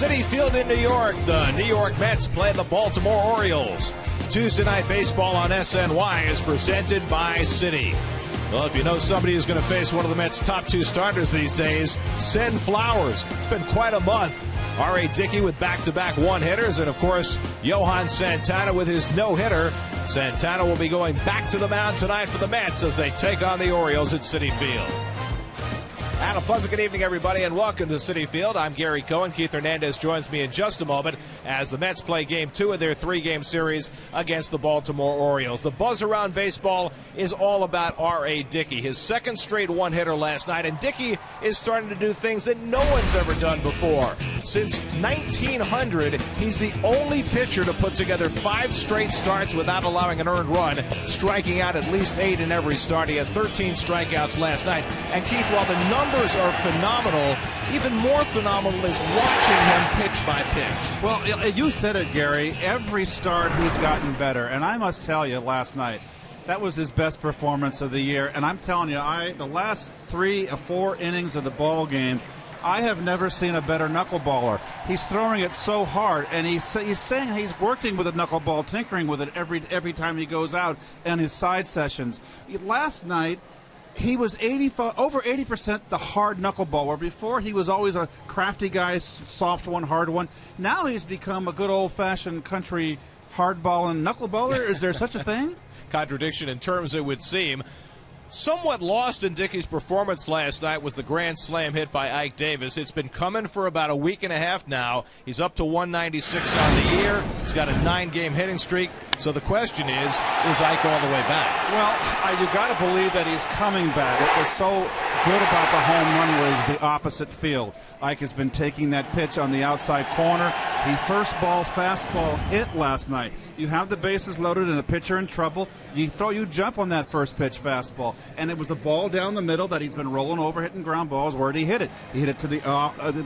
Citi Field in New York. The New York Mets play the Baltimore Orioles. Tuesday Night Baseball on SNY is presented by Citi. Well, if you know somebody who's going to face one of the Mets' top two starters these days, send flowers. It's been quite a month. R.A. Dickey with back-to-back one-hitters, and, of course, Johan Santana with his no-hitter. Santana will be going back to the mound tonight for the Mets as they take on the Orioles at Citi Field. And a pleasant good evening, everybody, and welcome to Citi Field. I'm Gary Cohen. Keith Hernandez joins me in just a moment as the Mets play Game 2 of their three-game series against the Baltimore Orioles. The buzz around baseball is all about R.A. Dickey, his second straight one-hitter last night, and Dickey is starting to do things that no one's ever done before. Since 1900, he's the only pitcher to put together 5 straight starts without allowing an earned run, striking out at least 8 in every start. He had 13 strikeouts last night. And Keith, while the numbers are phenomenal, even more phenomenal is watching him pitch by pitch. Well, you said it, Gary. Every start he's gotten better. And I must tell you, last night, that was his best performance of the year. And I'm telling you, the last 3 or 4 innings of the ball game, I have never seen a better knuckleballer. He's throwing it so hard, and he's saying he's working with a knuckleball, tinkering with it every time he goes out in his side sessions. Last night, he was over 80% the hard knuckleball, where before he was always a crafty guy, soft one, hard one. Now he's become a good old-fashioned country hardballing knuckleballer. Is there such a thing? Contradiction in terms, it would seem. Somewhat lost in Dickey's performance last night was the grand slam hit by Ike Davis. It's been coming for about a week and a half now. He's up to 196 on the year. He's got a 9-game hitting streak. So the question is Ike all the way back? Well, you got to believe that he's coming back. What was so good about the home run was the opposite field. Ike has been taking that pitch on the outside corner. The first ball fastball hit last night. You have the bases loaded and a pitcher in trouble. You jump on that first pitch fastball. And it was a ball down the middle that he's been rolling over, hitting ground balls. Where did he hit it? He hit it to the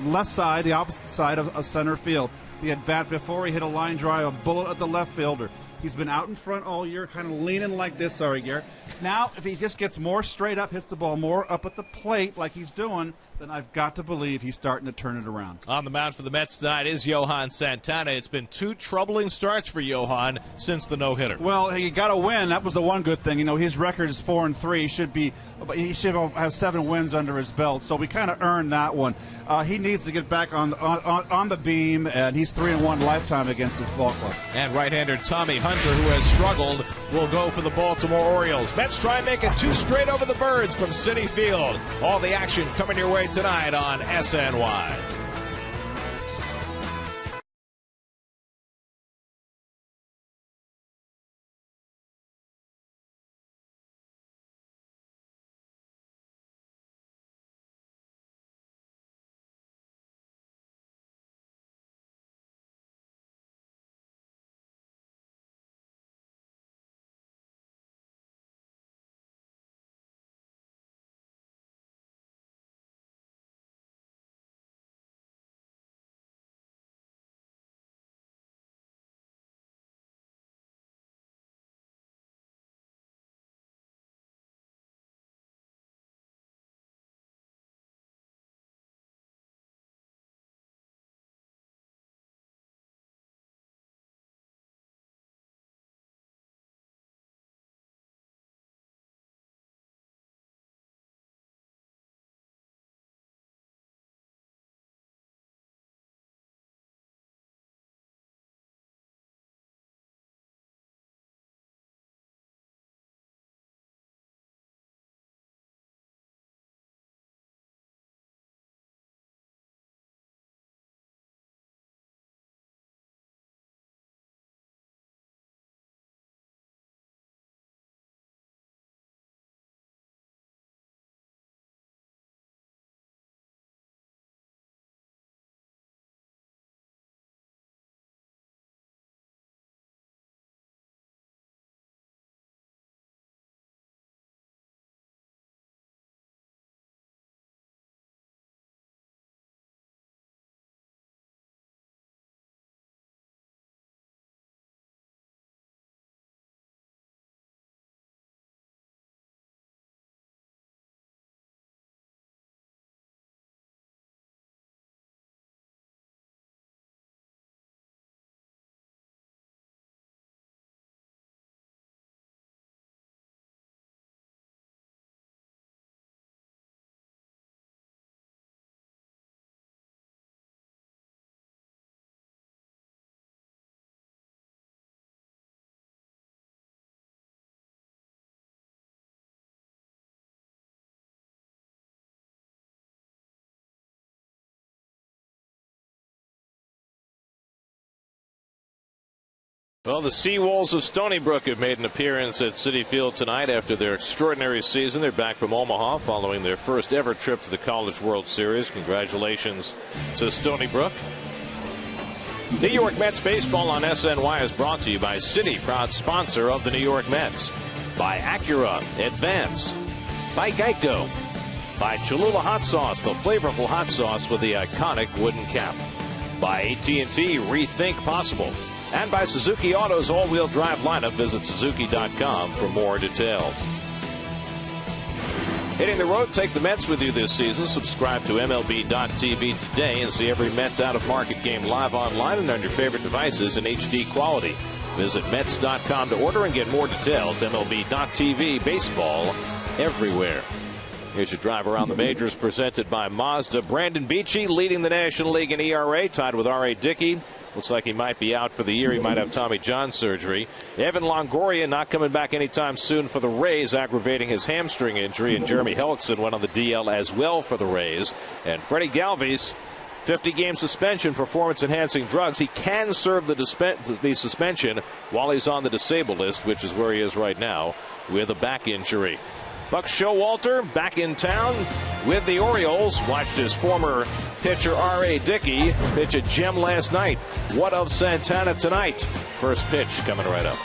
left side, the opposite side of center field. He had bat before. He hit a line drive, a bullet at the left fielder. He's been out in front all year, kind of leaning like this. Sorry, Gary. Now, if he just gets more straight up, hits the ball more up at the plate like he's doing, then I've got to believe he's starting to turn it around. On the mound for the Mets tonight is Johan Santana. It's been 2 troubling starts for Johan since the no-hitter. Well, he got to win. That was the one good thing. You know, his record is 4-3. He should have 7 wins under his belt. So we kind of earned that one. He needs to get back on the beam, and he's 3-1 lifetime against this ball club. And right-hander Tommy Hunter, who has struggled, will go for the Baltimore Orioles. Mets try and make it 2 straight over the Birds from Citi Field. All the action coming your way tonight on SNY. Well, the Seawolves of Stony Brook have made an appearance at Citi Field tonight after their extraordinary season. They're back from Omaha following their first ever trip to the College World Series. Congratulations to Stony Brook. New York Mets baseball on SNY is brought to you by Citi, proud sponsor of the New York Mets. By Acura Advance. By Geico. By Cholula Hot Sauce, the flavorful hot sauce with the iconic wooden cap. By AT&T, rethink possible. And by Suzuki Auto's all-wheel drive lineup. Visit Suzuki.com for more details. Hitting the road, take the Mets with you this season. Subscribe to MLB.tv today and see every Mets out-of-market game live online and on your favorite devices in HD quality. Visit Mets.com to order and get more details. MLB.tv, baseball everywhere. Here's your drive around the majors presented by Mazda. Brandon Beachy leading the National League in ERA, tied with R.A. Dickey. Looks like he might be out for the year. He might have Tommy John surgery. Evan Longoria not coming back anytime soon for the Rays, aggravating his hamstring injury. And Jeremy Hellickson went on the DL as well for the Rays. And Freddie Galvis, 50-game suspension, performance-enhancing drugs. He can serve the suspension while he's on the disabled list, which is where he is right now with a back injury. Buck Showalter back in town with the Orioles. Watched his former pitcher R.A. Dickey pitch a gem last night. What of Santana tonight? First pitch coming right up.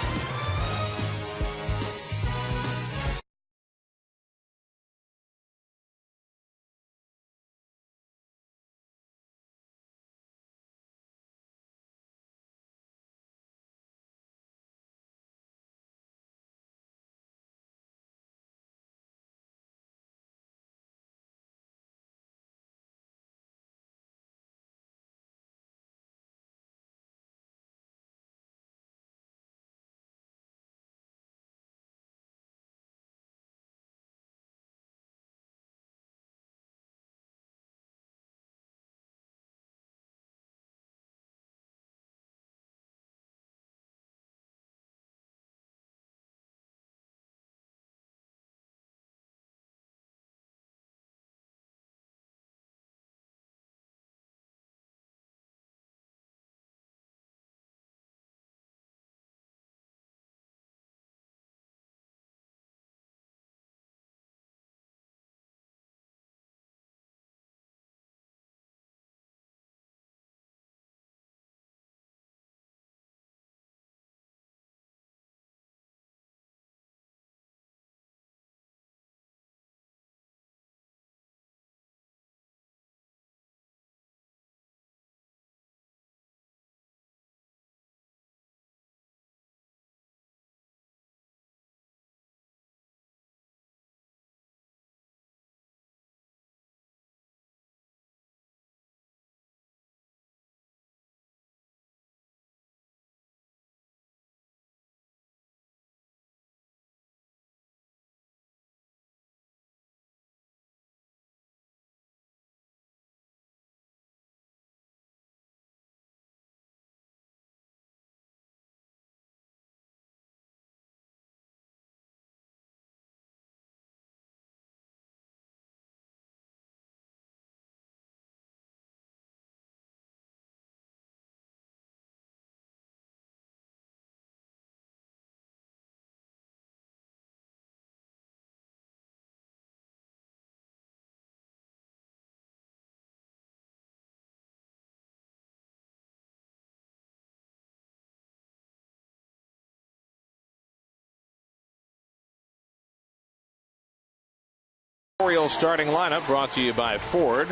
Orioles starting lineup brought to you by Ford.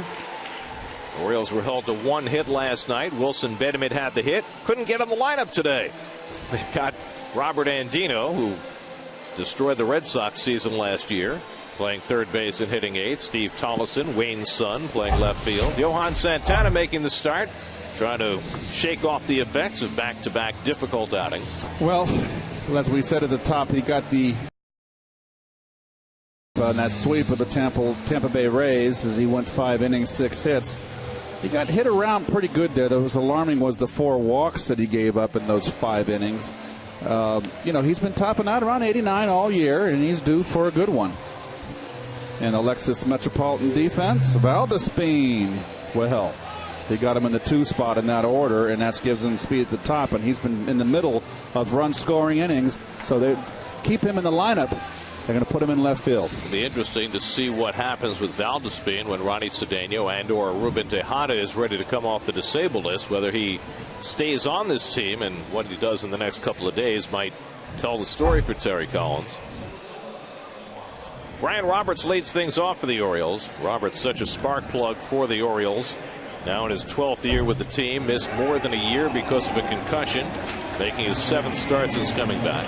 Orioles were held to one hit last night. Wilson Betemit had the hit. Couldn't get on the lineup today. They've got Robert Andino, who destroyed the Red Sox season last year, playing third base and hitting eighth. Steve Tollefson, Wayne's son, playing left field. Johan Santana making the start, trying to shake off the effects of back-to-back difficult outings. Well, as we said at the top, he got the on that sweep of the Tampa Bay Rays as he went 5 innings, 6 hits. He got hit around pretty good there. That was alarming was the 4 walks that he gave up in those 5 innings. He's been topping out around 89 all year, and he's due for a good one. And Alexis Metropolitan defense, Valdespin. Well, He got him in the 2 spot in that order, and that gives him speed at the top. And he's been in the middle of run-scoring innings, so they keep him in the lineup. They're going to put him in left field. It'll be interesting to see what happens with Valdespin when Ronnie Cedeno and/or Ruben Tejada is ready to come off the disabled list. Whether he stays on this team and what he does in the next couple of days might tell the story for Terry Collins. Brian Roberts leads things off for the Orioles. Roberts, such a spark plug for the Orioles. Now in his 12th year with the team, missed more than a year because of a concussion, making his 7th start since coming back.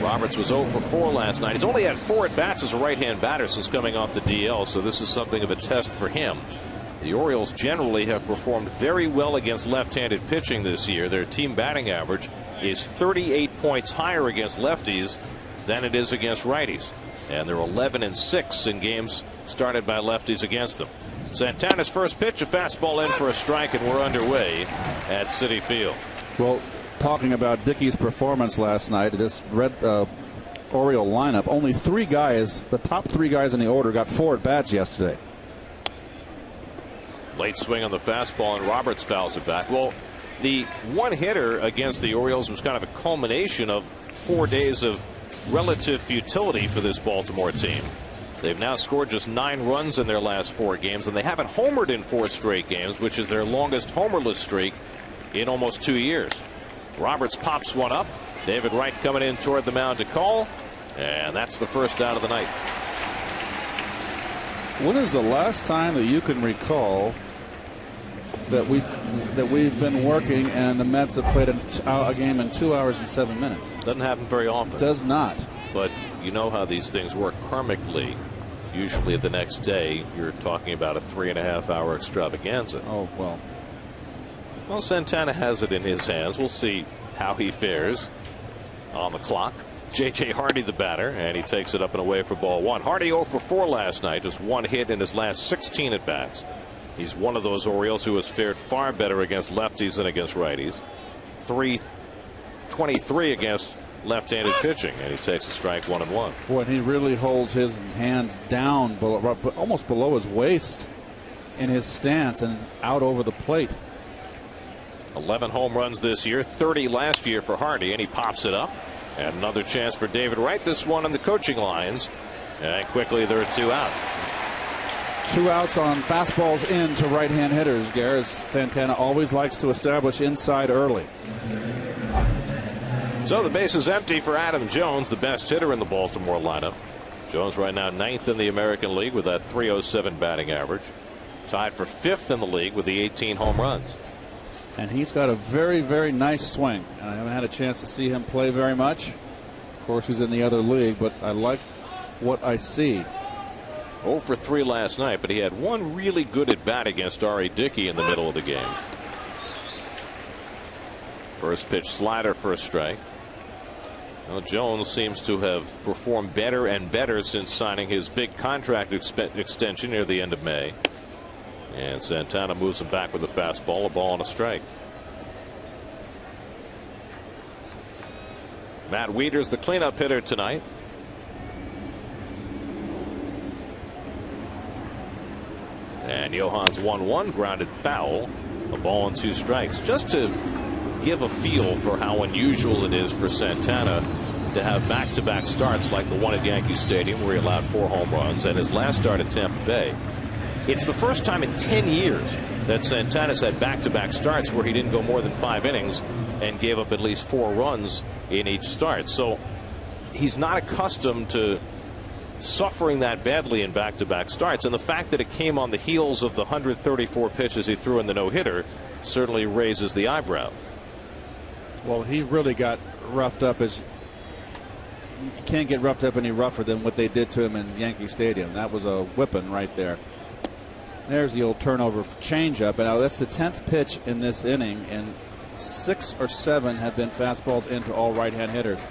Roberts was 0 for 4 last night. He's only had 4 at-bats as a right-hand batter since coming off the DL, so this is something of a test for him. The Orioles generally have performed very well against left-handed pitching this year. Their team batting average is 38 points higher against lefties than it is against righties. And they're 11-6 in games started by lefties against them. Santana's first pitch, a fastball in for a strike, and we're underway at Citi Field. Well, talking about Dickey's performance last night, this Oriole lineup, only 3 guys, the top 3 guys in the order, got 4 at-bats yesterday. Late swing on the fastball, and Roberts fouls it back. Well, the one hitter against the Orioles was kind of a culmination of 4 days of relative futility for this Baltimore team. They've now scored just 9 runs in their last 4 games, and they haven't homered in 4 straight games, which is their longest homerless streak in almost 2 years. Roberts pops one up. David Wright coming in toward the mound to call, and that's the first out of the night. When is the last time that you can recall that we've been working and the Mets have played a game in 2 hours and 7 minutes? Doesn't happen very often. Does not. But you know how these things work karmically. Usually the next day you're talking about a 3.5-hour extravaganza. Oh, well. Well, Santana has it in his hands. We'll see how he fares on the clock. J.J. Hardy the batter, and he takes it up and away for ball 1. Hardy 0 for 4 last night, just 1 hit in his last 16 at bats. He's one of those Orioles who has fared far better against lefties than against righties. 323 against left-handed pitching, and he takes a strike 1-1. Boy, he really holds his hands down, almost below his waist in his stance and out over the plate. 11 home runs this year, 30 last year for Hardy, and he pops it up. And another chance for David Wright, this one on the coaching lines. And quickly there are 2 out. 2 outs on fastballs in to right-hand hitters. Gareth Santana always likes to establish inside early. So the base is empty for Adam Jones, the best hitter in the Baltimore lineup. Jones right now 9th in the American League with that .307 batting average. Tied for 5th in the league with the 18 home runs. And he's got a very, very nice swing. I haven't had a chance to see him play very much. Of course, he's in the other league, but I like what I see. 0 for 3 last night, but he had 1 really good at bat against R.A. Dickey in the middle of the game. First pitch slider for a strike. Well, Jones seems to have performed better and better since signing his big contract extension near the end of May. And Santana moves him back with a fastball, a ball, and a strike. Matt Wieters, the cleanup hitter tonight. And Johan's 1-1 grounded foul, a ball and 2 strikes. Just to give a feel for how unusual it is for Santana to have back-to-back starts like the one at Yankee Stadium where he allowed 4 home runs, and his last start at Tampa Bay. It's the first time in 10 years that Santana's had back-to-back starts where he didn't go more than 5 innings and gave up at least 4 runs in each start. So he's not accustomed to suffering that badly in back-to-back starts, and the fact that it came on the heels of the 134 pitches he threw in the no-hitter certainly raises the eyebrow. Well, he really got roughed up. You can't get roughed up any rougher than what they did to him in Yankee Stadium. That was a whipping right there. There's the old turnover changeup, and now that's the 10th pitch in this inning, and 6 or 7 have been fastballs into all right-hand hitters.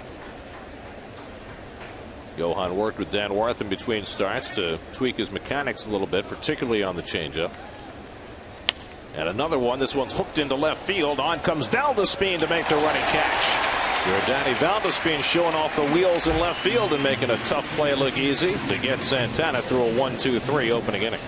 Johan worked with Dan Warthen between starts to tweak his mechanics a little bit, particularly on the changeup. And another one. This one's hooked into left field. On comes Valdespin to make the running catch. Danny Valdespin showing off the wheels in left field and making a tough play look easy to get Santana through a 1-2-3 opening inning.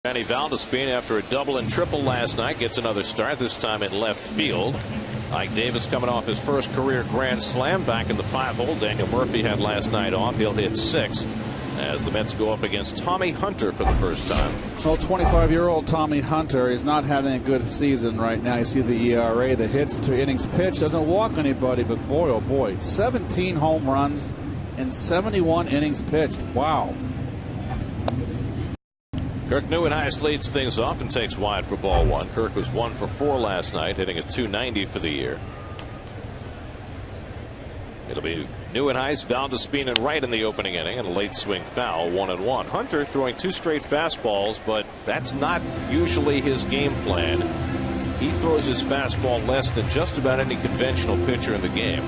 Danny Valdespin, after a double and triple last night, gets another start, this time in left field. Ike Davis coming off his first career grand slam back in the 5-hole. Daniel Murphy had last night off. He'll hit 6th as the Mets go up against Tommy Hunter for the first time. Well, 25-year-old Tommy Hunter is not having a good season right now. You see the ERA, the hits to innings pitched, doesn't walk anybody, but boy, oh boy, 17 home runs and 71 innings pitched. Wow. Kirk Neuenhuis leads things off and takes wide for ball 1. Kirk was 1 for 4 last night, hitting a .290 for the year. It'll be Neuenhuis, Valdespin, and Wright in the opening inning, and a late swing foul, 1-1. Hunter throwing 2 straight fastballs, but that's not usually his game plan. He throws his fastball less than just about any conventional pitcher in the game.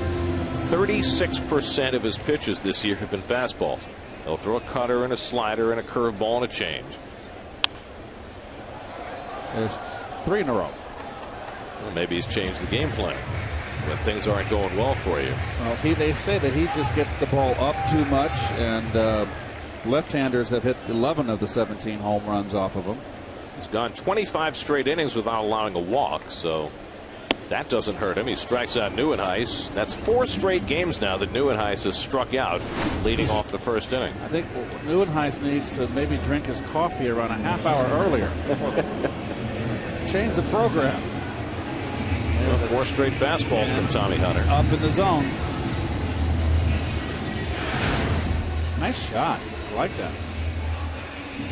36% of his pitches this year have been fastballs. He'll throw a cutter and a slider and a curveball and a change. There's 3 in a row. Well, maybe he's changed the game plan when things aren't going well for you. Well, they say that he just gets the ball up too much, and left-handers have hit 11 of the 17 home runs off of him. He's gone 25 straight innings without allowing a walk, so that doesn't hurt him. He strikes out Neuenhuis. That's 4 straight games now that Neuenhuis has struck out, leading off the first inning. I think Neuenhuis needs to maybe drink his coffee around a half hour earlier. Change the program. Well, 4 straight fastballs from Tommy Hunter. Up in the zone. Nice shot. I like that.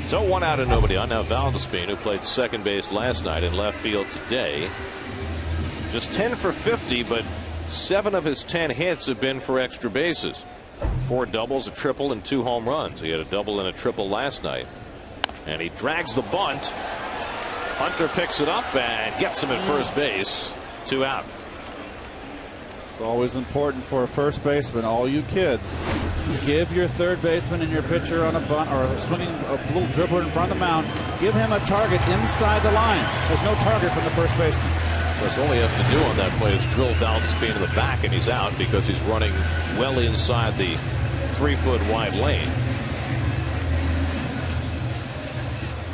So 1 out and nobody on. Now Valdespin, who played second base last night and left field today. Just 10 for 50, but 7 of his 10 hits have been for extra bases. 4 doubles, a triple, and 2 home runs. He had a double and a triple last night. And he drags the bunt. Hunter picks it up and gets him at first base. 2 out. It's always important for a first baseman, all you kids. Give your third baseman and your pitcher on a bunt or swinging a little dribbler in front of the mound. Give him a target inside the line. There's no target from the first baseman. That's all he has to do on that play is drill Valdespin in the back, and he's out because he's running well inside the 3-foot wide lane.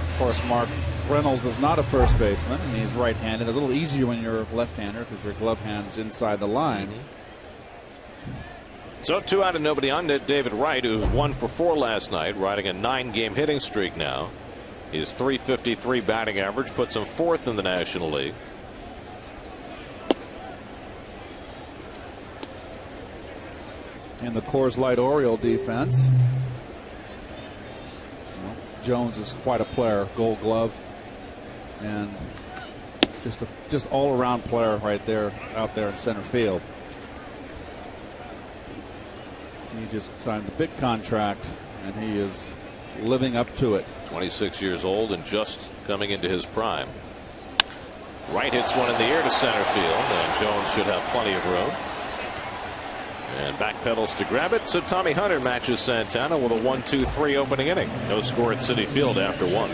Of course, Mark Reynolds is not a first baseman, and he's right-handed. A little easier when you're a left-hander because your glove hand's inside the line. So 2 out and nobody on. David Wright, who was 1 for 4 last night, riding a 9-game hitting streak now. His .353 batting average puts him 4th in the National League. In the Coors Light Oriole defense, Jones is quite a player. Gold Glove, and just all-around player right there, out there in center field. He just signed a big contract, and he is living up to it. 26 years old and just coming into his prime. Wright hits one in the air to center field, and Jones should have plenty of room. And backpedals to grab it. So Tommy Hunter matches Santana with a 1-2-3 opening inning. No score at Citi Field after 1.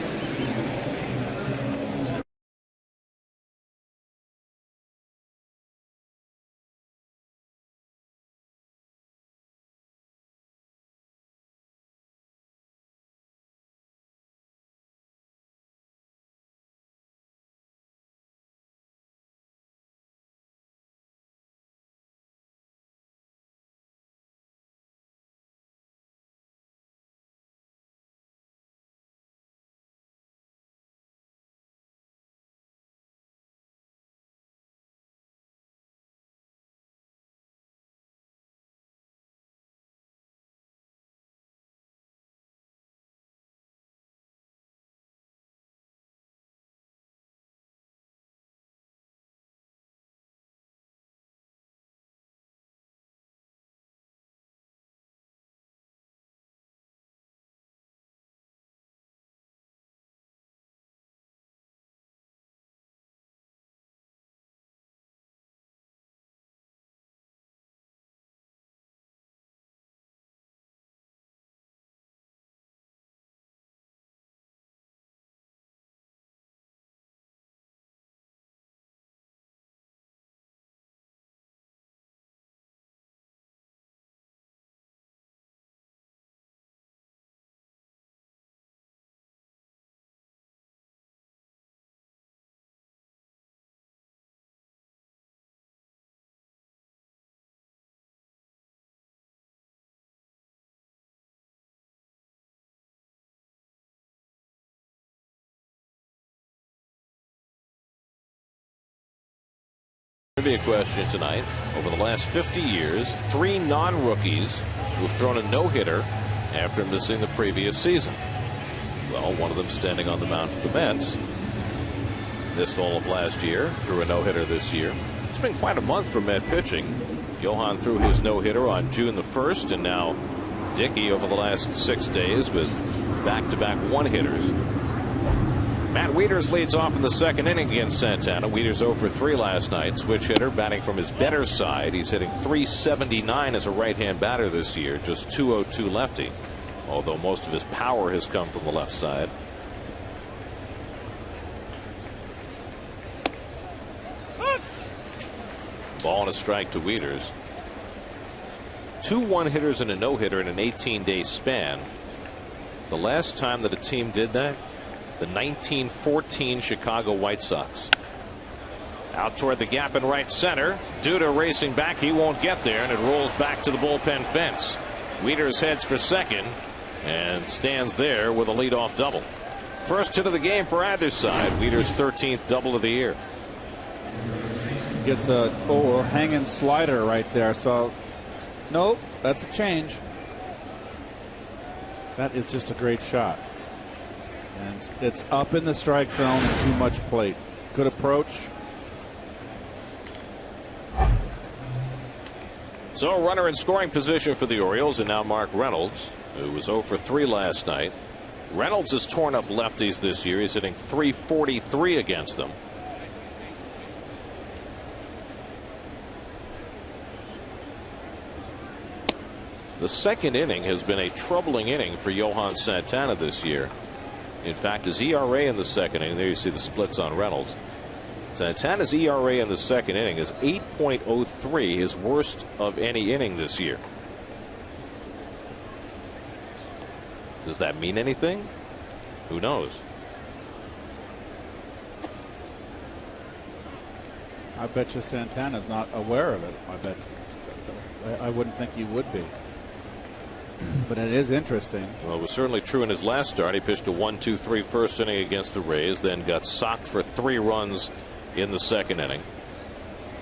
Trivia question tonight. Over the last 50 years, 3 non-rookies who've thrown a no-hitter after missing the previous season. Well, one of them standing on the mound for the Mets. Missed all of last year, threw a no-hitter this year. It's been quite a month for Met pitching. Johan threw his no-hitter on June the 1st, and now Dickey over the last 6 days with back-to-back one-hitters. Matt Wieters leads off in the second inning against Santana. Wieters 0 for 3 last night. Switch hitter, batting from his better side. He's hitting .379 as a right-hand batter this year, just .202 lefty, although most of his power has come from the left side. Ball and a strike to Wieters. 2 one-hitters and a no-hitter in an 18-day span. The last time that a team did that, the 1914 Chicago White Sox. Out toward the gap in right center. Duda racing back. He won't get there, and it rolls back to the bullpen fence. Wieters heads for second and stands there with a leadoff double. First hit of the game for either side. Wieters' 13th double of the year. Gets a hanging slider right there. So, nope, that's a change. That is just a great shot. And it's up in the strike zone and too much plate. Good approach. So a runner in scoring position for the Orioles, and now Mark Reynolds, who was 0 for 3 last night. Reynolds has torn up lefties this year. He's hitting .343 against them. The second inning has been a troubling inning for Johan Santana this year. In fact, his ERA in the second inning, there you see the splits on Reynolds. Santana's ERA in the second inning is 8.03, his worst of any inning this year. Does that mean anything? Who knows? I bet you Santana's not aware of it. I wouldn't think he would be. But it is interesting. Well, it was certainly true in his last start. He pitched a 1-2-3 first inning against the Rays, then got socked for 3 runs in the second inning.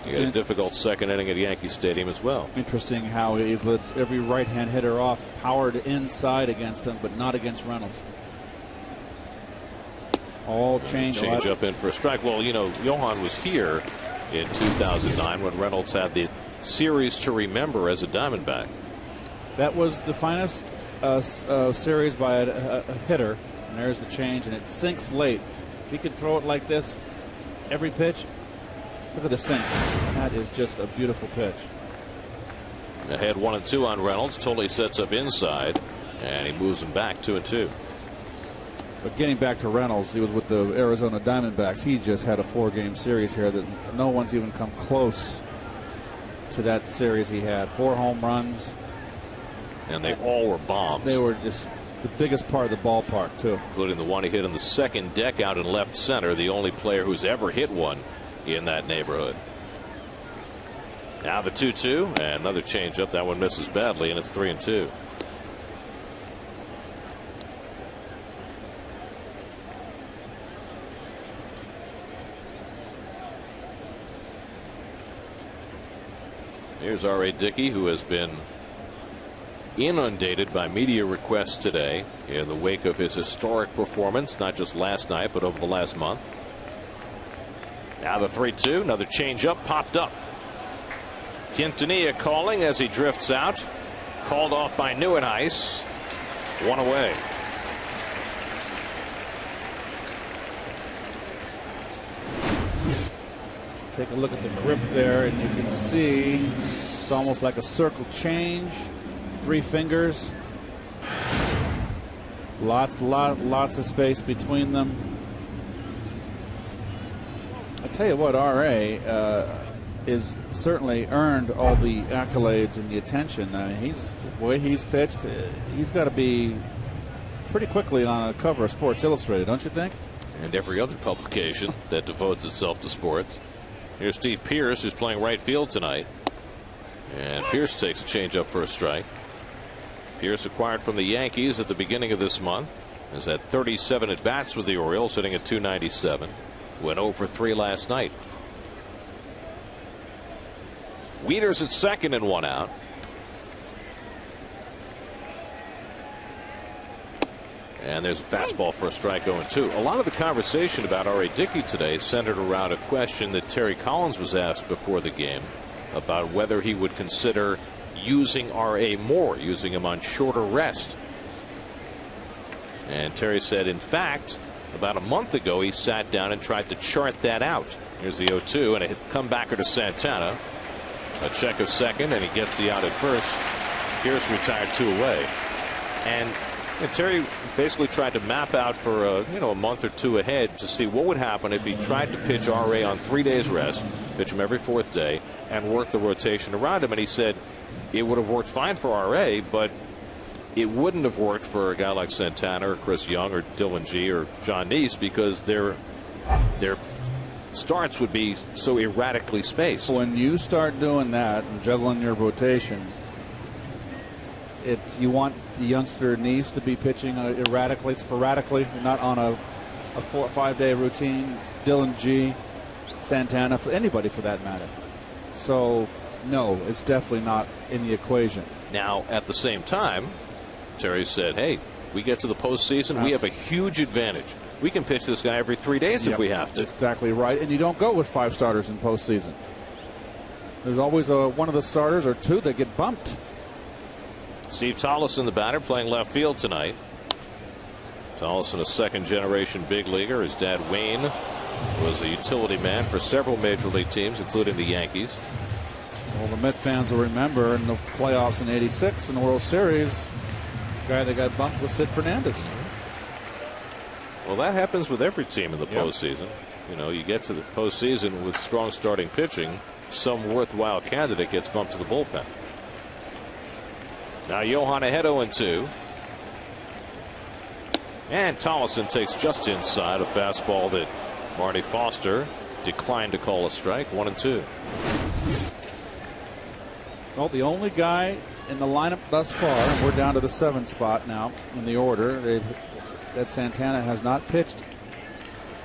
He had a difficult second inning at Yankee Stadium as well. Interesting how he let every right-hand hitter off, powered inside against him, but not against Reynolds. All change up in for a strike. Well, you know, Johan was here in 2009 when Reynolds had the series to remember as a Diamondback. That was the finest series by a hitter, and there's the change, and it sinks late. If he could throw it like this every pitch, look at the sink. That is just a beautiful pitch. Ahead 1-2 on Reynolds. Totally sets up inside, and he moves him back 2-2. But getting back to Reynolds, he was with the Arizona Diamondbacks. He just had a 4-game series here that no one's even come close to that series he had. 4 home runs. And they all were bombs. They were just the biggest part of the ballpark, too. Including the one he hit in the second deck out in left center, the only player who's ever hit one in that neighborhood. Now the 2-2, and another changeup. That one misses badly, and it's 3-2. Here's R.A. Dickey, who has been inundated by media requests today in the wake of his historic performance, not just last night, but over the last month. Now the 3-2, another changeup popped up. Quintanilla calling as he drifts out. Called off by Nieuwenhuis. 1 away. Take a look at the grip there, and you can see it's almost like a circle change. 3 fingers. Lots of space between them. I tell you what, R.A. is certainly earned all the accolades and the attention. The way he's pitched, he's got to be pretty quickly on a cover of Sports Illustrated, don't you think? And every other publication that devotes itself to sports. Here's Steve Pearce, who's playing right field tonight. And Pearce takes a changeup for a strike. Pearce, acquired from the Yankees at the beginning of this month, has had 37 at-bats with the Orioles, sitting at .297. Went 0 for 3 last night. Wieters at second and 1 out. And there's a fastball for a strike, 0-2. A lot of the conversation about R.A. Dickey today centered around a question that Terry Collins was asked before the game about whether he would consider using R.A. more, using him on shorter rest. And Terry said, in fact, about a month ago, he sat down and tried to chart that out. Here's the 0-2, and a comebacker to Santana. A check of second, and he gets the out at first. Here's retired 2 away. And Terry basically tried to map out for a month or 2 ahead to see what would happen if he tried to pitch R.A. on 3 days rest, pitch him every 4th day, and work the rotation around him. And he said it would have worked fine for R.A., but it wouldn't have worked for a guy like Santana or Chris Young or Dylan G or John Neese, because their starts would be so erratically spaced. When you start doing that and juggling your rotation, you want the youngster Neese to be pitching erratically, sporadically, not on a 4 or 5 day routine. Dylan G, Santana, for anybody for that matter. So no, it's definitely not in the equation. Now, at the same time, Terry said, hey, we get to the postseason, we have a huge advantage. We can pitch this guy every 3 days if we have to. That's exactly right. And you don't go with 5 starters in postseason. There's always one of the starters or 2 that get bumped. Steve Tollison, the batter, playing left field tonight. Tollison, a second-generation big leaguer. His dad, Wayne, was a utility man for several major league teams, including the Yankees. Well, the Met fans will remember in the playoffs in '86 in the World Series, the guy that got bumped was Sid Fernandez. Well, that happens with every team in the postseason. You get to the postseason with strong starting pitching, some worthwhile candidate gets bumped to the bullpen. Now Johan ahead 0-2. And Tollison takes just inside a fastball that Marty Foster declined to call a strike. 1-2. Well, the only guy in the lineup thus far, and we're down to the 7th spot now in the order, that Santana has not pitched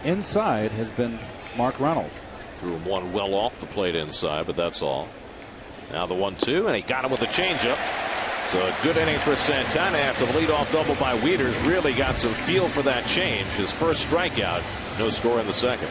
inside has been Mark Reynolds. Threw him one well off the plate inside, but that's all. Now the 1-2, and he got him with a changeup. So a good inning for Santana after the leadoff double by Wieters. Really got some feel for that change. His first strikeout, no score in the second.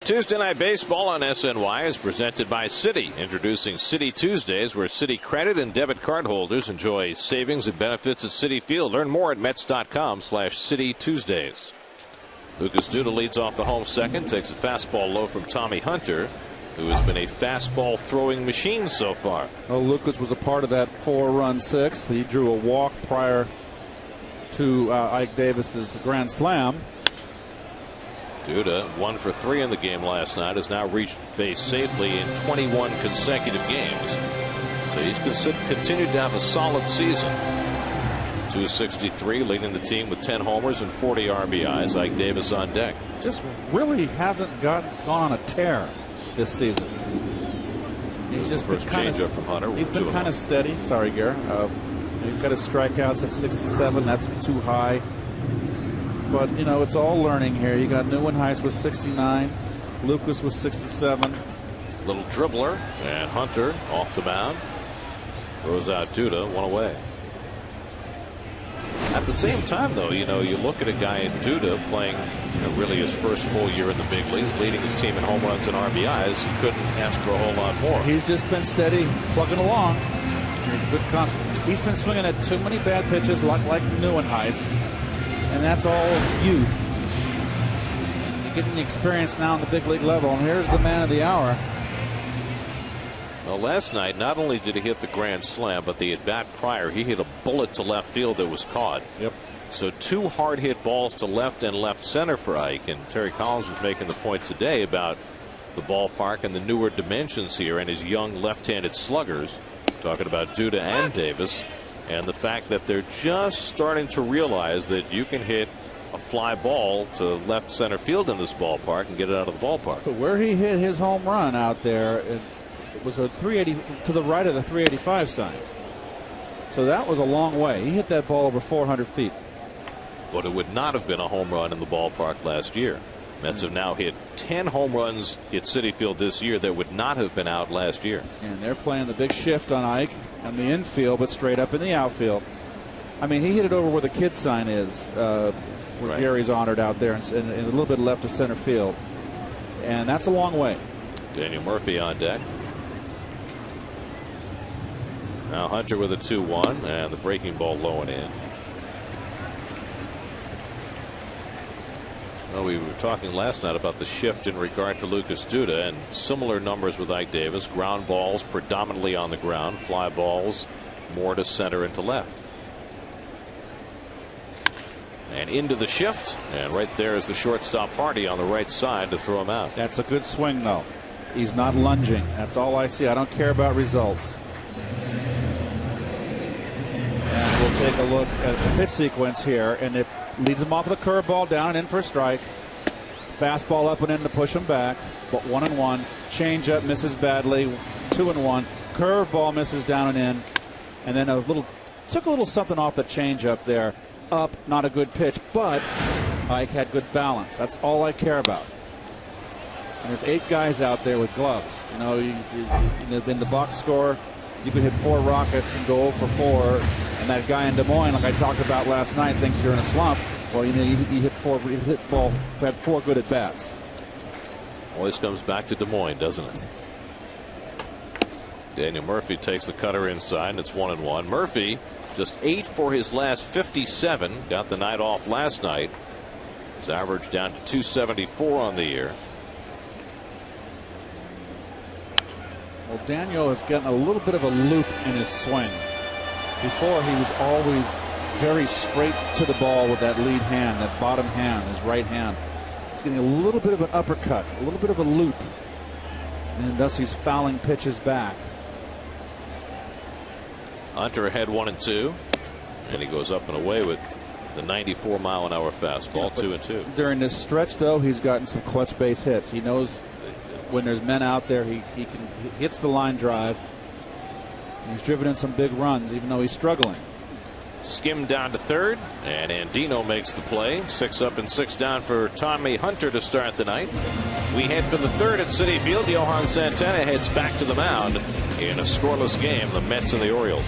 Tuesday Night Baseball on SNY is presented by Citi. Introducing Citi Tuesdays, where Citi credit and debit card holders enjoy savings and benefits at Citi Field. Learn more at Mets.com/Citi Tuesdays. Lucas Duda leads off the home second, takes a fastball low from Tommy Hunter. who has been a fastball throwing machine so far. Well, Lucas was a part of that 4-run sixth. He drew a walk prior to Ike Davis's grand slam. Duda, 1 for 3 in the game last night, has now reached base safely in 21 consecutive games. So he's continued to have a solid season. 263, leading the team with 10 homers and 40 RBIs. Ike Davis on deck. Just really hasn't gone on a tear this season. He's just been kind of, from Hunter. He's been kind of steady. Sorry, Gare. He's got his strikeouts at 67. That's too high. But, you know, it's all learning here. You got Neuenhuis with 69. Lucas with 67. Little dribbler. And Hunter off the mound. Throws out Duda, 1 away. At the same time, though, you know, you look at a guy in Duda playing really his first full year in the big leagues, leading his team in home runs and RBIs. You couldn't ask for a whole lot more. He's just been steady, plugging along. Good constant. He's been swinging at too many bad pitches, like Neuenhuis. And that's all youth. You're getting the experience now on the big league level. And here's the man of the hour. Well, last night, not only did he hit the grand slam, but the at bat prior, he hit a bullet to left field that was caught. Yep. So 2 hard hit balls to left and left center for Ike. And Terry Collins was making the point today about the ballpark and the newer dimensions here and his young left-handed sluggers, talking about Duda and Davis. And the fact that they're just starting to realize that you can hit a fly ball to left center field in this ballpark and get it out of the ballpark. But where he hit his home run out there, it was a 380 to the right of the 385 sign. So that was a long way. He hit that ball over 400 feet. But it would not have been a home run in the ballpark last year. Mets have now hit 10 home runs at Citi Field this year that would not have been out last year. And they're playing the big shift on Ike on the infield, but straight up in the outfield. I mean, he hit it over where the kid sign is, where Right. Gary's honored out there, and a little bit left of center field. And that's a long way. Daniel Murphy on deck. Now Hunter with a 2-1 and the breaking ball low and in. Well, we were talking last night about the shift in regard to Lucas Duda, and similar numbers with Ike Davis. Ground balls predominantly on the ground, fly balls more to center and to left. And into the shift, and right there is the shortstop Hardy on the right side to throw him out. That's a good swing, though. He's not lunging. That's all I see. I don't care about results. And we'll take a look at the pitch sequence here, and it leads him off the curveball down and in for a strike. Fastball up and in to push him back, but 1-1. Changeup misses badly, 2-1. Curveball misses down and in, and then took a little something off the changeup there. Up, not a good pitch, but Ike had good balance. That's all I care about. And there's 8 guys out there with gloves. You know, in the box score, you can hit 4 rockets and go 0 for 4. And that guy in Des Moines, like I talked about last night, thinks you're in a slump. Well, you know, he hit 4. He had 4 good at bats. Always comes back to Des Moines, doesn't it? Daniel Murphy takes the cutter inside, and it's 1-1. Murphy just 8 for his last 57. Got the night off last night. His average down to 274 on the year. Well, Daniel has gotten a little bit of a loop in his swing. Before, he was always very straight to the ball with that lead hand, that bottom hand, his right hand. He's getting a little bit of an uppercut, a little bit of a loop, and thus he's fouling pitches back. Hunter ahead 1-2, and he goes up and away with the 94-mile-an-hour fastball. 2-2. During this stretch, though, he's gotten some clutch base hits. He knows when there's men out there, he hits the line drive. He's driven in some big runs, even though he's struggling. Skimmed down to third, and Andino makes the play. 6 up and 6 down for Tommy Hunter to start the night. We head for the third at Citi Field. Johan Santana heads back to the mound in a scoreless game, the Mets and the Orioles.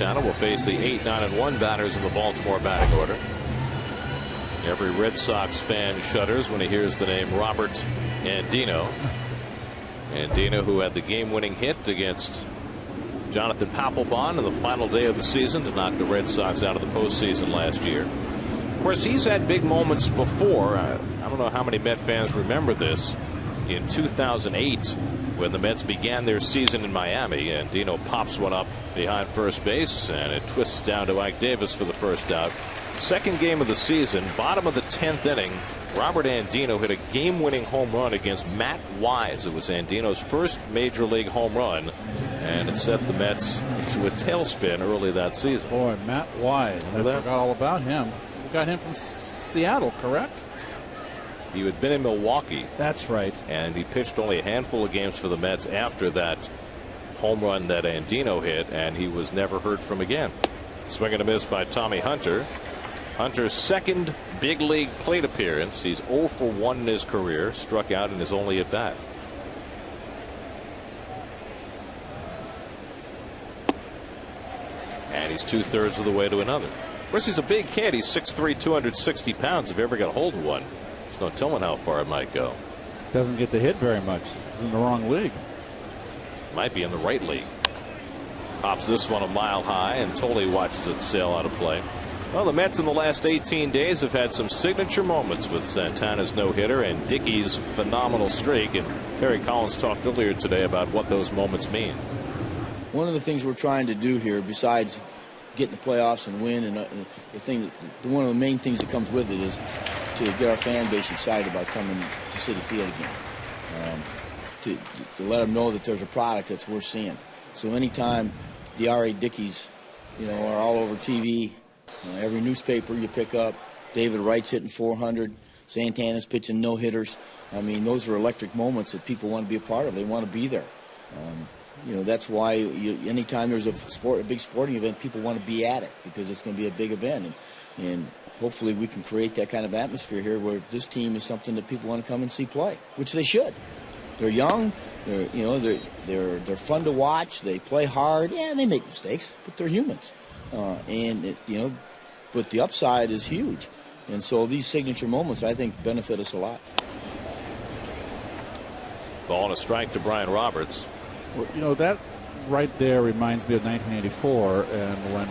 Santana will face the 8, 9, and 1 batters in the Baltimore batting order. Every Red Sox fan shudders when he hears the name Robert Andino. Andino, who had the game-winning hit against Jonathan Papelbon in the final day of the season to knock the Red Sox out of the postseason last year. Of course, he's had big moments before. I don't know how many Met fans remember this. In 2008, when the Mets began their season in Miami, Andino pops one up behind first base, and it twists down to Ike Davis for the first out. Second game of the season, bottom of the 10th inning, Robert Andino hit a game-winning home run against Matt Wise. It was Andino's first major league home run, and it set the Mets into a tailspin early that season. Boy, Matt Wise. I forgot all about him. We got him from Seattle, correct? He had been in Milwaukee. That's right. And he pitched only a handful of games for the Mets after that home run that Andino hit, and he was never heard from again. Swing and a miss by Tommy Hunter. Hunter's second big league plate appearance. He's 0 for 1 in his career, struck out in his only at bat. And he's 2/3 of the way to another. Of course, he's a big kid. He's 6'3", 260 pounds. If you ever got a hold of one, there's no telling how far it might go. Doesn't get to hit very much. He's in the wrong league. Might be in the right league. Pops this one a mile high, and totally watches it sail out of play. Well, the Mets in the last 18 days have had some signature moments with Santana's no-hitter and Dickey's phenomenal streak. And Terry Collins talked earlier today about what those moments mean. One of the things we're trying to do here, besides getting the playoffs and win, and one of the main things that comes with it is to get our fan base excited about coming to Citi Field again. To let them know that there's a product that's worth seeing. So anytime the R.A. Dickeys, are all over TV, every newspaper you pick up, David Wright's hitting 400, Santana's pitching no-hitters. I mean, those are electric moments that people want to be a part of. They want to be there. That's why anytime there's a big sporting event, people want to be at it because it's going to be a big event. And hopefully we can create that kind of atmosphere here where this team is something that people want to come and see play, which they should. They're young. They're fun to watch. They play hard. Yeah, they make mistakes, but they're humans. But the upside is huge. And so these signature moments, I think, benefit us a lot. Ball and a strike to Brian Roberts. Well, that right there reminds me of 1984, and when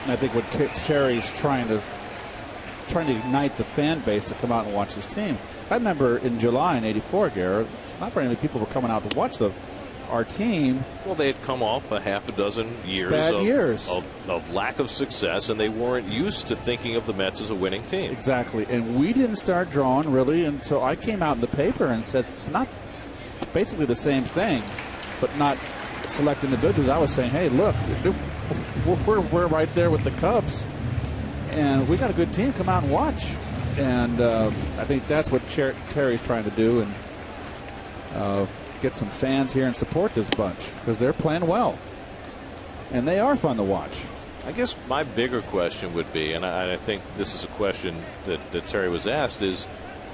I think what Terry's trying to ignite the fan base to come out and watch this team. I remember in July in '84, Garrett, not very many people were coming out to watch our team. Well, they had come off a half a dozen years of lack of success, and they weren't used to thinking of the Mets as a winning team. Exactly, and we didn't start drawing really until I came out in the paper and said not basically the same thing, but not select individuals. I was saying, hey, look, we're right there with the Cubs, and we got a good team. Come out and watch. And I think that's what Terry's trying to do, and get some fans here and support this bunch because they're playing well, and they are fun to watch. I guess my bigger question would be, and I think this is a question that Terry was asked, is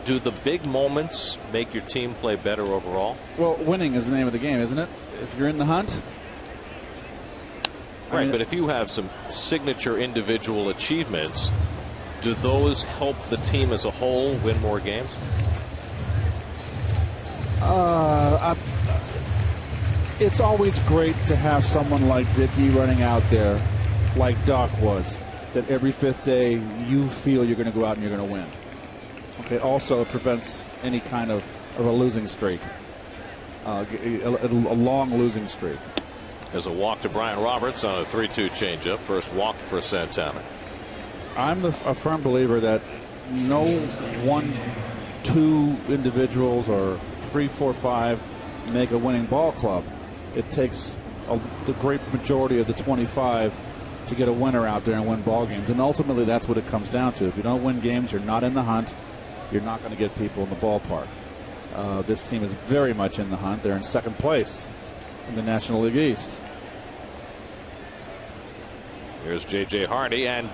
do the big moments make your team play better overall? Well, winning is the name of the game, isn't it? If you're in the hunt. Right, but if you have some signature individual achievements, do those help the team as a whole win more games? It's always great to have someone like Dickey running out there, like Doc was, that every fifth day you feel you're going to go out and you're going to win. Okay. Also, it prevents any kind of a losing streak, a long losing streak. There's a walk to Brian Roberts on a 3-2 changeup. First walk for Santana. I'm a firm believer that no 1, 2 individuals or 3, 4, 5 make a winning ball club. It takes the great majority of the 25 to get a winner out there and win ball games. And ultimately, that's what it comes down to. If you don't win games, you're not in the hunt. You're not going to get people in the ballpark. This team is very much in the hunt. They're in second place in the National League East. Here's J.J. Hardy, and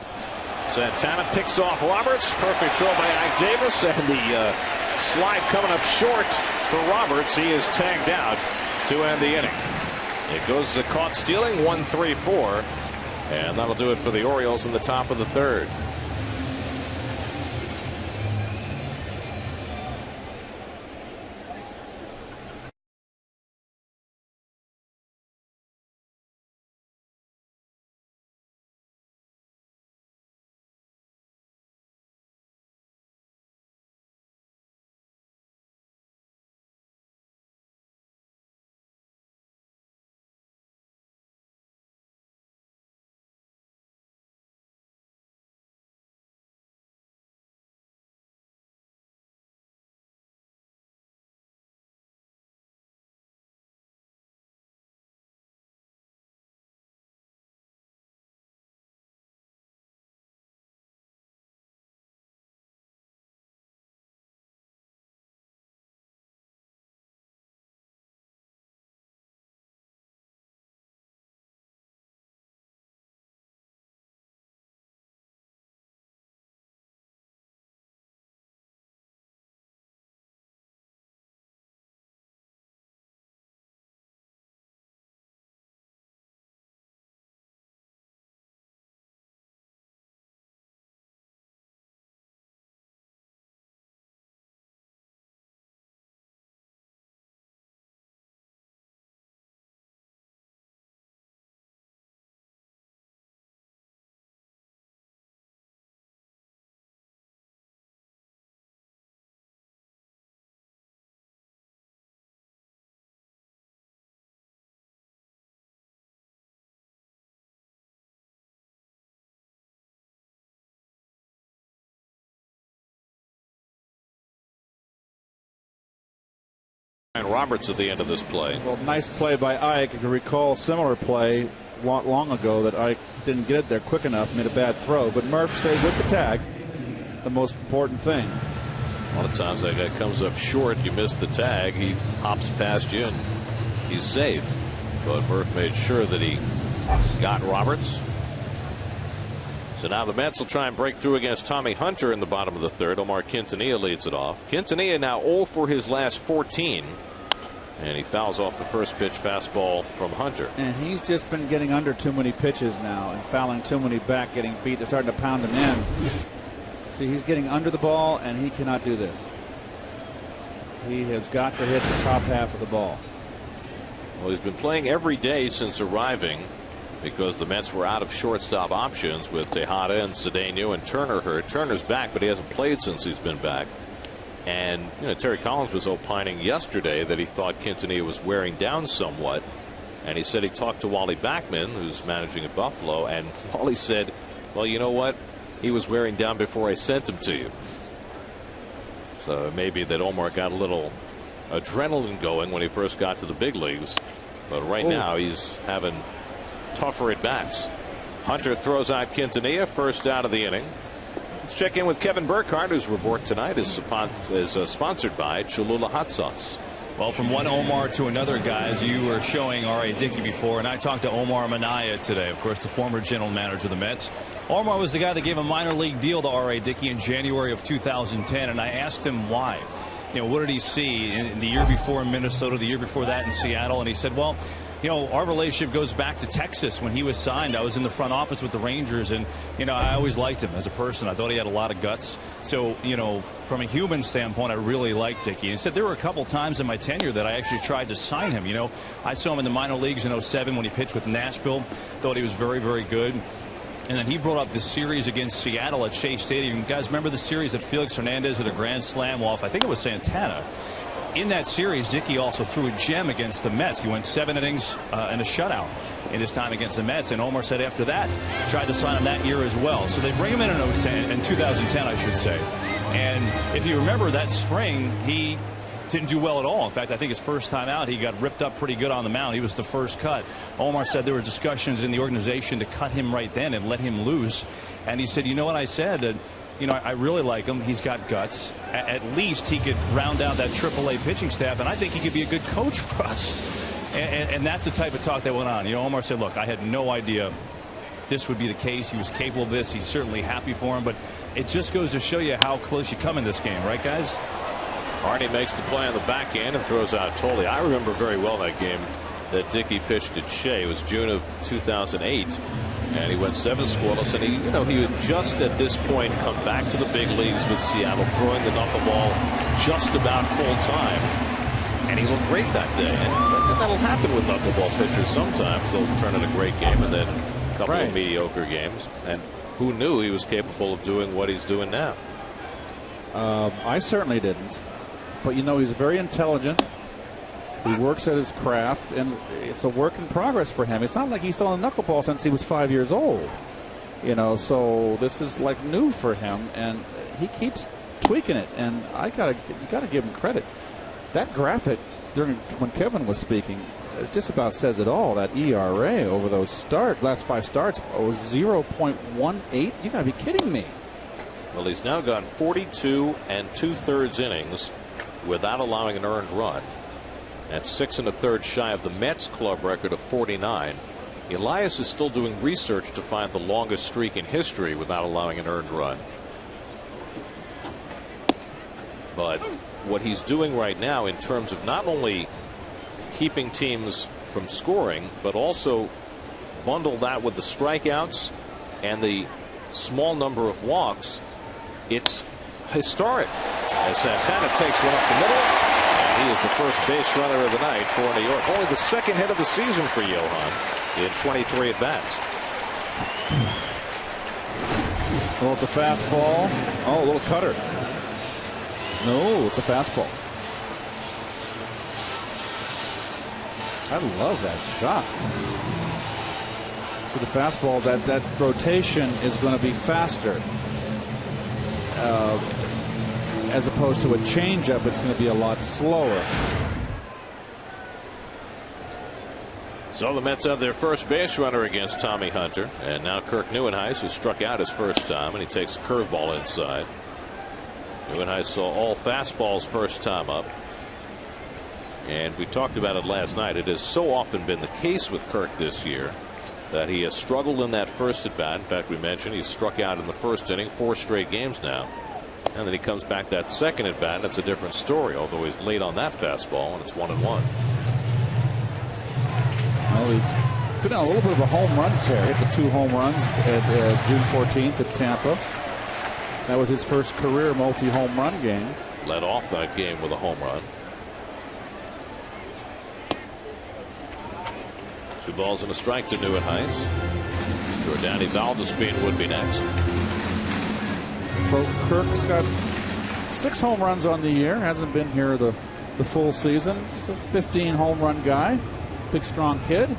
Santana picks off Roberts. Perfect throw by Ike Davis, and the slide coming up short for Roberts. He is tagged out to end the inning. It goes to caught stealing, 1-3-4. And that'll do it for the Orioles in the top of the third. And Roberts at the end of this play. Well, nice play by Ike. I can recall a similar play long ago that Ike didn't get it there quick enough, made a bad throw. But Murph stays with the tag, the most important thing. A lot of times that guy comes up short, you miss the tag, he hops past you and he's safe. But Murph made sure that he got Roberts. So now the Mets will try and break through against Tommy Hunter in the bottom of the third. Omar Quintanilla leads it off. Quintanilla now 0 for his last 14. And he fouls off the first pitch fastball from Hunter. And he's just been getting under too many pitches now and fouling too many back, getting beat. They're starting to pound him in. See, he's getting under the ball, and he cannot do this. He has got to hit the top half of the ball. Well, he's been playing every day since arriving because the Mets were out of shortstop options with Tejada and Cedeno and Turner hurt. Turner's back, but he hasn't played since he's been back. And Terry Collins was opining yesterday that he thought Quintanilla was wearing down somewhat. And he said he talked to Wally Backman, who's managing at Buffalo, and Wally said, well, you know what? He was wearing down before I sent him to you. So maybe that Omar got a little adrenaline going when he first got to the big leagues. But right now he's having tougher at bats. Hunter throws out Quintanilla, first out of the inning. Let's check in with Kevin Burkhardt, whose report tonight is sponsored by Cholula Hot Sauce. Well, from one Omar to another, guys, you were showing R.A. Dickey before, and I talked to Omar Minaya today, of course, the former general manager of the Mets. Omar was the guy that gave a minor league deal to R.A. Dickey in January of 2010, and I asked him why. What did he see in the year before in Minnesota, the year before that in Seattle? And he said, well, our relationship goes back to Texas. When he was signed, I was in the front office with the Rangers, and I always liked him as a person. I thought he had a lot of guts. So from a human standpoint, I really liked Dickey. He said there were a couple times in my tenure that I actually tried to sign him. I saw him in the minor leagues in 07 when he pitched with Nashville. Thought he was very, very good. And then he brought up the series against Seattle at Shea Stadium. You guys remember the series that Felix Hernandez hit a grand slam off? I think it was Santana. In that series, Dickey also threw a gem against the Mets. He went 7 innings and a shutout in his time against the Mets. And Omar said after that, tried to sign him that year as well. So they bring him in 2010, I should say. And if you remember that spring, he didn't do well at all. In fact, I think his first time out, he got ripped up pretty good on the mound. He was the first cut. Omar said there were discussions in the organization to cut him right then and let him loose. And he said, you know what I said? I really like him. He's got guts. At least he could round out that AAA pitching staff, and I think he could be a good coach for us. And that's the type of talk that went on. Omar said, look, I had no idea this would be the case. He was capable of this. He's certainly happy for him. But it just goes to show you how close you come in this game, right, guys? Hardy makes the play on the back end and throws out Tolley. I remember very well that game that Dickey pitched at Shea. It was June of 2008, and he went 7 scoreless. And he had just at this point come back to the big leagues with Seattle, throwing the knuckleball just about full time, and he looked great that day. And that'll happen with knuckleball pitchers. Sometimes they'll turn in a great game and then a couple of mediocre games. And who knew he was capable of doing what he's doing now? I certainly didn't. But he's very intelligent. He works at his craft, and it's a work in progress for him. It's not like he's thrown a knuckleball since he was 5 years old. So this is like new for him, and he keeps tweaking it. And you gotta give him credit. That graphic when Kevin was speaking, it just about says it all. That ERA over those last 5 starts was 0.18. You gotta be kidding me. Well, he's now gone 42 2/3 innings without allowing an earned run. That's 6 1/3 shy of the Mets club record of 49. Elias is still doing research to find the longest streak in history without allowing an earned run. But what he's doing right now in terms of not only keeping teams from scoring, but also bundle that with the strikeouts and the small number of walks, it's historic. As Santana takes one up the middle, and he is the first base runner of the night for New York. Only the second hit of the season for Johan in 23 at bats. Well, it's a fastball. Oh, a little cutter. No, it's a fastball. I love that shot. So the fastball, that rotation is going to be faster. As opposed to a changeup, it's going to be a lot slower. So the Mets have their first base runner against Tommy Hunter, and now Kirk Nieuwenhuis, who struck out his first time, and he takes a curveball inside. Nieuwenhuis saw all fastballs first time up, and we talked about it last night. It has so often been the case with Kirk this year that he has struggled in that first at bat. In fact, we mentioned he struck out in the first inning 4 straight games now. And then he comes back that second at bat, and it's a different story, although he's late on that fastball, and it's 1-1. Well, he's been on a little bit of a home run tear. Hit the 2 home runs at June 14th at Tampa. That was his first career multi-home run game. Led off that game with a home run. 2 balls and a strike to Nieuwenhuis. Jordani Valdespin would be next. So Kirk's got 6 home runs on the year. Hasn't been here the full season. He's a 15 home run guy. Big strong kid.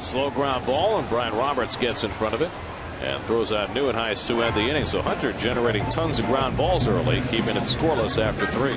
Slow ground ball, and Brian Roberts gets in front of it and throws out Nieuwenhuis to end the inning. So Hunter generating tons of ground balls early, keeping it scoreless after 3.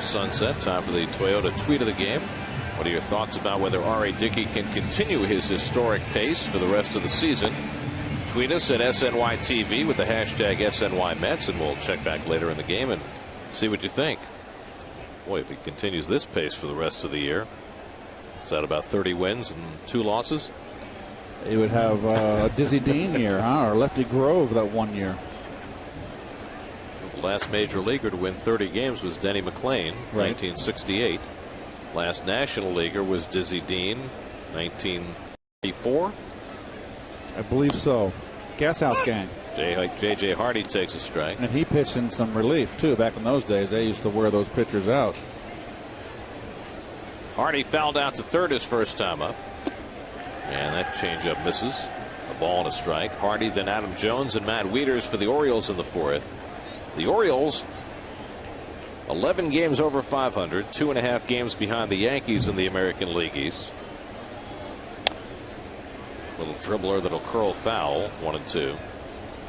sunset. Time for the Toyota tweet of the game. What are your thoughts about whether R.A. Dickey can continue his historic pace for the rest of the season? Tweet us at SNYTV with the hashtag SNYMets, and we'll check back later in the game and see what you think. Boy, if he continues this pace for the rest of the year, is that about 30 wins and 2 losses? He would have a Dizzy Dean year, huh? Or Lefty Grove that one year. The last major leaguer to win 30 games was Denny McLain, 1968. Last National Leaguer was Dizzy Dean, 1934. I believe so. Gas House Gang. J.J. Hardy takes a strike. And he pitched in some relief, too. Back in those days, they used to wear those pitchers out. Hardy fouled out to third his first time up. And that changeup misses. A ball and a strike. Hardy, then Adam Jones and Matt Wieters for the Orioles in the 4th. The Orioles, 11 games over 500, 2.5 games behind the Yankees in the American League East. Little dribbler that'll curl foul, 1-2.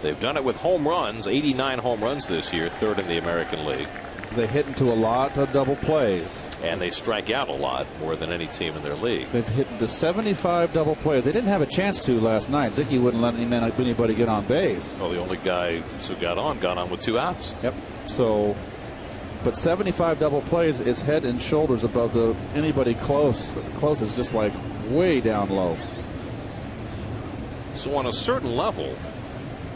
They've done it with home runs, 89 home runs this year, 3rd in the American League. They hit into a lot of double plays. And they strike out a lot, more than any team in their league. They've hit into 75 double plays. They didn't have a chance to last night. Dickey wouldn't let anybody get on base. Well, the only guy who got on with 2 outs. Yep. So, but 75 double plays is head and shoulders above anybody close. The close is just like way down low. So on a certain level,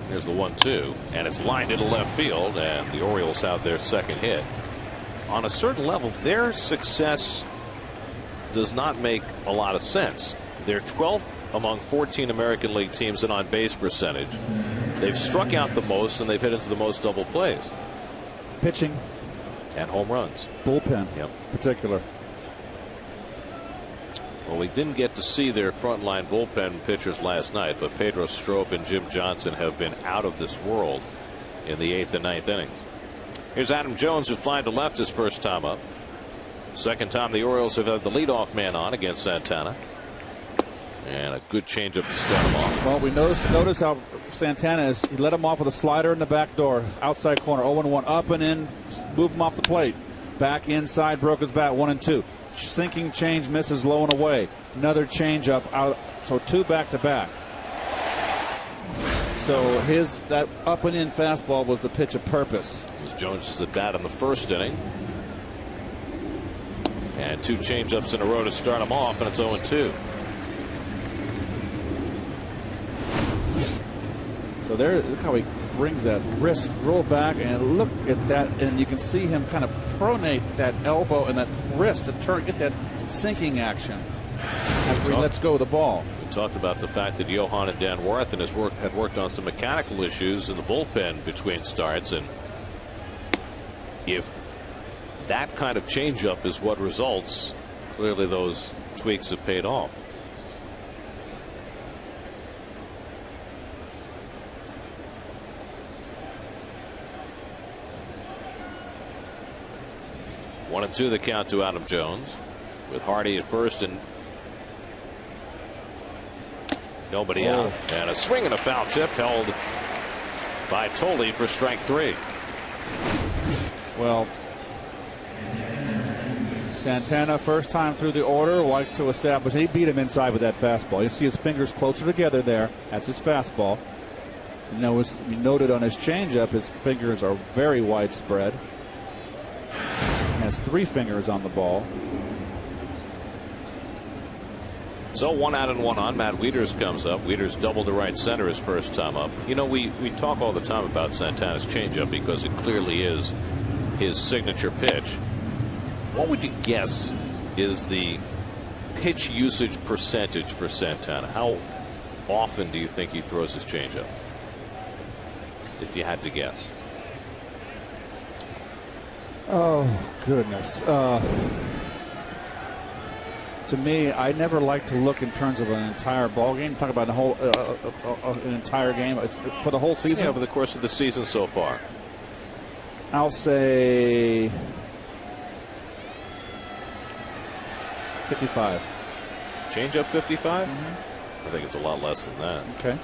here's the 1-2, and it's lined into left field, and the Orioles have their second hit. On a certain level, their success does not make a lot of sense. They're 12th among 14 American League teams in on-base percentage. They've struck out the most, and they've hit into the most double plays. Pitching. And home runs. Bullpen. Yep. Particular. Well, we didn't get to see their frontline bullpen pitchers last night, but Pedro Strop and Jim Johnson have been out of this world in the 8th and 9th innings. Here's Adam Jones, who flied to left his first time up. Second time the Orioles have had the leadoff man on against Santana. And a good changeup to start him off. Well, we notice how Santana is. He let him off with a slider in the back door, outside corner, 0-1, up and in, moved him off the plate. Back inside, broke his bat, 1-2. Sinking change, misses low and away. Another changeup out, so 2 back-to-back. So that up and in fastball was the pitch of purpose. It was Jones' at bat in the first inning. And 2 changeups in a row to start him off, and it's 0-2. So there, look how he brings that wrist roll back, and look at that, and you can see him kind of pronate that elbow and that wrist to get that sinking action after he lets go of the ball. We talked about the fact that Johan and Dan Warthen had worked on some mechanical issues in the bullpen between starts, and if that kind of changeup is what results, clearly those tweaks have paid off. One and 2 the count to Adam Jones, with Hardy at first and nobody out. And a swing and a foul tip held by Tolley for strike 3. Well, Santana, first time through the order, likes to establish. He beat him inside with that fastball. You see his fingers closer together there. That's his fastball. You noted on his changeup, his fingers are very widespread. Has 3 fingers on the ball. So 1 out and 1 on. Matt Wieters comes up. Wieters doubled to right center his first time up. You know, we talk all the time about Santana's changeup because it clearly is his signature pitch. What would you guess is the pitch usage percentage for Santana? How often do you think he throws his changeup, if you had to guess? Oh, goodness. To me, I never like to look in terms of an entire ball game. Talk about an entire game. It's for the whole season. Yeah, over the course of the season so far. I'll say 55. Change up 55? I think it's a lot less than that. Okay.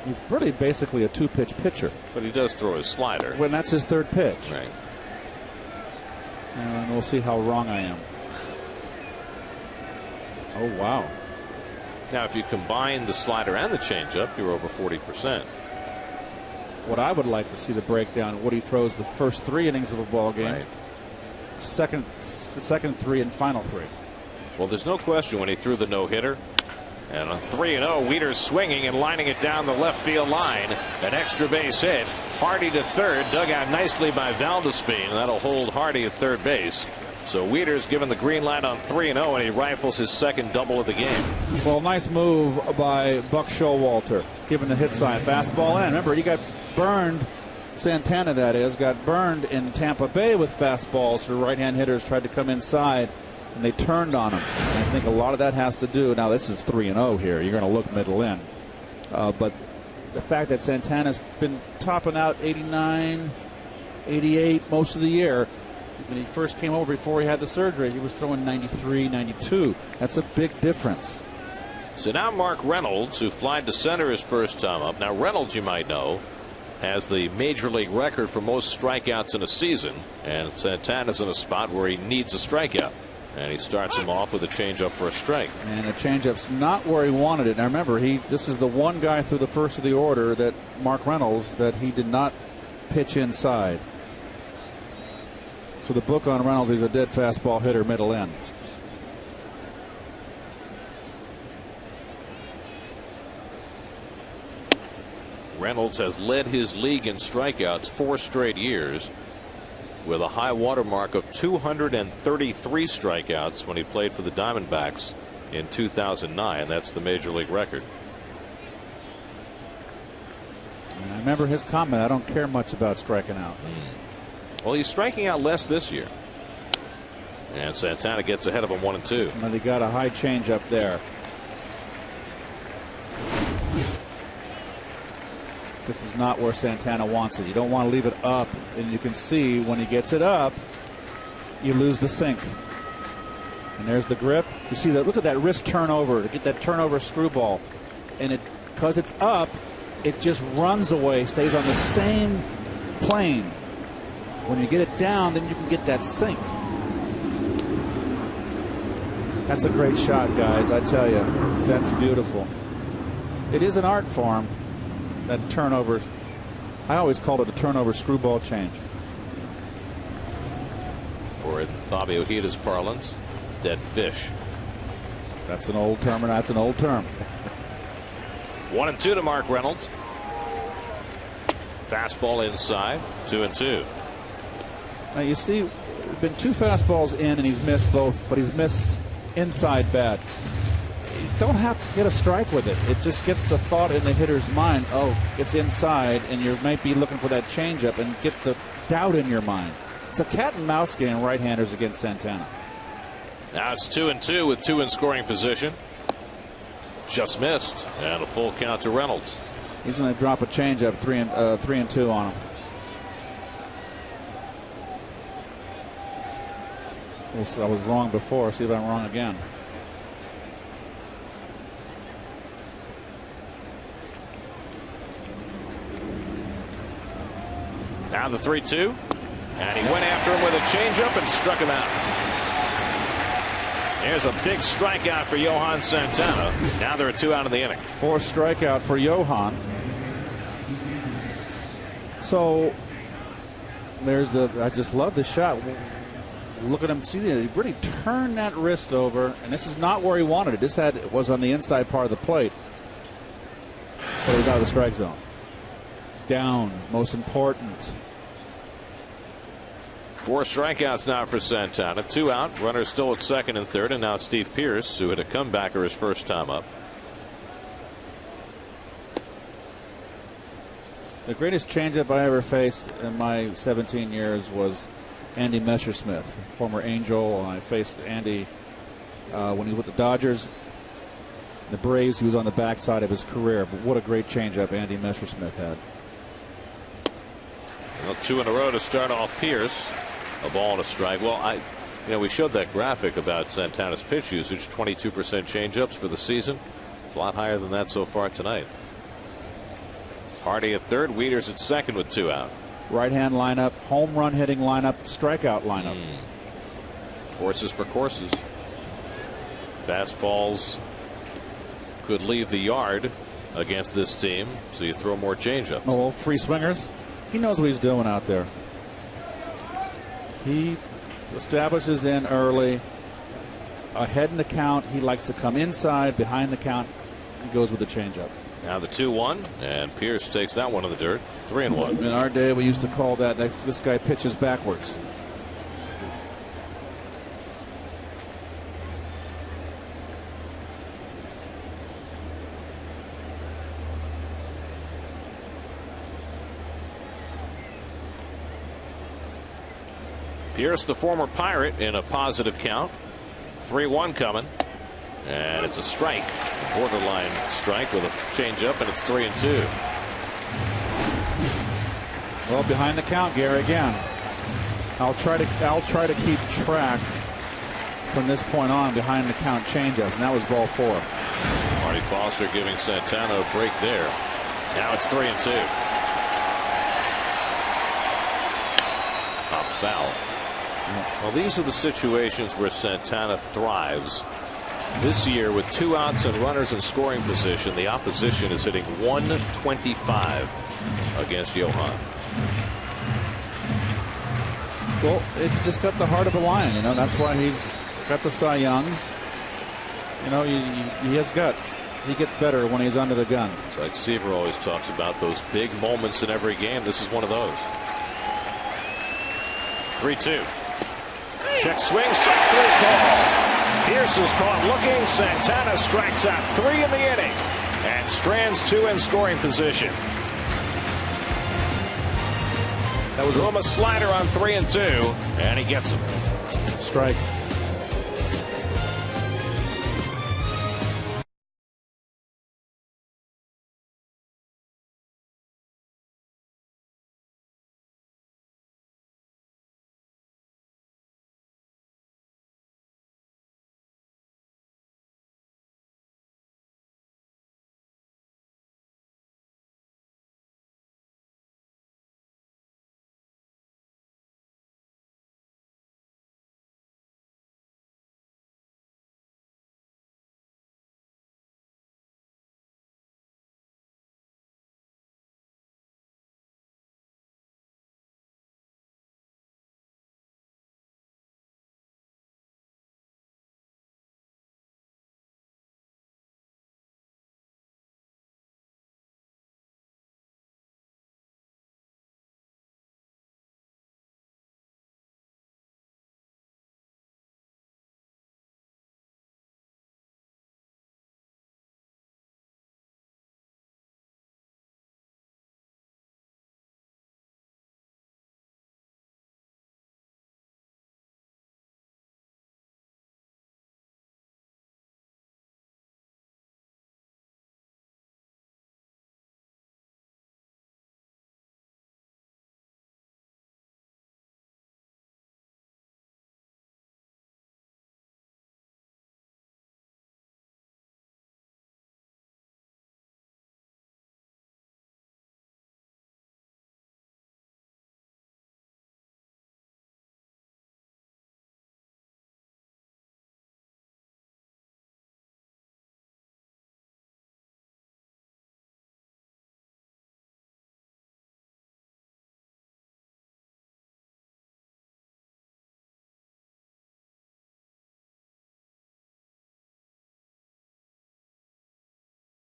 He's really basically a two-pitch pitcher. But he does throw his slider. When that's his third pitch. Right. And we'll see how wrong I am. Oh, wow. Now, if you combine the slider and the changeup, you're over 40%. What I would like to see the breakdown, what he throws the first 3 innings of a ball game, right. the second 3 and final 3. Well, there's no question when he threw the no-hitter. And on 3-0, Wieters swinging and lining it down the left field line. An extra base hit. Hardy to third, dug out nicely by Valdespin. That'll hold Hardy at third base. So Wieters given the green light on 3-0, and he rifles his second double of the game. Well, nice move by Buck Showalter, given the hit sign. Fastball in. Remember, he got burned, Santana that is, got burned in Tampa Bay with fastballs. So right-hand hitters tried to come inside, and they turned on him. And I think a lot of that has to do, now this is 3-0 here. You're going to look middle in. But the fact that Santana's been topping out 89, 88 most of the year. When he first came over before he had the surgery, he was throwing 93, 92. That's a big difference. So now Mark Reynolds, who flied to center his first time up. Now Reynolds, you might know, has the major league record for most strikeouts in a season. And Santana's in a spot where he needs a strikeout. And he starts him off with a changeup for a strike. And the changeup's not where he wanted it. Now remember, this is the one guy through the first of the order, that Mark Reynolds, that he did not pitch inside. So the book on Reynolds, he's a dead fastball hitter, middle in. Reynolds has led his league in strikeouts 4 straight years, with a high water mark of 233 strikeouts when he played for the Diamondbacks in 2009. That's the major league record. And I remember his comment, I don't care much about striking out. Well, he's striking out less this year. And Santana gets ahead of him 1-2. And he got a high change up there. This is not where Santana wants it. You don't want to leave it up. And you can see when he gets it up, you lose the sink. And there's the grip. You see that? Look at that wrist turnover to get that turnover screwball. And because it's up, it just runs away, stays on the same plane. When you get it down, then you can get that sink. That's a great shot, guys. I tell you, that's beautiful. It is an art form, that turnover. I always called it a turnover screwball change. Or in Bobby Ojeda's parlance, dead fish. That's an old term, and that's an old term. 1-2 to Mark Reynolds. Fastball inside, 2-2. Now you see, there's been 2 fastballs in, and he's missed both, but he's missed inside bad. You don't have to get a strike with it. It just gets the thought in the hitter's mind, oh, it's inside, and you might be looking for that changeup and get the doubt in your mind. It's a cat and mouse game, right-handers against Santana. Now it's 2-2 with 2 in scoring position. Just missed, and a full count to Reynolds. He's going to drop a changeup, 3-2 on him. I was wrong before. See if I'm wrong again. Now the 3-2. And he went after him with a changeup and struck him out. There's a big strikeout for Johan Santana. Now there are 2 out of the inning. 4th strikeout for Johan. So I just love this shot. Look at him. See, he really turned that wrist over, and this is not where he wanted it. It was on the inside part of the plate. So he's out of the strike zone. Down, most important. 4 strikeouts now for Santana. 2 out. Runners still at second and third, and now Steve Pearce, who had a comebacker his first time up. The greatest changeup I ever faced in my 17 years was Andy Messersmith, former Angel. I faced Andy when he was with the Dodgers. The Braves, he was on the backside of his career. But what a great changeup Andy Messersmith had. Well, 2 in a row to start off Pearce. A ball and a strike. Well, we showed that graphic about Santana's pitch usage, 22% changeups for the season. It's a lot higher than that so far tonight. Hardy at third, Wieters at second with 2 out. Right-hand lineup, home run hitting lineup, strikeout lineup. Horses for courses. Fastballs could leave the yard against this team, so you throw more changeups. Oh, well, free swingers. He knows what he's doing out there. He establishes in early. Ahead in the count, he likes to come inside. Behind the count, he goes with the changeup. Now the 2-1, and Pierce takes that one in the dirt. 3-1. In our day, we used to call that this guy pitches backwards. Pierce, the former Pirate, in a positive count. 3-1 coming. And it's a strike, a borderline strike with a changeup, and it's 3-2. Well, behind the count, Gary, again. I'll try to keep track from this point on behind the count changeups, and that was ball 4. Marty Foster giving Santana a break there. Now it's 3-2. Pop foul. Well, these are the situations where Santana thrives. This year, with 2 outs and runners in scoring position, the opposition is hitting .125 against Johan. Well, it's just got the heart of the lion, you know. That's why he's got the Cy Youngs. You know, he has guts. He gets better when he's under the gun. It's like Seaver always talks about, those big moments in every game. This is one of those. 3-2. Check swing, strike 3 call. Pierce is caught looking. Santana strikes out 3 in the inning and strands 2 in scoring position. That was a slider on 3-2, and he gets him. Strike.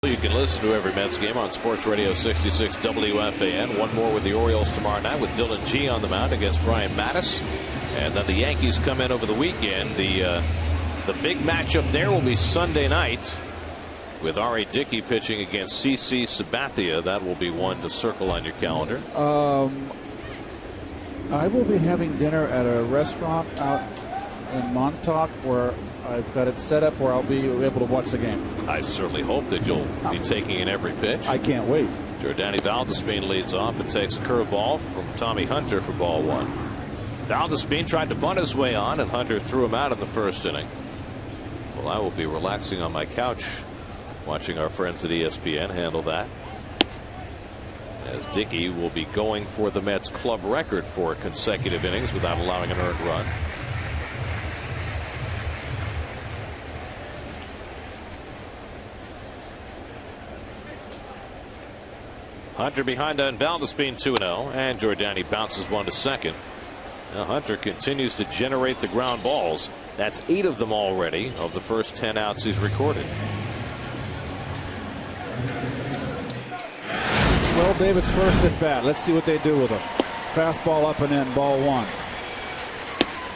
You can listen to every Mets game on Sports Radio 66 WFAN. One more with the Orioles tomorrow night with Dylan G on the mound against Brian Mattis. And then the Yankees come in over the weekend. The big matchup there will be Sunday night with R.A. Dickey pitching against CC Sabathia. That will be one to circle on your calendar. I will be having dinner at a restaurant out in Montauk where I've got it set up where I'll be able to watch the game. I certainly hope that you'll be taking in every pitch. I can't wait. Jordani Valdespin leads off and takes a curveball from Tommy Hunter for ball 1. Valdespin tried to bunt his way on, and Hunter threw him out in the first inning. Well, I will be relaxing on my couch watching our friends at ESPN handle that. as Dickey will be going for the Mets club record for consecutive innings without allowing an earned run. Hunter behind on Valdespin 2-0, and Giordani bounces one to second. Now Hunter continues to generate the ground balls. That's 8 of them already of the first 10 outs he's recorded. Well, David's first at bat. Let's see what they do with him. Fastball up and in, ball 1.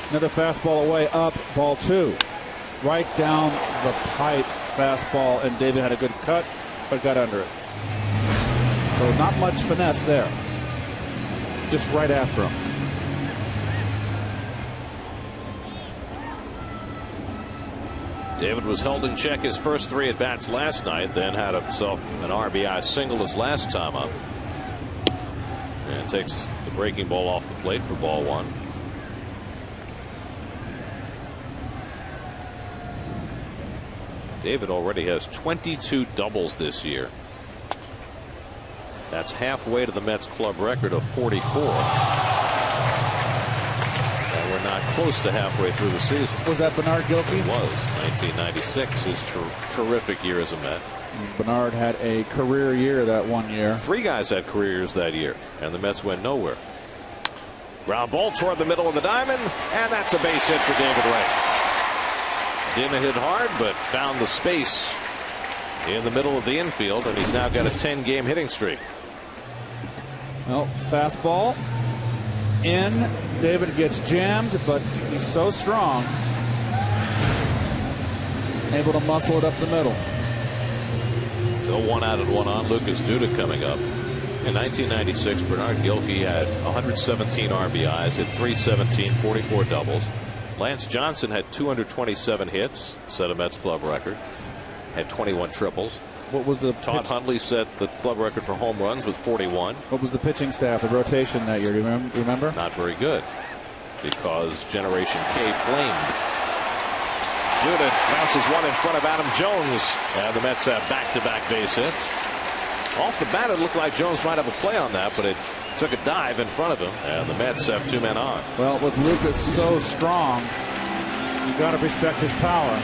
Another fastball away, up, ball 2. Right down the pipe, fastball, and David had a good cut, but got under it. So not much finesse there. Just right after him. David was held in check his first 3 at bats last night, then had himself an RBI single his last time up. And takes the breaking ball off the plate for ball 1. David already has 22 doubles this year. That's halfway to the Mets club record of 44. And we're not close to halfway through the season. Was that Bernard Gilkey? It was. 1996, his terrific year as a Met. Bernard had a career year that one year. 3 guys had career years that year, and the Mets went nowhere. Ground ball toward the middle of the diamond, and that's a base hit for David Wright. Didn't hit hard, but found the space in the middle of the infield, and he's now got a 10-game hitting streak. Well, fastball in. David gets jammed, but he's so strong, able to muscle it up the middle. So 1 out and 1 on. Lucas Duda coming up. In 1996, Bernard Gilkey had 117 RBIs, hit 317, 44 doubles. Lance Johnson had 227 hits, set a Mets club record, had 21 triples. What was the Todd Hundley set the club record for home runs with 41. What was the pitching staff, the rotation that year? Do you remember? Not very good, because Generation K flamed. Duda bounces one in front of Adam Jones, and the Mets have back-to-back base hits. Off the bat, it looked like Jones might have a play on that, but it took a dive in front of him, and the Mets have 2 men on. Well, with Lucas so strong, you got to respect his power.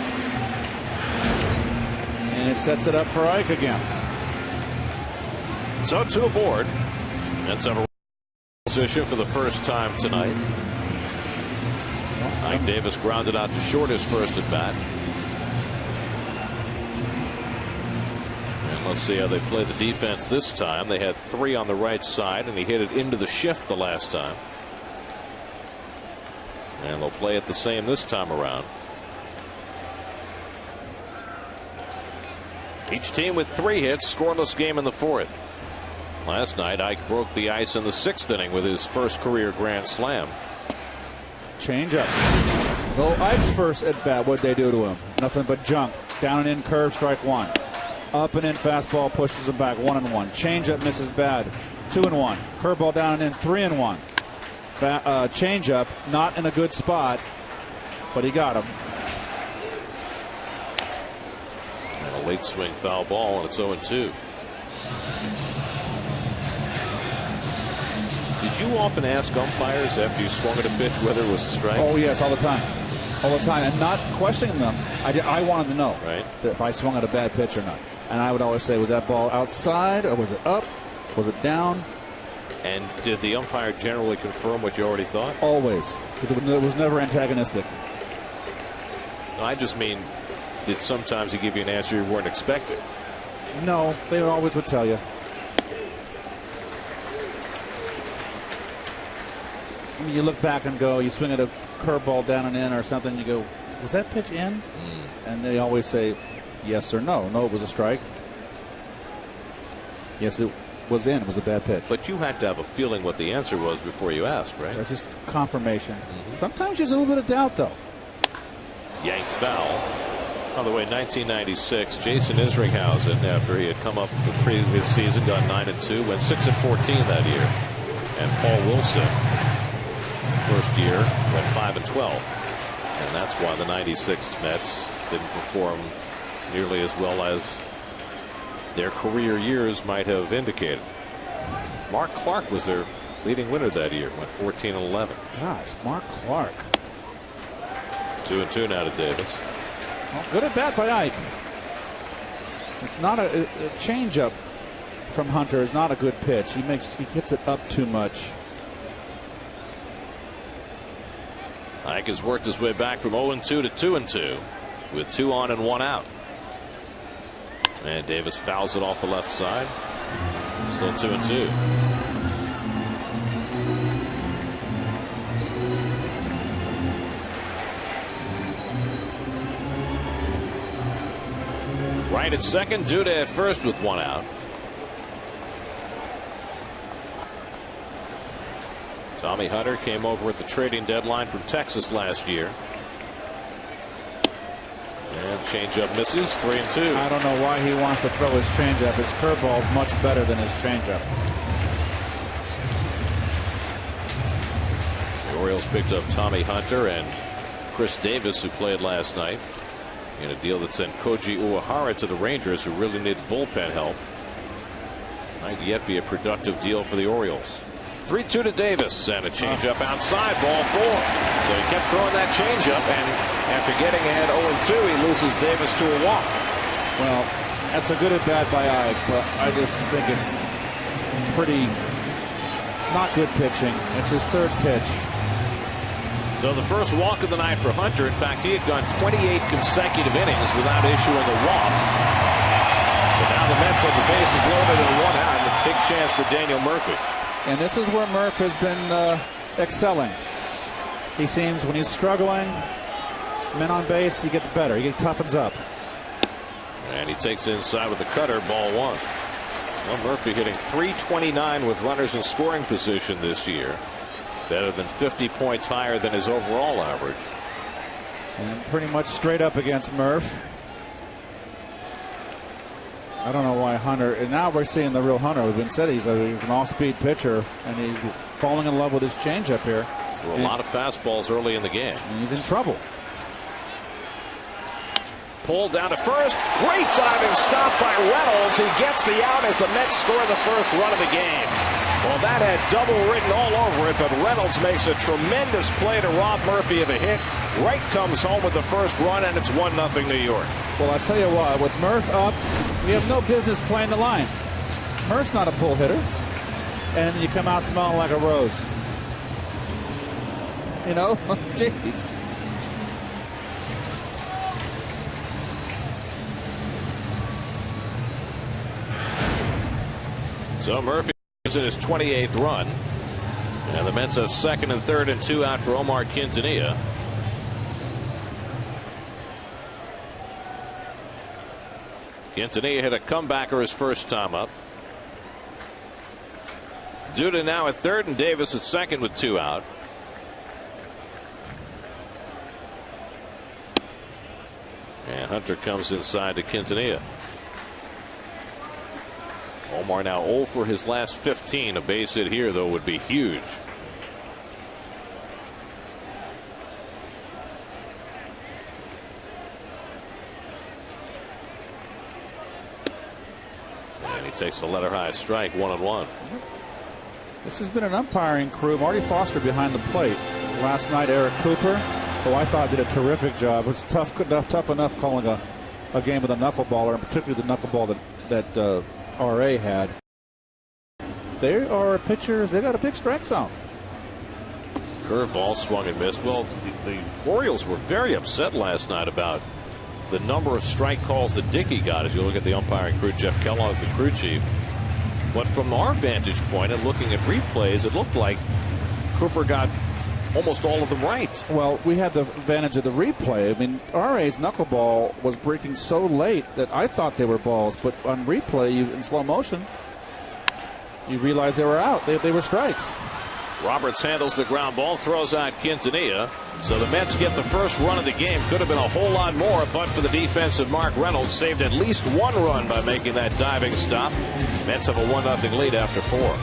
And it sets it up for Ike again. So 2 aboard. Mets have a position for the first time tonight. Ike Davis grounded out to short his first at bat. And let's see how they play the defense this time. They had 3 on the right side, and he hit it into the shift the last time. And they'll play it the same this time around. Each team with 3 hits, scoreless game in the 4th. Last night, Ike broke the ice in the 6th inning with his first career grand slam. Change up. Well, Ike's first at bat, what'd they do to him? Nothing but junk. Down and in curve, strike 1. Up and in fastball pushes him back, 1-1. Change up misses bad, 2-1. Curveball down and in, 3-1. Change up, not in a good spot, but he got him. And a late swing foul ball, and it's 0-2. Did you often ask umpires after you swung at a pitch whether it was a strike? Oh, yes, all the time. All the time. And not questioning them. I wanted to know if I swung at a bad pitch or not. And I would always say, was that ball outside or was it up? Was it down? And did the umpire generally confirm what you already thought? Always. Because it was never antagonistic. No, I just mean, did sometimes he give you an answer you weren't expecting? No, they always would tell you. I mean, you look back and go, you swing at a curveball down and in or something, you go, was that pitch in? And they always say yes or no. No, it was a strike. Yes, it was in. It was a bad pitch. But you had to have a feeling what the answer was before you asked, right? That's just confirmation. Sometimes there's a little bit of doubt, though. Yanked foul. By the way, 1996, Jason Isringhausen, after he had come up the previous season, got 9-2, went 6-14 that year. And Paul Wilson, first year, went 5-12. And that's why the 96 Mets didn't perform nearly as well as their career years might have indicated. Mark Clark was their leading winner that year. Went 14-11. Gosh, Mark Clark. 2-2 now to Davis. Well, good at bat by Ike. It's not a changeup from Hunter is not a good pitch. He gets it up too much. Ike has worked his way back from 0-2 to 2-2 with 2 on and 1 out. And Davis fouls it off the left side. Still 2-2. Right at second, Duda at first with 1 out. Tommy Hunter came over at the trading deadline from Texas last year. And changeup misses, 3-2. I don't know why he wants to throw his changeup. His curveball is much better than his changeup. The Orioles picked up Tommy Hunter and Chris Davis, who played last night, in a deal that sent Koji Uehara to the Rangers, who really need bullpen help. Might yet be a productive deal for the Orioles. 3-2 to Davis, and a changeup outside, ball 4. So he kept throwing that changeup, and after getting ahead 0-2, he loses Davis to a walk. Well, that's a good at bat by Ike, but I just think it's pretty not good pitching. It's his 3rd pitch. So the first walk of the night for Hunter. In fact, he had gone 28 consecutive innings without issuing a walk. But now the Mets have the bases loaded and 1 out, and a big chance for Daniel Murphy. And this is where Murph has been excelling. He seems when he's struggling, men on base, he gets better. He toughens up. And he takes it inside with the cutter, ball 1. Well, Murphy hitting .329 with runners in scoring position this year. Better than 50 points higher than his overall average. And pretty much straight up against Murph. I don't know why Hunter, and now we're seeing the real Hunter. We've been said he's an off-speed pitcher, and he's falling in love with his changeup here. Threw a lot of fastballs early in the game. And he's in trouble. Pulled down to first. Great diving stop by Reynolds. He gets the out as the Mets score the first run of the game. Well, that had double written all over it, but Reynolds makes a tremendous play to rob Murphy of a hit. Wright comes home with the first run, and it's 1-0 New York. Well, I tell you what, with Murph up, we have no business playing the line. Murph's not a pull hitter, and you come out smelling like a rose. You know, jeez. So Murphy is in his 28th run, and the Mets have 2nd and 3rd and 2 out for Omar Quintanilla. Quintanilla hit a comebacker his first time up. Duda now at 3rd and Davis at 2nd with 2 out. And Hunter comes inside to Quintanilla. Omar now 0 for his last 15. A base hit here, though, would be huge. And he takes a letter high strike, 1-1. This has been an umpiring crew. Marty Foster behind the plate. Last night, Eric Cooper, who I thought did a terrific job. It's tough enough calling a game with a knuckleballer, and particularly the knuckleball that RA had. They are pitchers. They got a big strike zone. Curveball swung and missed. Well, the Orioles were very upset last night about the number of strike calls that Dickey got. As you look at the umpiring crew, Jeff Kellogg, the crew chief. But from our vantage point and looking at replays, it looked like Cooper got almost all of them right. Well, we had the advantage of the replay. I mean, RA's knuckleball was breaking so late that I thought they were balls, but on replay, in slow motion, you realize they were out. They were strikes. Roberts handles the ground ball, throws out Quintanilla. So the Mets get the first run of the game. Could have been a whole lot more, but for the defense of Mark Reynolds, saved at least 1 run by making that diving stop. Mets have a 1-0 lead after 4.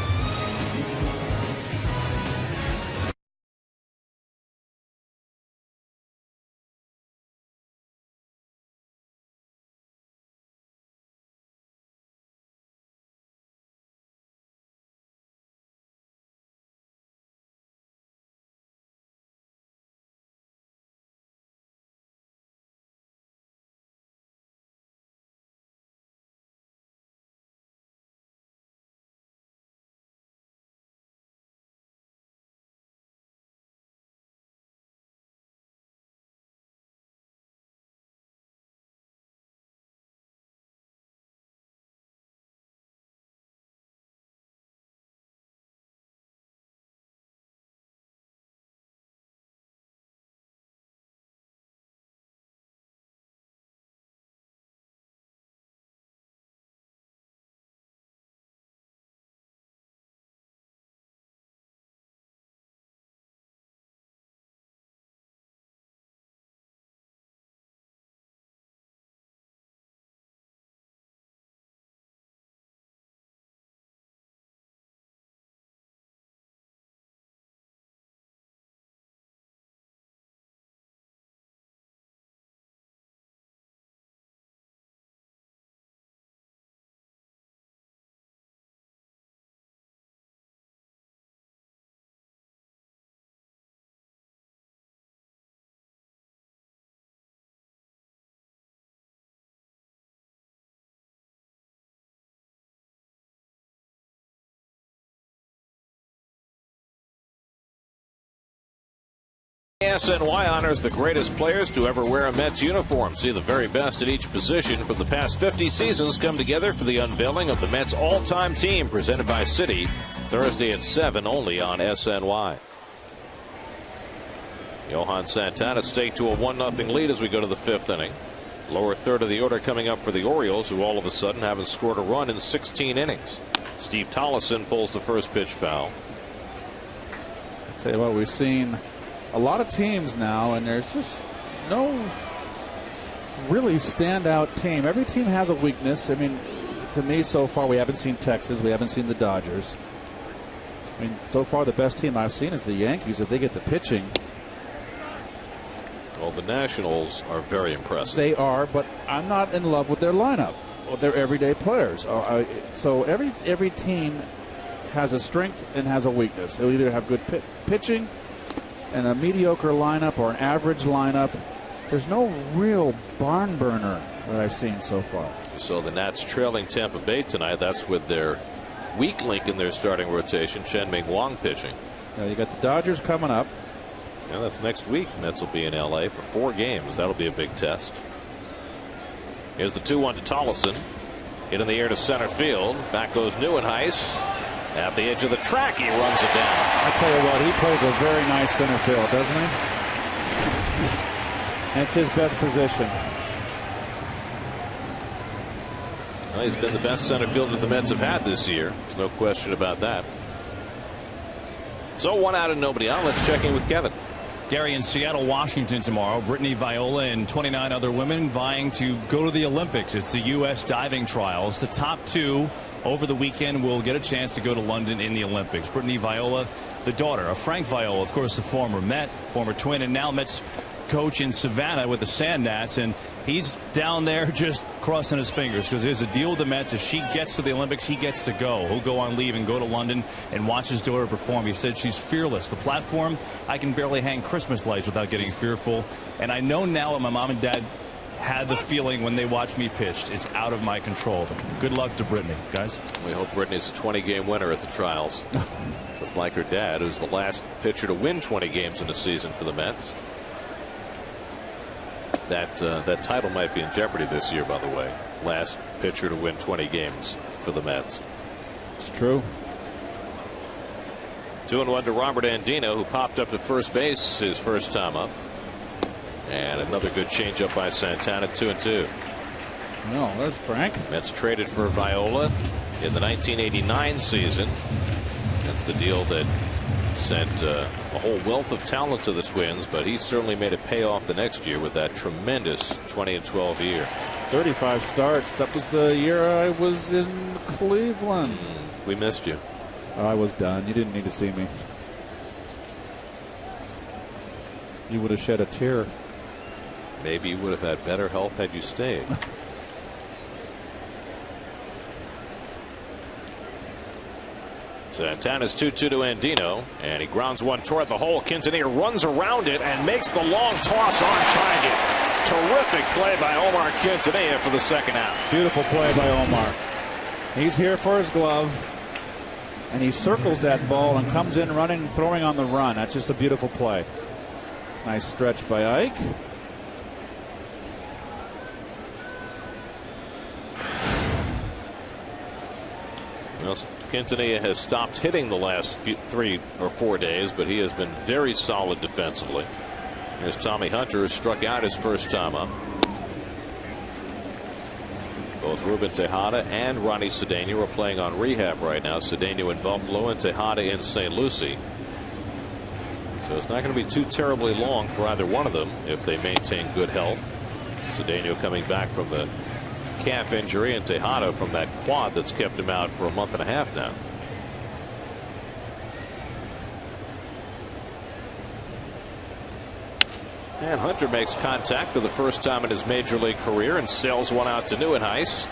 SNY honors the greatest players to ever wear a Mets uniform. See the very best at each position from the past 50 seasons come together for the unveiling of the Mets all-time team, presented by Citi, Thursday at 7 only on SNY. Johan Santana staked to a 1-0 lead as we go to the 5th inning. Lower third of the order coming up for the Orioles, who all of a sudden haven't scored a run in 16 innings. Steve Tollefson pulls the first pitch foul. I'll tell you what, we've seen a lot of teams now, and there's just no really standout team. Every team has a weakness. I mean, to me, so far, we haven't seen Texas. We haven't seen the Dodgers. I mean, so far, the best team I've seen is the Yankees. If they get the pitching. Well, the Nationals are very impressive. They are, but I'm not in love with their lineup. Well, they're everyday players. So every team has a strength and has a weakness. They'll either have good pitching and a mediocre lineup or an average lineup. There's no real barn burner that I've seen so far. So the Nats trailing Tampa Bay tonight. That's with their weak link in their starting rotation, Chen-Ming Wang, pitching. Now you got the Dodgers coming up. Yeah, that's next week. Mets will be in L.A. for 4 games. That'll be a big test. Here's the 2-1 to Tollefson. Hit in the air to center field. Back goes Neuenhuis. At the edge of the track, he runs it down. I tell you what, he plays a very nice center field, doesn't he? And it's his best position. Well, he's been the best center fielder the Mets have had this year. There's no question about that. So 1 out and nobody out. Let's check in with Kevin. Gary, in Seattle, Washington tomorrow, Brittany Viola and 29 other women vying to go to the Olympics. It's the U.S. diving trials. The top 2 over the weekend will get a chance to go to London in the Olympics. Brittany Viola, the daughter of Frank Viola, of course, the former Met, former Twin, and now Mets coach in Savannah with the Sand Gnats, and he's down there just crossing his fingers because there's a deal with the Mets. If she gets to the Olympics, he gets to go. He'll go on leave and go to London and watch his daughter perform. He said she's fearless. The platform, I can barely hang Christmas lights without getting fearful. And I know now what my mom and dad had the feeling when they watched me pitch. It's out of my control. Good luck to Brittany, guys. We hope Brittany's a 20-game winner at the trials. Just like her dad, who's the last pitcher to win 20 games in a season for the Mets. That title might be in jeopardy this year, by the way. Last pitcher to win 20 games for the Mets. It's true. 2-1 to Robert Andino, who popped up to first base his first time up. And another good changeup by Santana. 2-2. No, there's Frank. Mets traded for Viola in the 1989 season. That's the deal that sent a whole wealth of talent to the Twins, but he certainly made it pay off the next year with that tremendous 20-12 year. 35 starts. That was the year I was in Cleveland. We missed you. I was done. You didn't need to see me. You would have shed a tear. Maybe you would have had better health had you stayed. Santana's 2-2 to Andino, and he grounds one toward the hole. Quintanilla runs around it and makes the long toss on target. Terrific play by Omar Quintanilla for the second out. Beautiful play by Omar. He's here for his glove, and he circles that ball and comes in running and throwing on the run. That's just a beautiful play. Nice stretch by Ike. Well, Quintanilla has stopped hitting the last 3 or 4 days, but he has been very solid defensively. Here's Tommy Hunter, who struck out his first time up. Both Ruben Tejada and Ronnie Cedeno are playing on rehab right now. Cedeno in Buffalo and Tejada in St. Lucie. So it's not going to be too terribly long for either one of them if they maintain good health. Cedeno coming back from the calf injury, and Tejada from that quad that's kept him out for a month and a half now. And Hunter makes contact for the first time in his major league career and sails one out to Neuenhuis.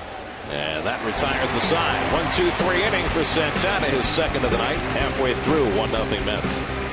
And that retires the side. 1-2-3 inning for Santana, his second of the night, halfway through 1-0 Mets.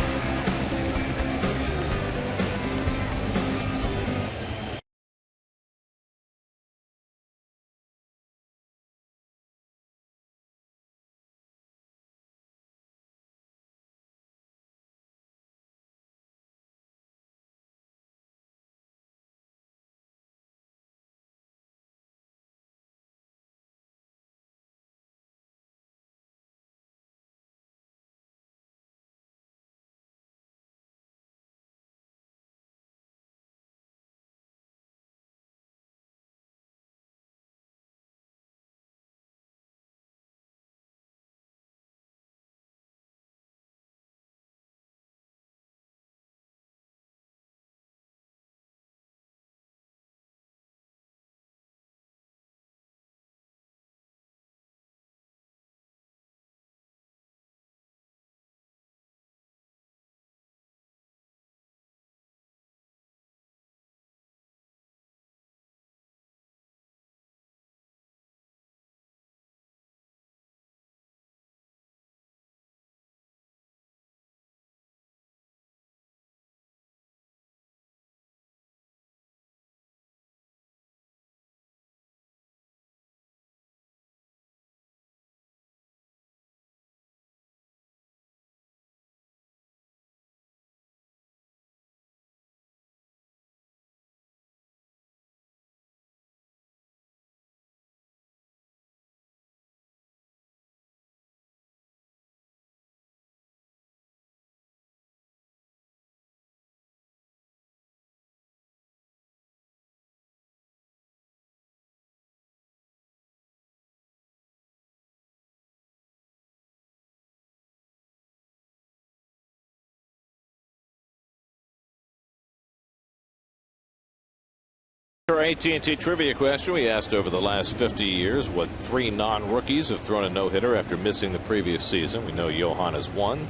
Our AT&T trivia question, we asked over the last 50 years what 3 non-rookies have thrown a no-hitter after missing the previous season. We know Johan has 1,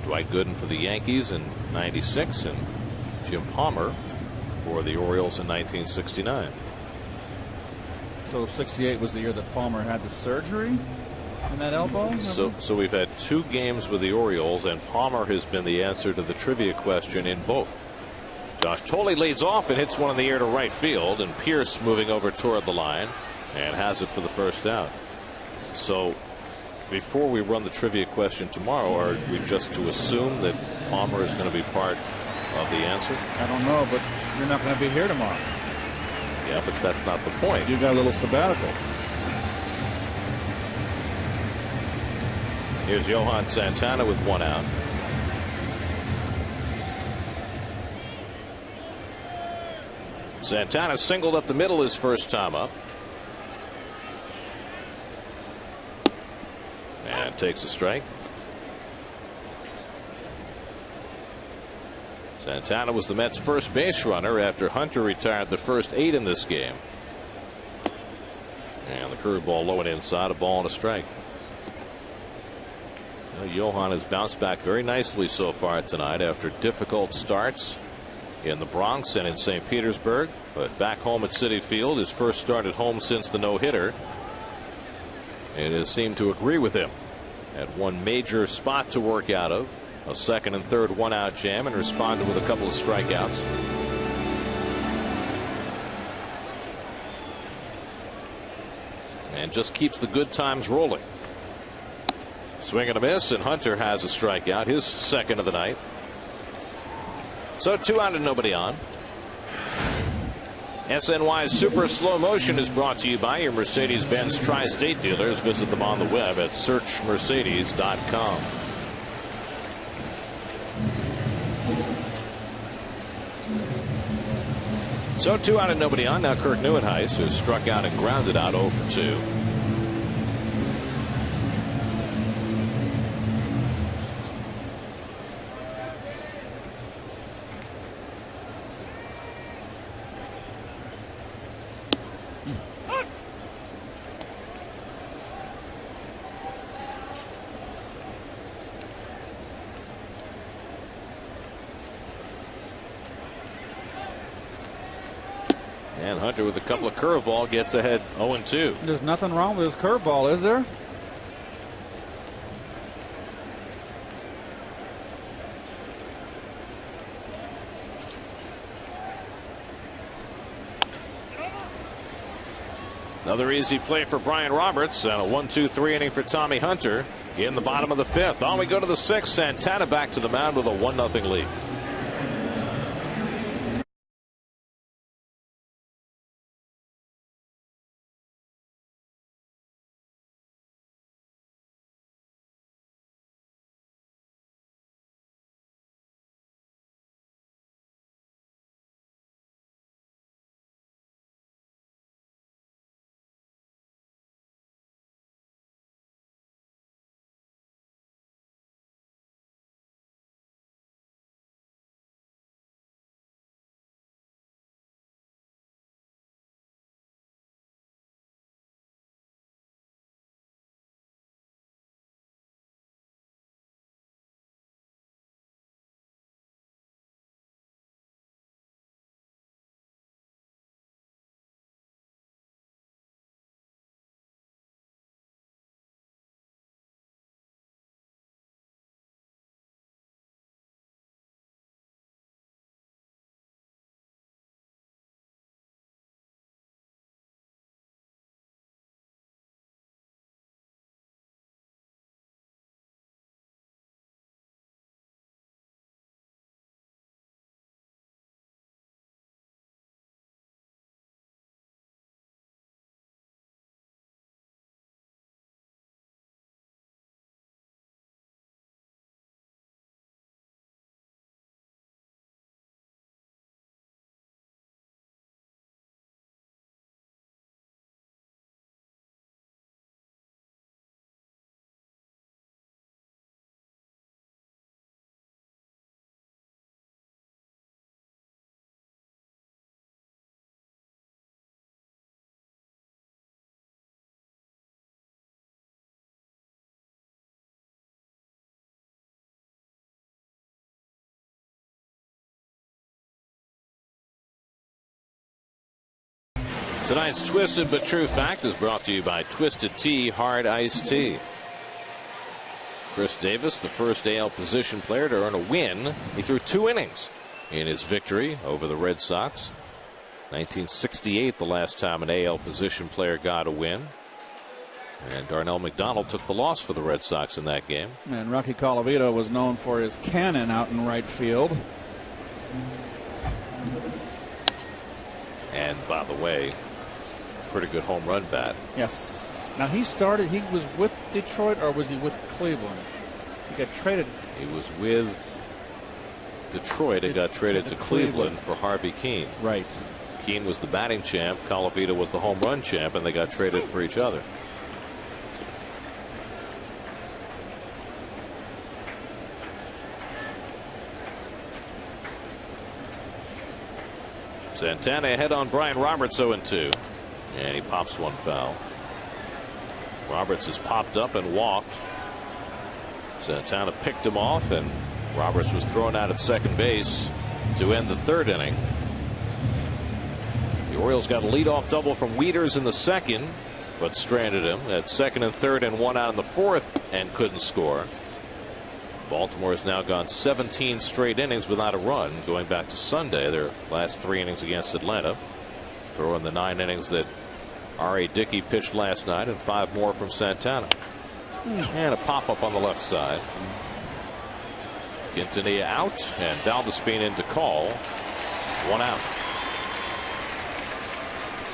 Dwight Gooden for the Yankees in '96, and Jim Palmer for the Orioles in 1969. So 68 was the year that Palmer had the surgery in that elbow? So we've had 2 games with the Orioles, and Palmer has been the answer to the trivia question in both. Josh Tolley leads off and hits one in the air to right field, and Pierce moving over toward the line and has it for the first out. So before we run the trivia question tomorrow, are we just to assume that Palmer is going to be part of the answer? I don't know, but you're not going to be here tomorrow. Yeah, but that's not the point. You got a little sabbatical. Here's Johan Santana with 1 out. Santana singled up the middle his first time up. And takes a strike. Santana was the Mets' first base runner after Hunter retired the first 8 in this game. And the curveball low and inside, a ball and a strike. Johan has bounced back very nicely so far tonight after difficult starts in the Bronx and in St. Petersburg, but back home at Citi Field, his first start at home since the no-hitter. It has seemed to agree with him. Had one major spot to work out of, a second and third 1-out jam, and responded with a couple of strikeouts. And just keeps the good times rolling. Swing and a miss, and Hunter has a strikeout, his second of the night. So 2 out and nobody on. SNY's Super Slow Motion is brought to you by your Mercedes-Benz Tri-State dealers. Visit them on the web at searchmercedes.com. So 2 out and nobody on. Now Kirk Neuenhuis, who struck out and grounded out 0 for 2. And Hunter with a couple of curveball gets ahead 0-2. There's nothing wrong with his curveball, is there? Another easy play for Brian Roberts, and a 1-2-3 inning for Tommy Hunter in the bottom of the 5th. On we go to the 6th. Santana back to the mound with a 1-0 lead. Tonight's Twisted but True Fact is brought to you by Twisted Tea Hard Iced Tea. Chris Davis, the first AL position player to earn a win. He threw 2 innings in his victory over the Red Sox. 1968, the last time an AL position player got a win. And Darnell McDonald took the loss for the Red Sox in that game. And Rocky Colavito was known for his cannon out in right field. And by the way, pretty good home run bat. Yes. Now he was with Detroit, or was he with Cleveland? He got traded. He was with Detroit and got traded to Cleveland for Harvey Keene. Right. Keene was the batting champ. Colavito was the home run champ, and they got traded for each other. Santana ahead on Brian Roberts 0-2. And he pops one foul. Roberts has popped up and walked. Santana picked him off, and Roberts was thrown out at second base to end the 3rd inning. The Orioles got a leadoff double from Wieters in the 2nd, but stranded him at 2nd and 3rd and 1 out in the 4th and couldn't score. Baltimore has now gone 17 straight innings without a run, going back to Sunday, their last 3 innings against Atlanta. Throw in the 9 innings that R.A. Dickey pitched last night, and 5 more from Santana. And a pop-up on the left side. Quintanilla out, and Valdespin in to call. 1 out.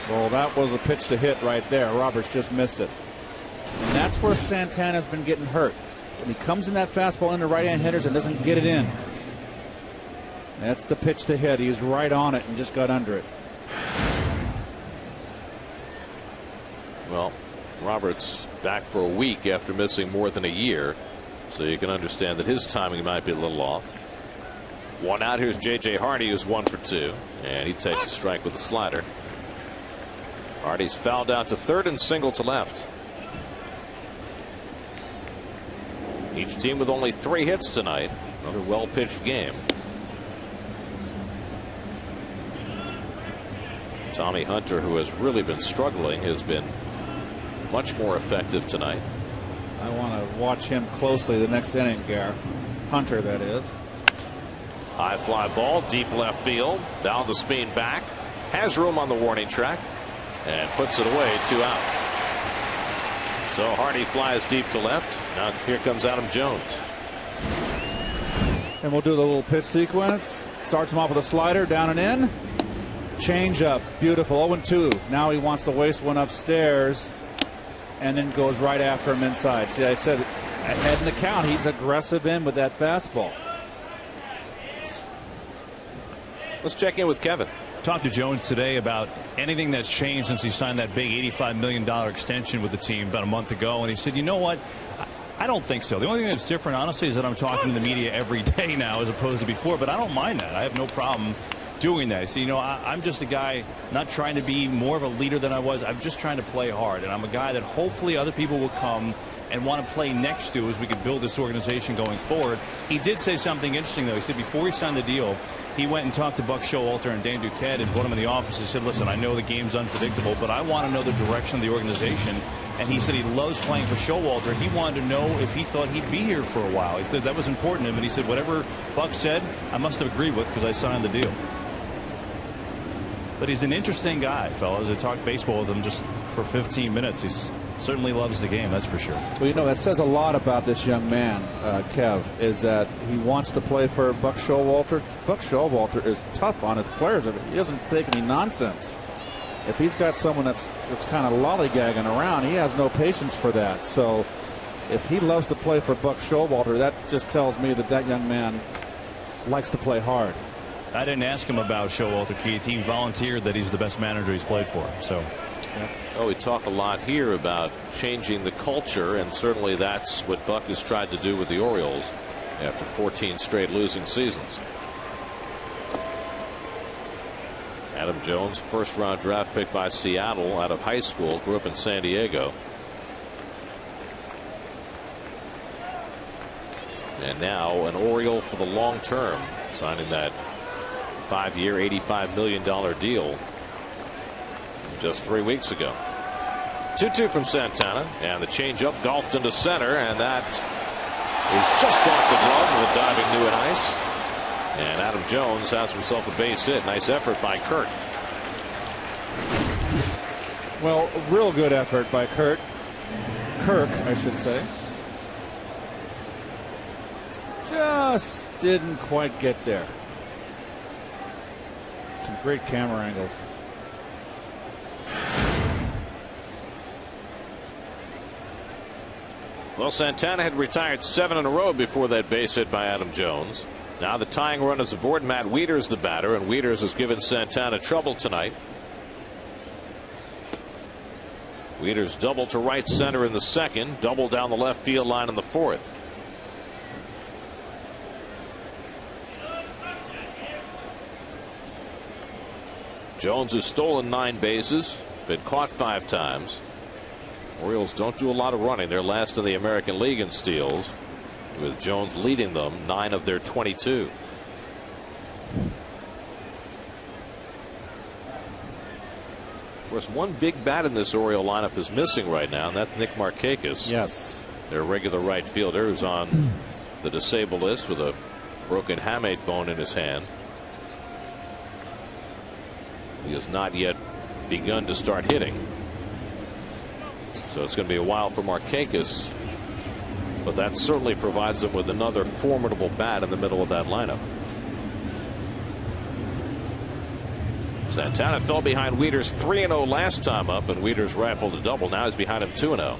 Well, that was a pitch to hit right there. Roberts just missed it. And that's where Santana's been getting hurt. When he comes in that fastball into right-hand hitters and doesn't get it in. That's the pitch to hit. He was right on it and just got under it. Well, Roberts back for a week after missing more than a year, so you can understand that his timing might be a little off. 1 out. Here's J.J. Hardy, who's 1 for 2, and he takes a strike with a slider. Hardy's fouled out to 3rd and single to left. Each team with only 3 hits tonight. Another well-pitched game. Tommy Hunter, who has really been struggling, has been much more effective tonight. I want to watch him closely the next inning, Gar. Hunter, that is. High fly ball, deep left field. Valdespin back. Has room on the warning track. And puts it away, 2 out. So Hardy flies deep to left. Now here comes Adam Jones. And we'll do the little pitch sequence. Starts him off with a slider, down and in. Change up, beautiful. 0-2. Now he wants to waste one upstairs, and then goes right after him inside. See, I said ahead in the count, he's aggressive in with that fastball. Let's check in with Kevin. Talked to Jones today about anything that's changed since he signed that big $85 million extension with the team about a month ago, and he said, you know what, I don't think so. The only thing that's different, honestly, is that I'm talking to the media every day now as opposed to before, but I don't mind that. I have no problem doing that. So, you know, I'm just a guy not trying to be more of a leader than I was. I'm just trying to play hard, and I'm a guy that hopefully other people will come and want to play next to as we can build this organization going forward. He did say something interesting, though. He said before he signed the deal, he went and talked to Buck Showalter and Dan Duquette and put him in the office. He said, listen, I know the game's unpredictable, but I want to know the direction of the organization. And he said he loves playing for Showalter. He wanted to know if he thought he'd be here for a while. He said that was important to him. And he said, whatever Buck said, I must have agreed with because I signed the deal. But he's an interesting guy, fellas. I talked baseball with him just for 15 minutes. He certainly loves the game, that's for sure. Well, you know, that says a lot about this young man, Kev, is that he wants to play for Buck Showalter. Buck Showalter is tough on his players. He doesn't take any nonsense. If he's got someone that's kind of lollygagging around, he has no patience for that. So if he loves to play for Buck Showalter, that just tells me that that young man likes to play hard. I didn't ask him about Showalter, Keith. He volunteered that he's the best manager he's played for. So, yeah. Oh, we talk a lot here about changing the culture, and certainly that's what Buck has tried to do with the Orioles after 14 straight losing seasons. Adam Jones, first-round draft pick by Seattle out of high school, grew up in San Diego. And now an Oriole for the long term, signing that 5-year, $85 million deal. just 3 weeks ago. 2-2 from Santana, and the changeup golfed into center, and that is just off the glove with a diving Newman Ice. And Adam Jones has himself a base hit. Nice effort by Kirk. Well, real good effort by Kirk, I should say. Just didn't quite get there. Some great camera angles. Well, Santana had retired 7 in a row before that base hit by Adam Jones. Now the tying run is aboard. Matt Wieters the batter, and Wieters has given Santana trouble tonight. Wieters double to right center in the second, double down the left field line in the fourth. Jones has stolen 9 bases, been caught 5 times. Orioles don't do a lot of running. They're last in the American League in steals, with Jones leading them 9 of their 22. Of course, one big bat in this Oriole lineup is missing right now, and that's Nick Markakis. Yes. Their regular right fielder, who's on the disabled list with a broken hamate bone in his hand. He has not yet begun to start hitting. So it's going to be a while for Markakis, but that certainly provides them with another formidable bat in the middle of that lineup. Santana fell behind Wieters 3-0 last time up, and Wieters rifled a double. Now he's behind him 2-0.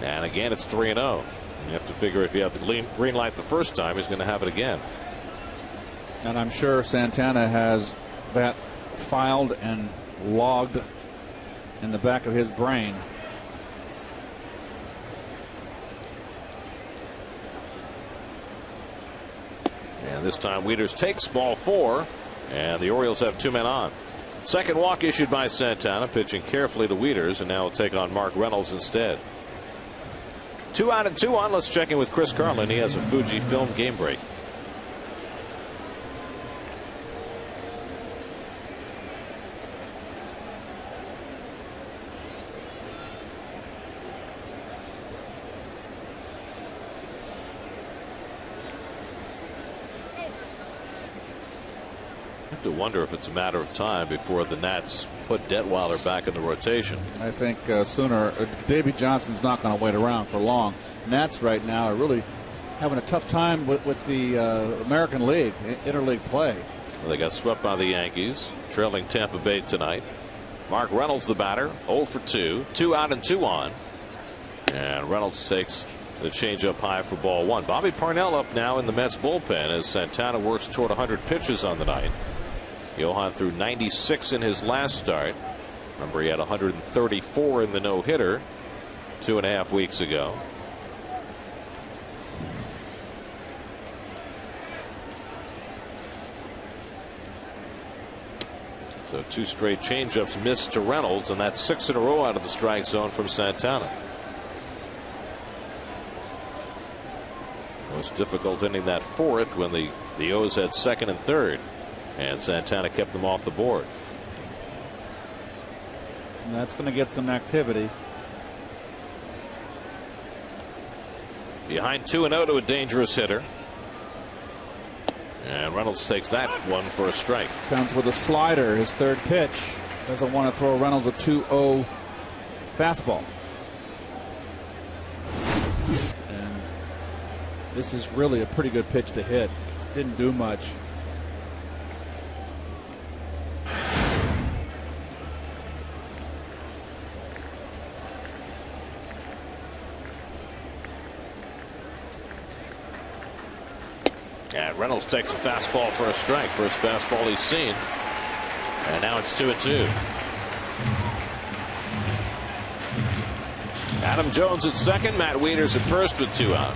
And again, it's 3-0. You have to figure if you have the green light the first time, he's going to have it again. And I'm sure Santana has that filed and logged in the back of his brain. And this time Wieters takes ball 4, and the Orioles have 2 men on. Second walk issued by Santana, pitching carefully to Wieters, and now will take on Mark Reynolds instead. 2 out and 2 on. Let's check in with Chris Carlin. He has a Fujifilm game break. I have to wonder if it's a matter of time before the Nats put Detweiler back in the rotation. I think sooner. Davey Johnson's not going to wait around for long. Nats right now are really having a tough time with the American League, interleague play. Well, they got swept by the Yankees, trailing Tampa Bay tonight. Mark Reynolds the batter, 0 for 2, 2 out and 2 on. And Reynolds takes the changeup high for ball 1. Bobby Parnell up now in the Mets bullpen as Santana works toward 100 pitches on the night. Johan threw 96 in his last start. Remember, he had 134 in the no-hitter 2.5 weeks ago. So 2 straight changeups missed to Reynolds, and that's 6 in a row out of the strike zone from Santana. Most difficult inning that 4th when the O's had 2nd and 3rd. And Santana kept them off the board. And that's going to get some activity. Behind 2-0 to a dangerous hitter. And Reynolds takes that one for a strike. Comes with a slider, his 3rd pitch. Doesn't want to throw Reynolds a 2-0 fastball. And this is really a pretty good pitch to hit. Didn't do much. And Reynolds takes a fastball for a strike. First fastball he's seen. And now it's 2-2. Adam Jones at second. Matt Wieters at first with 2 out.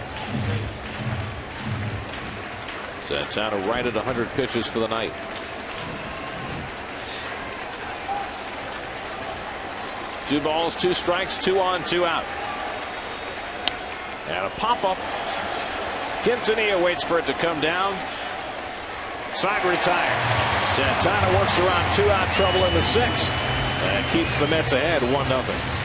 Santana right at 100 pitches for the night. Two balls, 2 strikes, 2 on, 2 out. And a pop-up. Quintanilla waits for it to come down, Side retired. Santana works around 2-out trouble in the 6th and keeps the Mets ahead 1-0.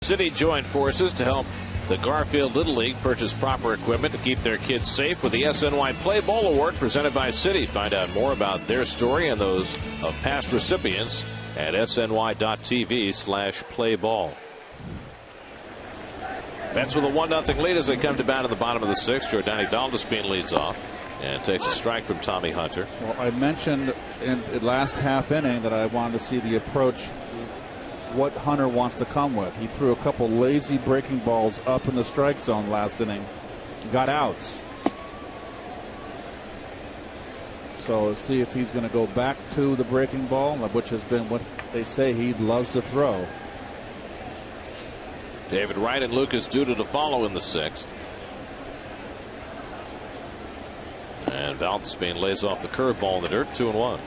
City joined forces to help the Garfield Little League purchase proper equipment to keep their kids safe with the SNY Play Ball Award presented by City. Find out more about their story and those of past recipients at sny.tv/playball. Mets with a 1-0 lead as they come to bat in the bottom of the 6th. Jordani Valdespin leads off and takes a strike from Tommy Hunter. Well, I mentioned in the last half inning that I wanted to see the approach, what Hunter wants to come with. He threw a couple lazy breaking balls up in the strike zone last inning, got outs. So let's see if he's going to go back to the breaking ball, which has been what they say he loves to throw. David Wright and Lucas Duda to follow in the 6th. And Valdespin lays off the curveball in the dirt, 2-1.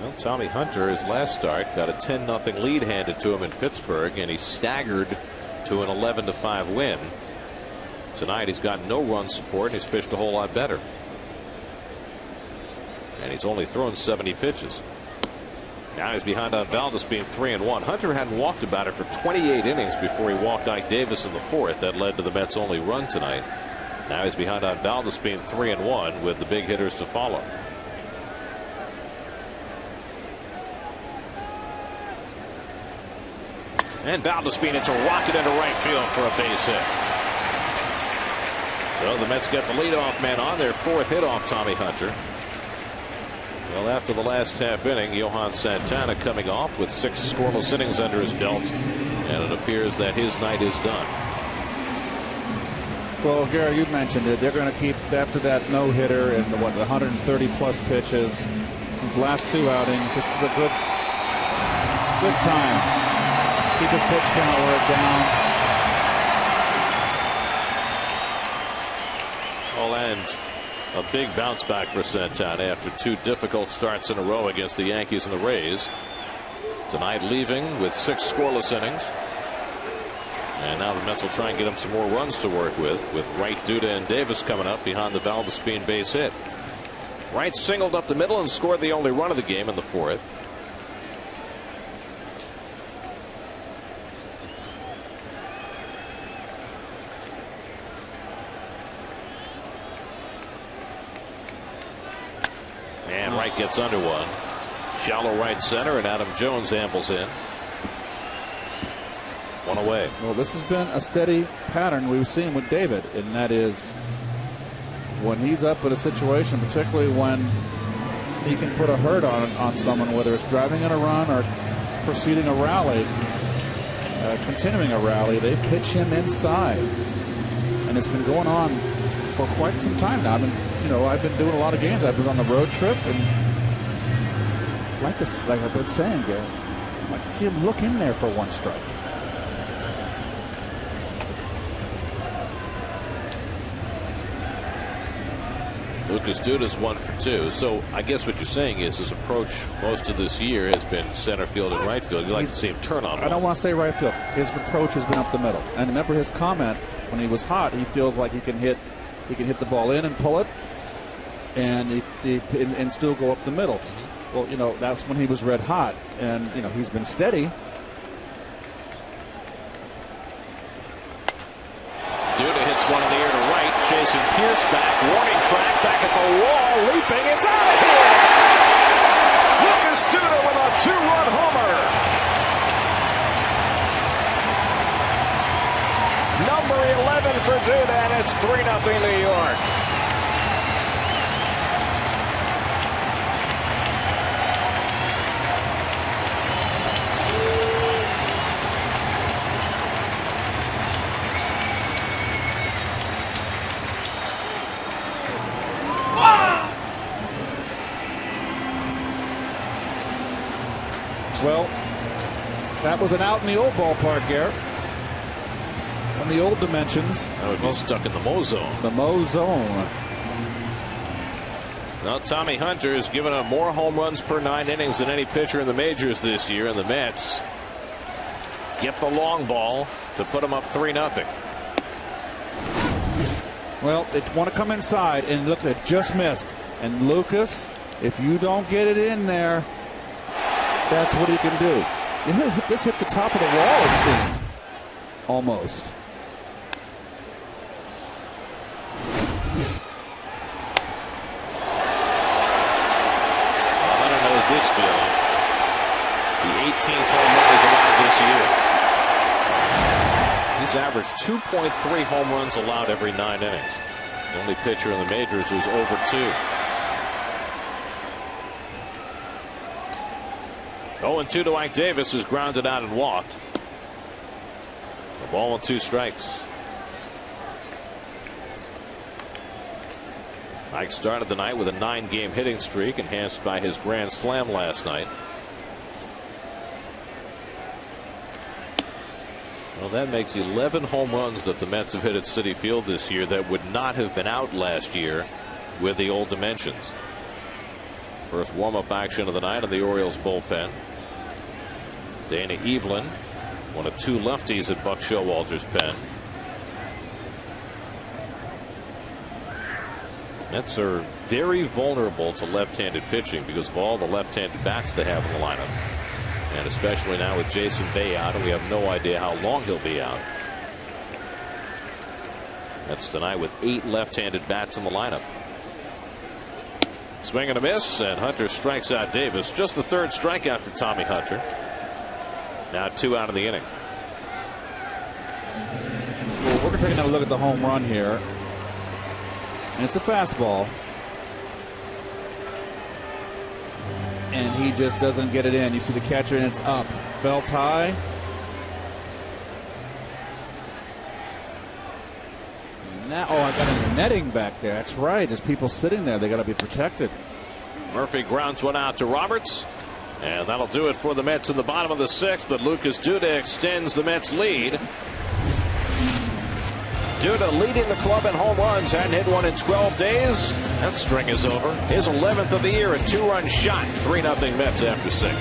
Well, Tommy Hunter, his last start, got a 10-0 lead handed to him in Pittsburgh, and he staggered to an 11-5 win. Tonight, he's got no run support, and he's pitched a whole lot better. And he's only thrown 70 pitches. Now he's behind on Valdespin, 3-1. Hunter hadn't walked a batter for 28 innings before he walked Ike Davis in the 4th. That led to the Mets' only run tonight. Now he's behind on Valdespin, 3-1, with the big hitters to follow. And Valdespin, it's a rocket into right field for a base hit. So the Mets get the leadoff man on their 4th hit off Tommy Hunter. Well, after the last half inning, Johan Santana coming off with 6 scoreless innings under his belt, and it appears that his night is done. Well, Gary, you mentioned it. They're going to keep, after that no-hitter and the 130-plus pitches, these last 2 outings, this is a good time. Keep his pitch count where it down. Well, and a big bounce back for Santana after 2 difficult starts in a row against the Yankees and the Rays. Tonight leaving with 6 scoreless innings. And now the Mets will try and get him some more runs to work with Wright, Duda, and Davis coming up behind the Valdespin base hit. Wright singled up the middle and scored the only run of the game in the 4th. And Wright gets under one. Shallow right center, and Adam Jones ambles in. One away. Well, this has been a steady pattern we've seen with David, and that is when he's up in a situation, particularly when he can put a hurt on someone, whether it's driving in a run or proceeding a rally, continuing a rally, they pitch him inside. And it's been going on for quite some time now. I've been doing a lot of games. I've been on the road trip, and like I've been saying, Gary, I'd like to see him look in there for one strike. Lucas Duda's 1 for 2. So I guess what you're saying is his approach most of this year has been center field and right field. You'd like to see him turn on. I don't want to say right field. His approach has been up the middle. And remember his comment when he was hot. He feels like he can hit the ball in and pull it, and and still go up the middle. Well, that's when he was red hot, and he's been steady. Duda hits one in the air to right, chasing Pierce back, warning track, back at the wall, leaping, it's out of here! Lucas Duda with a 2-run homer. Number 11 for Duda, and it's 3-0 New York. Well, that was an out in the old ballpark, Garrett. On the old dimensions. That would be stuck in the Mo zone. The Mo zone. Now, Tommy Hunter has given up more home runs per 9 innings than any pitcher in the majors this year, and the Mets get the long ball to put them up 3-0. Well, they want to come inside, and look, it just missed. And Lucas, if you don't get it in there, that's what he can do. This hit the top of the wall, it seemed. Almost. Hunter knows this feeling. The 18th home run is allowed this year. He's averaged 2.3 home runs allowed every 9 innings. The only pitcher in the majors who's over 2. 0-2 to Ike Davis, who's grounded out and walked. A ball and 2 strikes. Ike started the night with a 9-game hitting streak, enhanced by his grand slam last night. Well, that makes 11 home runs that the Mets have hit at Citi Field this year that would not have been out last year with the old dimensions. First warm-up action of the night in the Orioles bullpen. Dana Evelyn, one of 2 lefties at Buck Showalter's pen. Mets are very vulnerable to left-handed pitching because of all the left-handed bats they have in the lineup. And especially now with Jason Bay out, and we have no idea how long he'll be out. That's tonight with 8 left-handed bats in the lineup. Swing and a miss, and Hunter strikes out Davis. Just the 3rd strikeout for Tommy Hunter. Now 2 out of the inning. Well, we're going to take another look at the home run here. And it's a fastball. And he just doesn't get it in. You see the catcher, and it's up. Felt high. Now, I got a netting back there. That's right. There's people sitting there. They got to be protected. Murphy grounds one out to Roberts. And that'll do it for the Mets in the bottom of the 6th. But Lucas Duda extends the Mets lead. Duda leading the club in home runs. Hadn't hit one in 12 days. That string is over. His 11th of the year, a 2-run shot. 3-0 Mets after 6.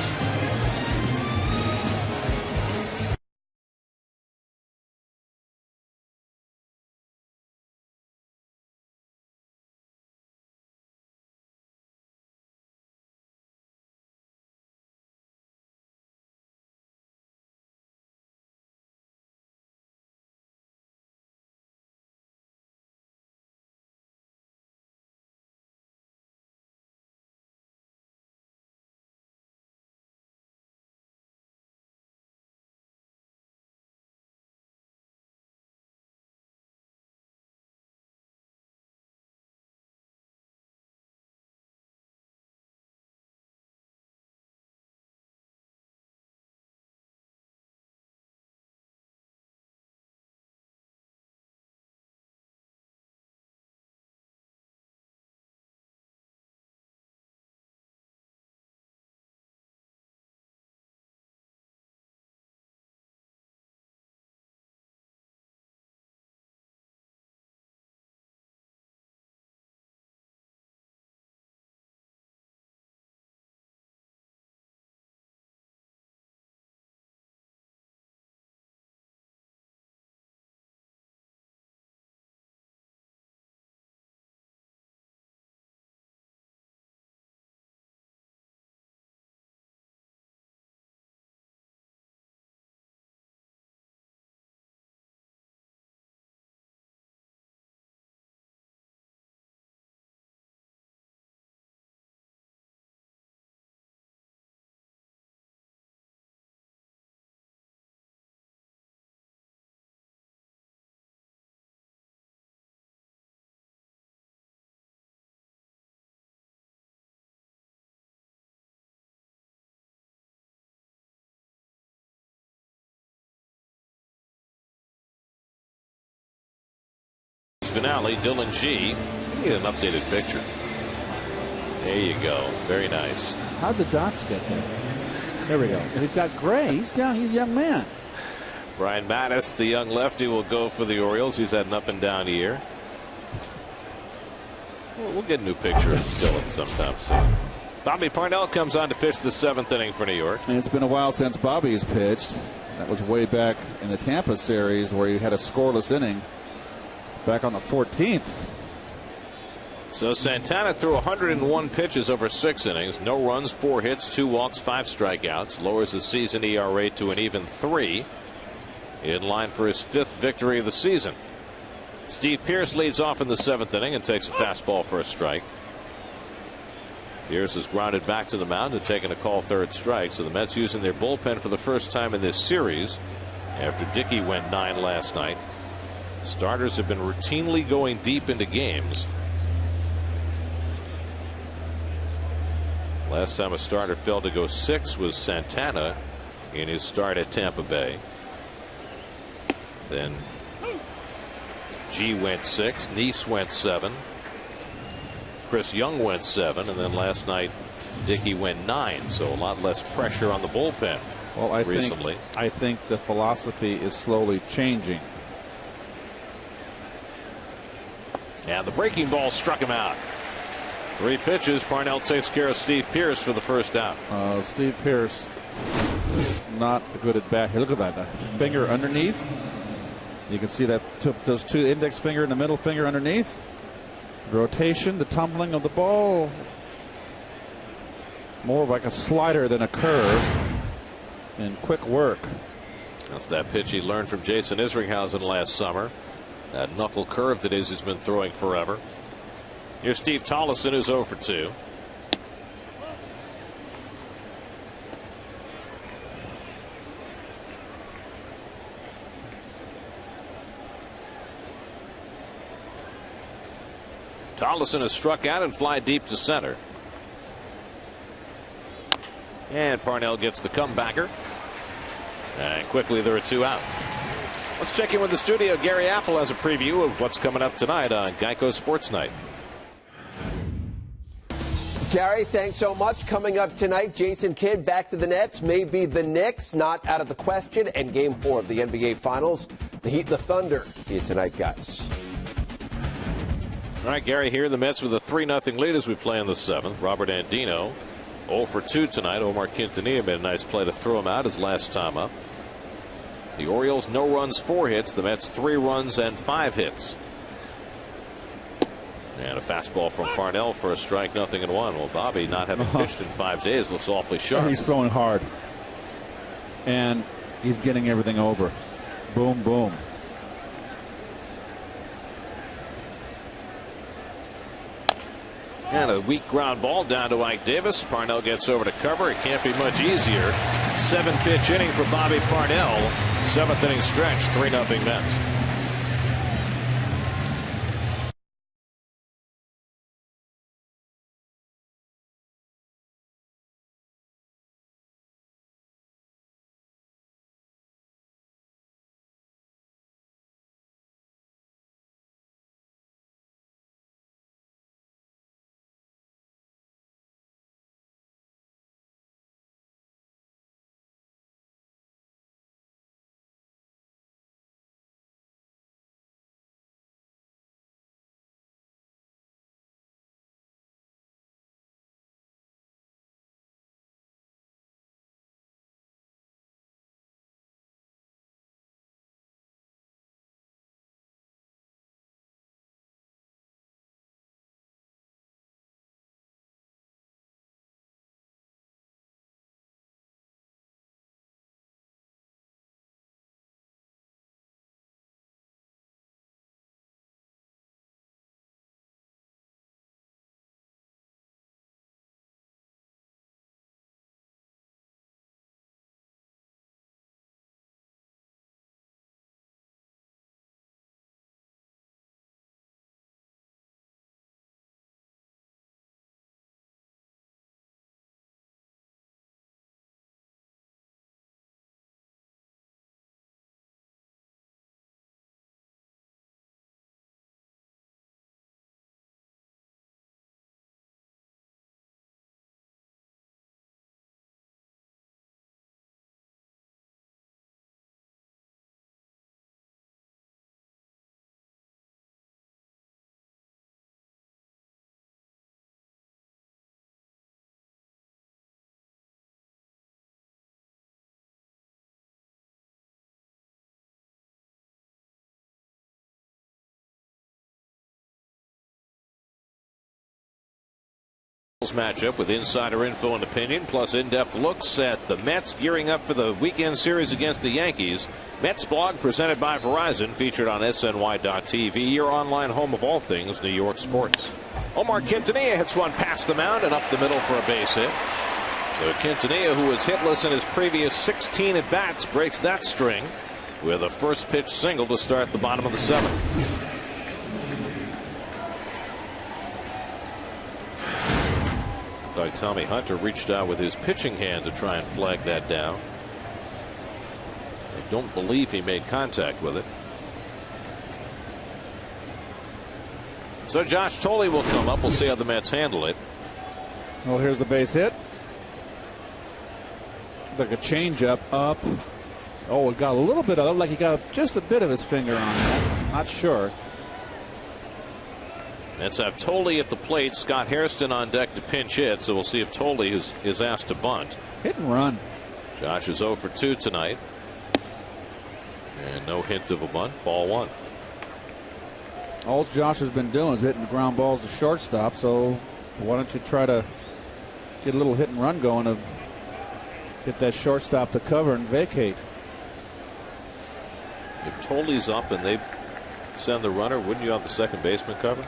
finale, Dylan G. Need an updated picture. There you go. Very nice. How'd the dots get there? There we go. He's got gray. He's a young man. Brian Mattis, the young lefty, will go for the Orioles. He's had an up and down year. We'll get a new picture of Dylan sometime soon. Bobby Parnell comes on to pitch the 7th inning for New York. And it's been a while since Bobby has pitched. That was way back in the Tampa series where he had a scoreless inning back on the 14th. So Santana threw 101 pitches over 6 innings. No runs, 4 hits, 2 walks, 5 strikeouts. Lowers his season ERA to an even 3. In line for his 5th victory of the season. Steve Pearce leads off in the 7th inning and takes a fastball for a strike. Pearce is grounded back to the mound and taking a call 3rd strike. So the Mets using their bullpen for the first time in this series after Dickey went 9 last night. Starters have been routinely going deep into games. Last time a starter failed to go 6 was Santana in his start at Tampa Bay. Then G went 6, Neese went 7, Chris Young went 7, and then last night Dickey went 9. So a lot less pressure on the bullpen. Well, recently. I think the philosophy is slowly changing. And the breaking ball struck him out. 3 pitches. Parnell takes care of Steve Pearce for the first out. Steve Pearce is not good at bat here. Look at that. The finger underneath. You can see that those 2 index finger and the middle finger underneath. The rotation, the tumbling of the ball. More like a slider than a curve. And quick work. That's that pitch he learned from Jason Isringhausen last summer. That knuckle curve that is he's been throwing forever. Here's Steve Tollefson, who's 0 for 2. Tollefson has struck out and fly deep to center. And Parnell gets the comebacker. And quickly there are 2 out. Let's check in with the studio. Gary Apple has a preview of what's coming up tonight on Geico Sports Night. Gary, thanks so much. Coming up tonight, Jason Kidd back to the Nets. Maybe the Knicks, not out of the question. And Game 4 of the NBA Finals. The Heat and the Thunder. See you tonight, guys. All right, Gary here. The Mets with a 3-0 lead as we play in the 7th. Robert Andino 0 for 2 tonight. Omar Quintanilla made a nice play to throw him out his last time up. The Orioles, no runs, 4 hits. The Mets, 3 runs and 5 hits. And a fastball from Parnell for a strike, 0-1. Well, Bobby, not having pitched in 5 days, looks awfully sharp. He's throwing hard. And he's getting everything over. Boom, boom. And a weak ground ball down to Ike Davis. Parnell gets over to cover. It can't be much easier. 7-pitch inning for Bobby Parnell. 7th inning stretch, 3-0 Mets. Matchup with insider info and opinion, plus in-depth looks at the Mets gearing up for the weekend series against the Yankees. Mets blog presented by Verizon, featured on SNY.TV, your online home of all things New York sports. Omar Quintanilla hits one past the mound and up the middle for a base hit. So Quintanilla, who was hitless in his previous 16 at-bats, breaks that string with a first pitch single to start the bottom of the 7th. Tommy Hunter reached out with his pitching hand to try and flag that down. I don't believe he made contact with it. So Josh Thole will come up. We'll see how the Mets handle it. Well, here's the base hit. Like a changeup up. Oh, it got a little bit of it, like he got just a bit of his finger on that. Not sure. Mets have Thole at the plate. Scott Hairston on deck to pinch hit. So we'll see if Thole is asked to bunt. Hit and run. Josh is 0 for 2 tonight. And no hint of a bunt. Ball 1. All Josh has been doing is hitting ground balls to shortstop. So why don't you try to get a little hit and run going to get that shortstop to cover and vacate. If Tolley's up and they send the runner, wouldn't you have the second baseman cover?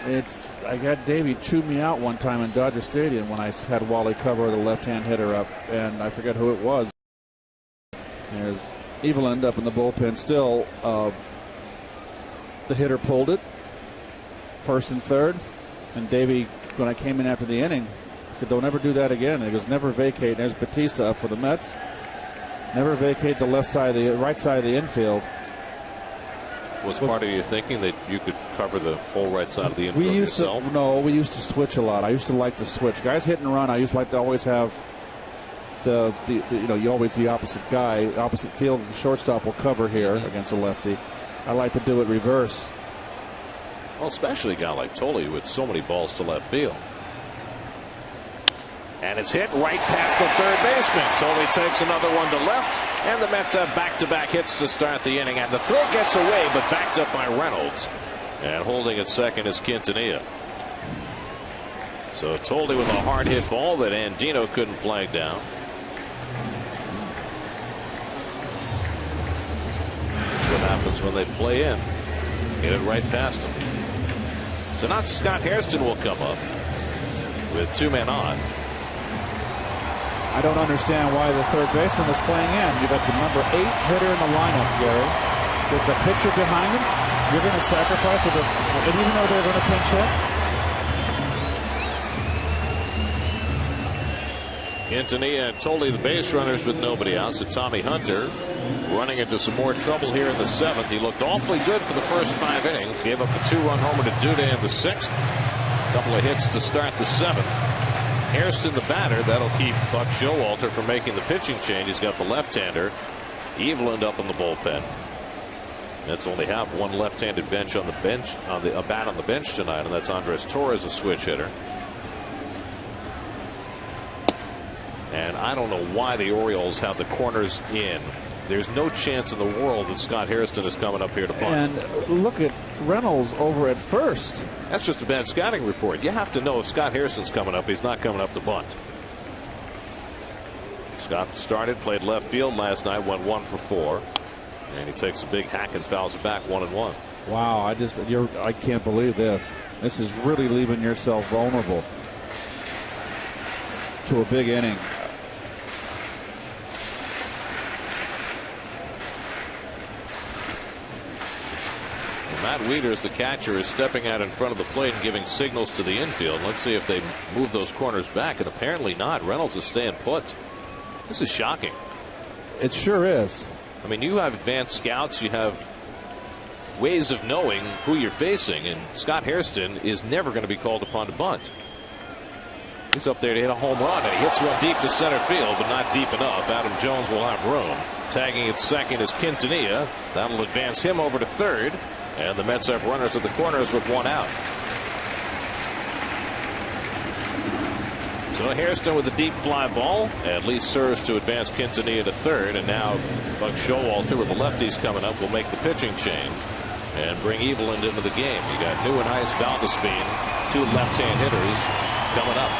I got Davey chew me out one time in Dodger Stadium when I had Wally cover the left-hand hitter up, and I forget who it was. There's Eveland up in the bullpen still. The hitter pulled it, first and third, and Davey, when I came in after the inning, said, "Don't ever do that again." And he goes, "Never vacate." And there's Batista up for the Mets. Never vacate the right side of the infield. Was part of your thinking that you could cover the whole right side of the infield yourself? We used to switch a lot. I used to like to switch. Guys hit and run, I used to like to always have you always the opposite guy, opposite field. The shortstop will cover here against a lefty. I like to do it reverse. Well, especially a guy like Thole with so many balls to left field. And it's hit right past the third baseman. Thole takes another one to left, and the Mets have back-to-back hits to start the inning. And the throw gets away, but backed up by Reynolds. And holding at second is Quintanilla. So Thole with a hard hit ball that Andino couldn't flag down. That's what happens when they play in. Get it right past him. So now Scott Hairston will come up with 2 men on. I don't understand why the third baseman is playing in. You've got the number 8 hitter in the lineup, Gary. With the pitcher behind him, you're going to sacrifice with and even though they're going to pinch hit. Quintanilla and Thole, the base runners, with nobody out. So Tommy Hunter running into some more trouble here in the 7th. He looked awfully good for the first 5 innings. Gave up the 2-run homer to Duda in the 6th. A couple of hits to start the 7th. Hairston the batter. That'll keep Buck Showalter from making the pitching change. He's got the left-hander. Eveland up in the bullpen. Mets only have one left-handed bench on the bench, a bat on the bench tonight, and that's Andres Torres, a switch hitter. And I don't know why the Orioles have the corners in. There's no chance in the world that Scott Hairston is coming up here to bunt. And look at Reynolds over at first. That's just a bad scouting report. You have to know if Scott Hairston's coming up, he's not coming up to bunt. Scott started, played left field last night, went 1 for 4. And he takes a big hack and fouls it back 1-1. Wow, I can't believe this. This is really leaving yourself vulnerable to a big inning. Matt Wieters, the catcher, is stepping out in front of the plate and giving signals to the infield. Let's see if they move those corners back, and apparently not. Reynolds is staying put. This is shocking. It sure is. I mean, you have advanced scouts, you have ways of knowing who you're facing, and Scott Hairston is never going to be called upon to bunt. He's up there to hit a home run, and he hits one deep to center field, but not deep enough. Adam Jones will have room. Tagging at second is Quintanilla. That'll advance him over to third. And the Mets have runners at the corners with 1 out. So Hairston with a deep fly ball at least serves to advance Quintanilla to third. And now Buck Showalter with the lefties coming up will make the pitching change and bring Eveland into the game. You got Nieuwenhuis, Valdespin, 2 left-hand hitters. coming up.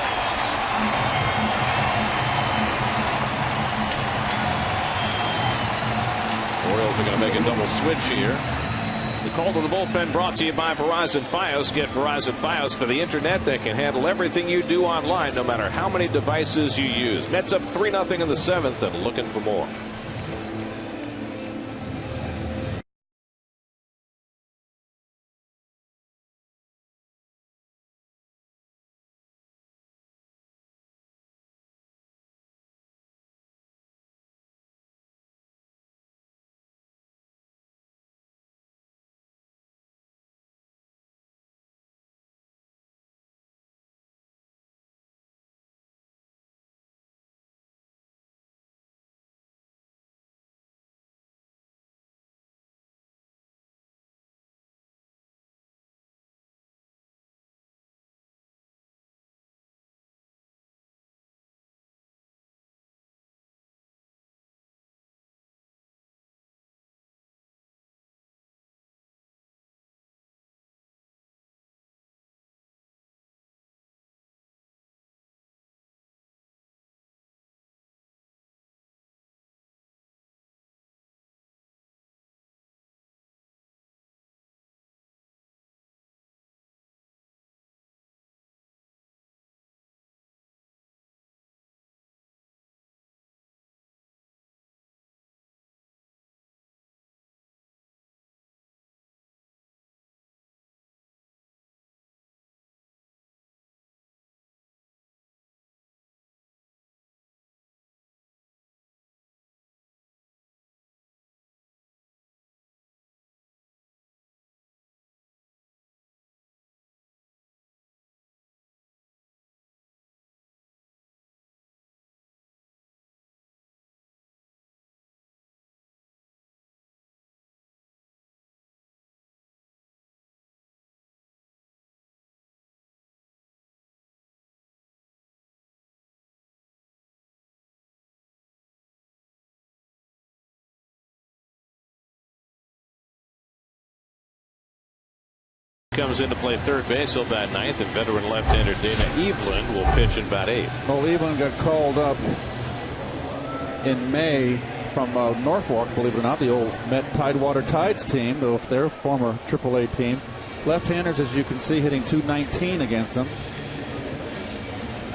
Orioles are going to make a double switch here. The call to the bullpen brought to you by Verizon Fios. Get Verizon Fios for the internet that can handle everything you do online, no matter how many devices you use. Mets up 3-0 in the 7th and looking for more. Comes in to play third base. He'll bat ninth, and veteran left-hander Dana Evelyn will pitch and bat eighth. Well, Evelyn got called up in May from Norfolk, believe it or not, the old Met Tidewater Tides team, though their former AAA team. Left-handers, as you can see, hitting .219 against them.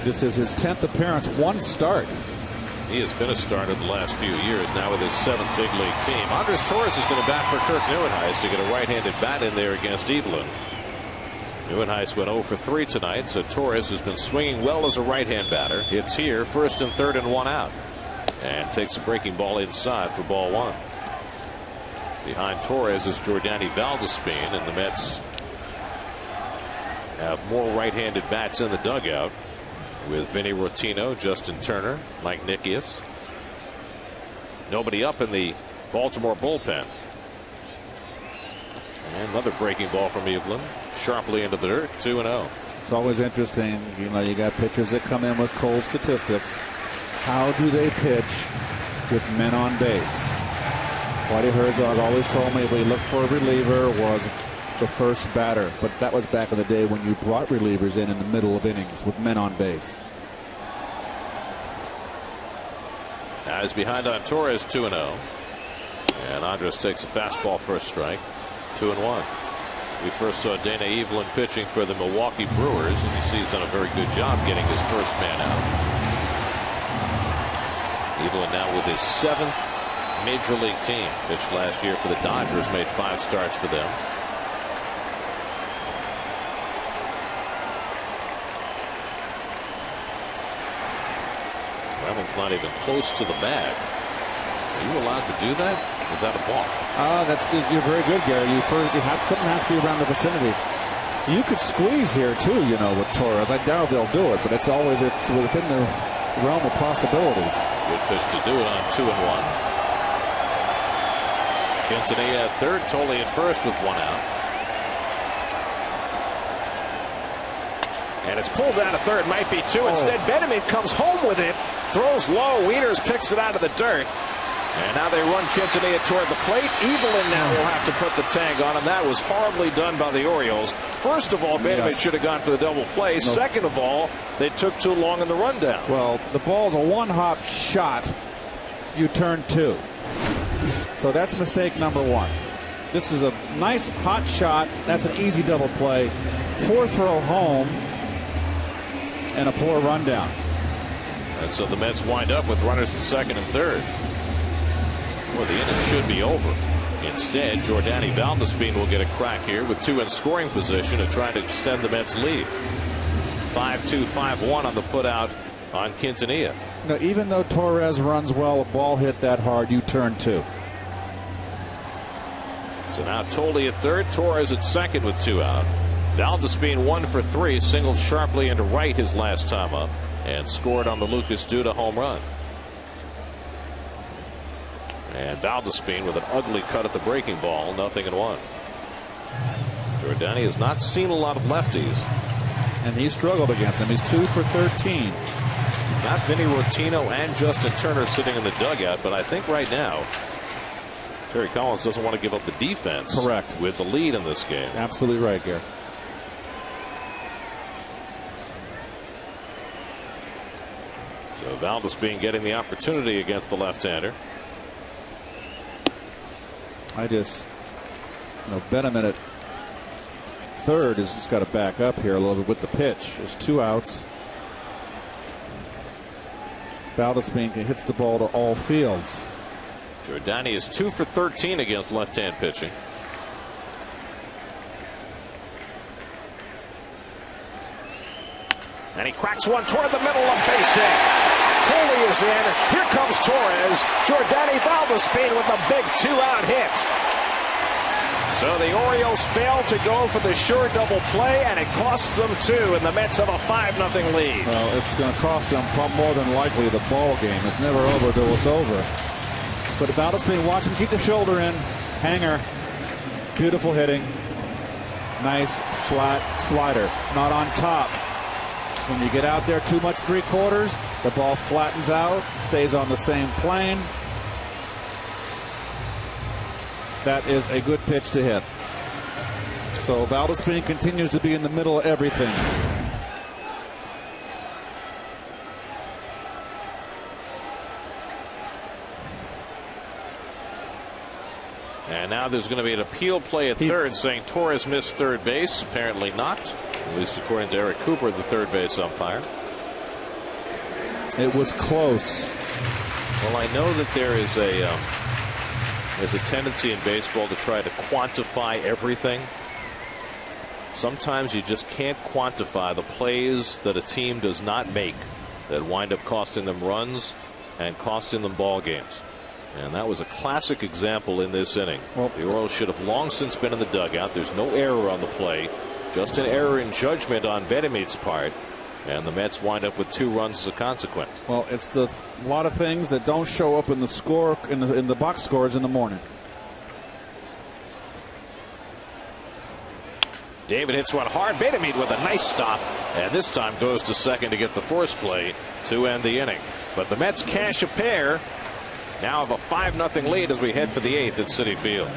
This is his 10th appearance, one start. He has been a starter the last few years, now with his 7th big league team. Andres Torres is going to bat for Kirk Neuenhuis to get a right-handed bat in there against Evelyn. Neuenhuis went 0 for 3 tonight, so Torres has been swinging well as a right-hand batter. Hits here, first and third and one out, and takes a breaking ball inside for ball one. Behind Torres is Jordani Valdespin, and the Mets have more right-handed bats in the dugout with Vinny Rotino, Justin Turner, Mike Nickias. Nobody up in the Baltimore bullpen. And another breaking ball from Evelyn, sharply into the dirt, 2-0. It's always interesting, you know, you got pitchers that come in with cold statistics. How do they pitch with men on base? Whitey Herzog always told me if we looked for a reliever was the first batter, but that was back in the day when you brought relievers in the middle of innings with men on base. Now he's behind on Torres, 2-0. And Andres takes a fastball for a strike, 2-1. We first saw Dana Evelyn pitching for the Milwaukee Brewers, and you see he's done a very good job getting his first man out. Evelyn now with his 7th major league team. Pitched last year for the Dodgers, made 5 starts for them. Reynolds not even close to the bag. Are you allowed to do that? Is that a balk? You're very good, Gary. Something has to be around the vicinity. You could squeeze here too, you know, with Torres. I doubt they'll do it, but it's within the realm of possibilities. Good pitch to do it on 2-1. Quintanilla at third, Tolley at first with 1 out. And it's pulled down to third, might be 2. Instead, Benjamin comes home with it, throws low. Wieners picks it out of the dirt. And now they run Quintanilla toward the plate. Evelyn now will have to put the tag on him. That was horribly done by the Orioles. First of all, Benjamin should have gone for the double play. No. Second of all, they took too long in the rundown. Well, the ball's a one-hop shot. You turn 2. So that's mistake number 1. This is a nice hot shot. That's an easy double play. Poor throw home and a poor rundown. And so the Mets wind up with runners at second and third. Well, the inning should be over. Instead, Jordani Valdespin will get a crack here with 2 in scoring position and trying to extend the Mets lead. 5-2, 5-1 on the putout on Quintanilla. Now, even though Torres runs well, a ball hit that hard, you turn 2. So now Tolle at third, Torres at second with 2 out. Valdespin 1 for 3, singled sharply into right his last time up, and scored on the Lucas Duda home run. And Valdespin with an ugly cut at the breaking ball, 0-1. Jordani has not seen a lot of lefties. And he struggled against them. He's 2 for 13. Got Vinny Rotino and Justin Turner sitting in the dugout, but I think right now Terry Collins doesn't want to give up the defense. Correct. With the lead in this game. Absolutely right, Gary. So Valdespin getting the opportunity against the left-hander. Benjamin at third has just got to back up here a little bit with the pitch. There's 2 outs. Valdespin hits the ball to all fields. Jordani is 2 for 13 against left-hand pitching. And he cracks one toward the middle of base hit. Tolle is in. Here comes Torres. Jordani Valdespin with a big 2-out hit. So the Orioles fail to go for the sure double play, and it costs them 2, and the Mets have a 5-0 lead. Well, it's going to cost them more than likely the ball game. It's never over till it's over. But Valdespin, watch him keep the shoulder in. Hanger. Beautiful hitting. Nice flat slider. Not on top. When you get out there too much 3/4, the ball flattens out, stays on the same plane. That is a good pitch to hit. So Valdespin continues to be in the middle of everything. And now there's going to be an appeal play at third saying Torres missed third base. Apparently not, at least according to Eric Cooper, the third base umpire. It was close. Well, I know that there's a tendency in baseball to try to quantify everything. Sometimes you just can't quantify the plays that a team does not make that wind up costing them runs and costing them ball games. And that was a classic example in this inning. Well, the Orioles should have long since been in the dugout. There's no error on the play, just an error in judgment on Benjamin's part. And the Mets wind up with 2 runs as a consequence. Well, it's a lot of things that don't show up in the score in the box scores in the morning. David hits one hard. Benjamin with a nice stop, and this time goes to second to get the force play to end the inning. But the Mets cash a pair. Now have a 5-0 lead as we head for the 8th at Citi Field.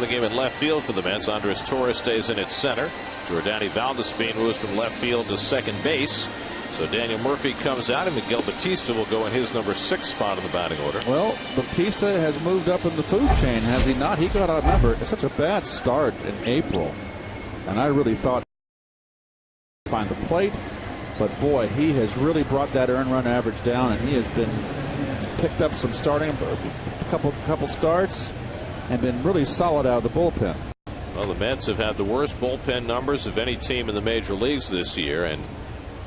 The game in left field for the Mets. Andres Torres stays in at center. Jordani Valdespin moves from left field to second base. So Daniel Murphy comes out, and Miguel Batista will go in his number 6 spot in the batting order. Well, Batista has moved up in the food chain, has he not? He got out. Remember, it's such a bad start in April, and I really thought he'd find the plate, but boy, he has really brought that earned run average down, and he has been picked up some starting, a couple starts, and been really solid out of the bullpen. Well, the Mets have had the worst bullpen numbers of any team in the major leagues this year, and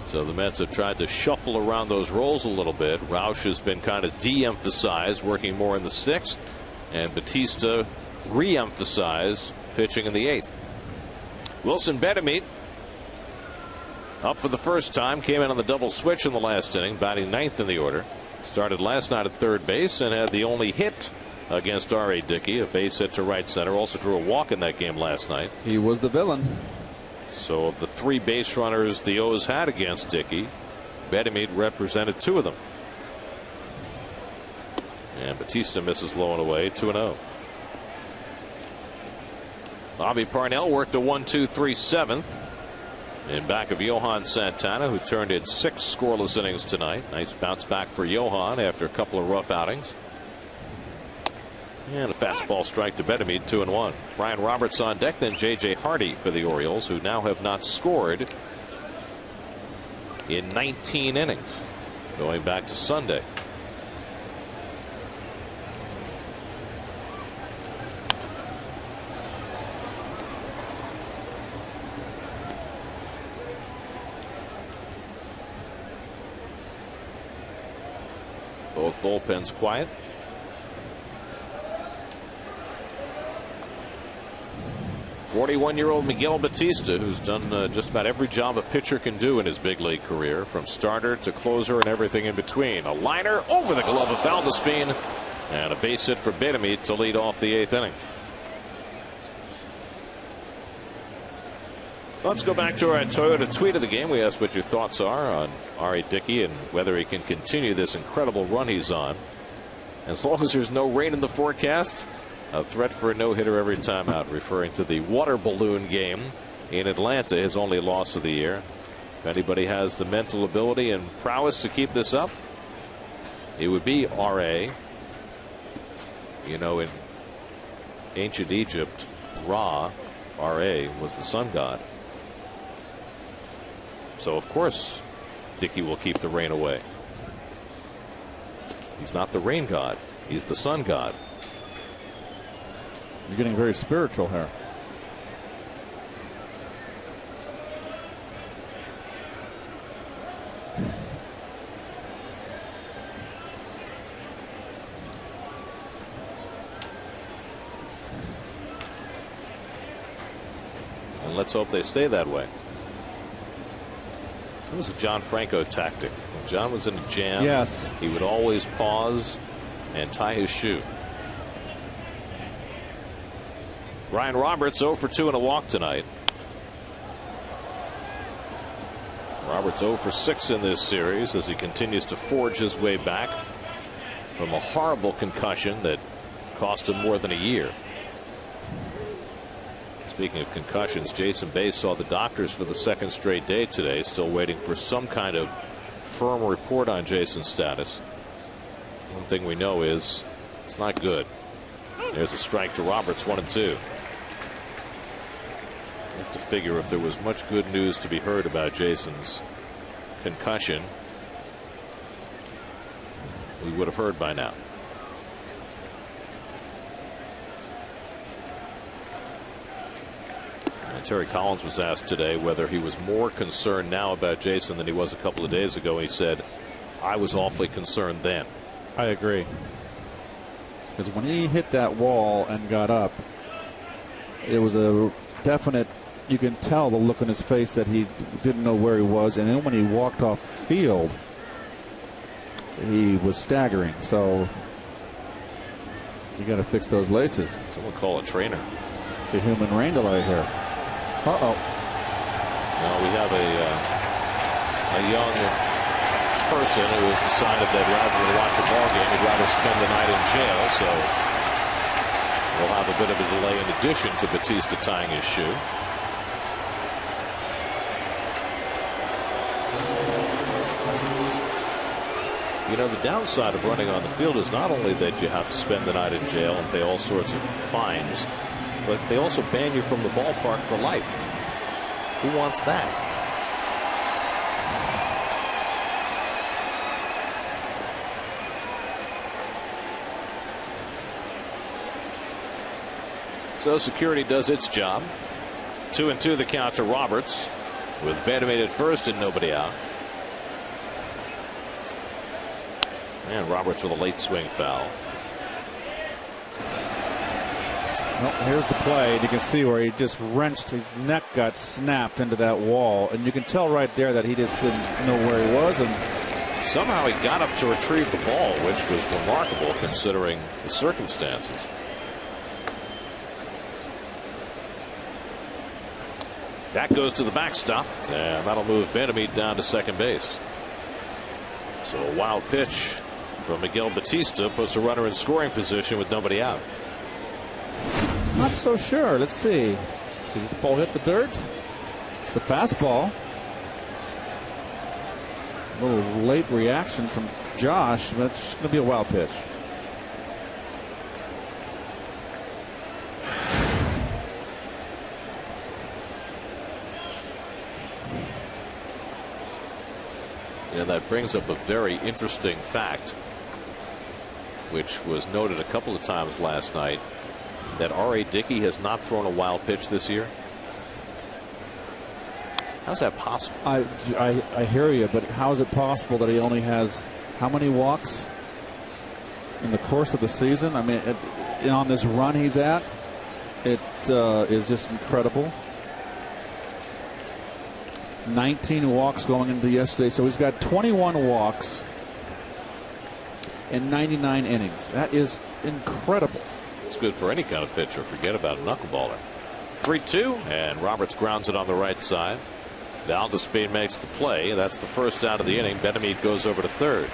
so the Mets have tried to shuffle around those roles a little bit. Rausch has been kind of de-emphasized, working more in the 6th, and Batista re-emphasized, pitching in the 8th. Wilson Betemit up for the first time, came in on the double switch in the last inning, batting 9th in the order. Started last night at third base and had the only hit against R.A. Dickey, a base hit to right center. Also drew a walk in that game last night. He was the villain. So of the 3 base runners the O's had against Dickey, Betemit represented 2 of them. And Batista misses low and away, 2-0. Bobby Parnell worked a 1-2-3 7th in back of Johan Santana, who turned in 6 scoreless innings tonight. Nice bounce back for Johan after a couple of rough outings. And a fastball strike to Betemit, 2-1. Brian Roberts on deck, then J.J. Hardy for the Orioles, who now have not scored in 19 innings, going back to Sunday. Both bullpens quiet. 41-year-old Miguel Batista, who's done just about every job a pitcher can do in his big league career, from starter to closer and everything in between. A liner over the glove of Valdespin, and a base hit for Betemit to lead off the 8th inning. Let's go back to our Toyota tweet of the game. We asked what your thoughts are on R.A. Dickey and whether he can continue this incredible run he's on. As long as there's no rain in the forecast, a threat for a no-hitter every time out, referring to the water balloon game in Atlanta, his only loss of the year. If anybody has the mental ability and prowess to keep this up, it would be R.A. You know, in ancient Egypt, Ra, R.A., was the sun god. So, of course, Dickey will keep the rain away. He's not the rain god. He's the sun god. You're getting very spiritual here. And let's hope they stay that way. It was a John Franco tactic. When John was in a jam, yes, he would always pause and tie his shoe. Brian Roberts 0 for 2 and a walk tonight. Roberts 0 for 6 in this series as he continues to forge his way back from a horrible concussion that cost him more than a year. Speaking of concussions, Jason Bay saw the doctors for the 2nd straight day today, still waiting for some kind of firm report on Jason's status. One thing we know is it's not good. There's a strike to Roberts, 1-2. I have to figure if there was much good news to be heard about Jason's concussion, we would have heard by now. And Terry Collins was asked today whether he was more concerned now about Jason than he was a couple of days ago. He said, I was awfully concerned then. I agree. Because when he hit that wall and got up, it was a definite, you can tell the look on his face that he didn't know where he was. And then when he walked off the field, he was staggering. So you got to fix those laces. Someone call a trainer. It's a human rain delay here. Uh-oh. Now we have a young person who has decided that rather than watch a ball game, he'd rather spend the night in jail. So will have a bit of a delay in addition to Batista tying his shoe. You know, the downside of running on the field is not only that you have to spend the night in jail and pay all sorts of fines, but they also ban you from the ballpark for life. Who wants that? So security does its job. 2-2 the count to Roberts, with Vandermeer at first and nobody out. And Roberts with a late swing foul. Well, here's the play, and you can see where he just wrenched, his neck got snapped into that wall, and you can tell right there that he just didn't know where he was, and somehow he got up to retrieve the ball, which was remarkable considering the circumstances. That goes to the backstop, and that'll move Benamid down to second base. So a wild pitch from Miguel Batista puts a runner in scoring position with nobody out. not so sure. Let's see. Did this ball hit the dirt? It's a fastball. A little late reaction from Josh. That's going to be a wild pitch. Yeah, that brings up a very interesting fact, which was noted a couple of times last night, that R.A. Dickey has not thrown a wild pitch this year. How's that possible? I hear you, but how is it possible that he only has how many walks in the course of the season? I mean, on this run he's at, it is just incredible. 19 walks going into yesterday, so he's got 21 walks in 99 innings. That is incredible. It's good for any kind of pitcher. Forget about a knuckleballer. 3-2, and Roberts grounds it on the right side. Valdespin makes the play. That's the first out of the inning. Benamid goes over to third.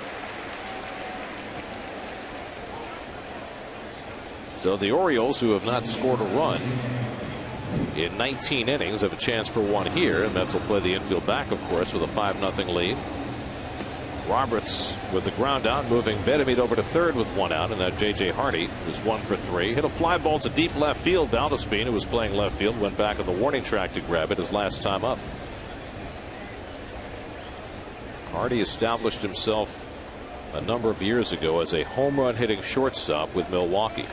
So the Orioles, who have not scored a run in 19 innings, have a chance for one here. And Mets will play the infield back, of course, with a 5-0 lead. Roberts with the ground out, moving Benamid over to third with one out. And now J.J. Hardy is 1 for 3. Hit a fly ball to deep left field. Valdespin, who was playing left field, went back on the warning track to grab it his last time up. Hardy established himself a number of years ago as a home run hitting shortstop with Milwaukee.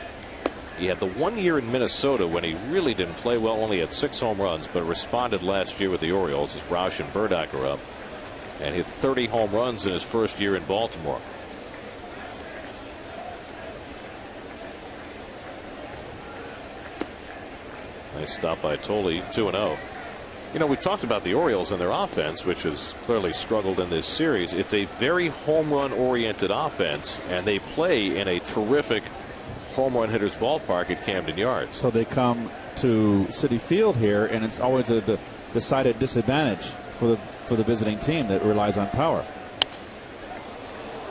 He had the 1 year in Minnesota when he really didn't play well, only had 6 home runs, but responded last year with the Orioles as Roush and Burdack are up, and hit 30 home runs in his first year in Baltimore. Nice stop by Tolley, 2-0. You know, we talked about the Orioles and their offense, which has clearly struggled in this series. It's a very home run oriented offense, and they play in a terrific home run hitter's ballpark at Camden Yards. So they come to Citi Field here, and it's always a decided disadvantage for the visiting team that relies on power.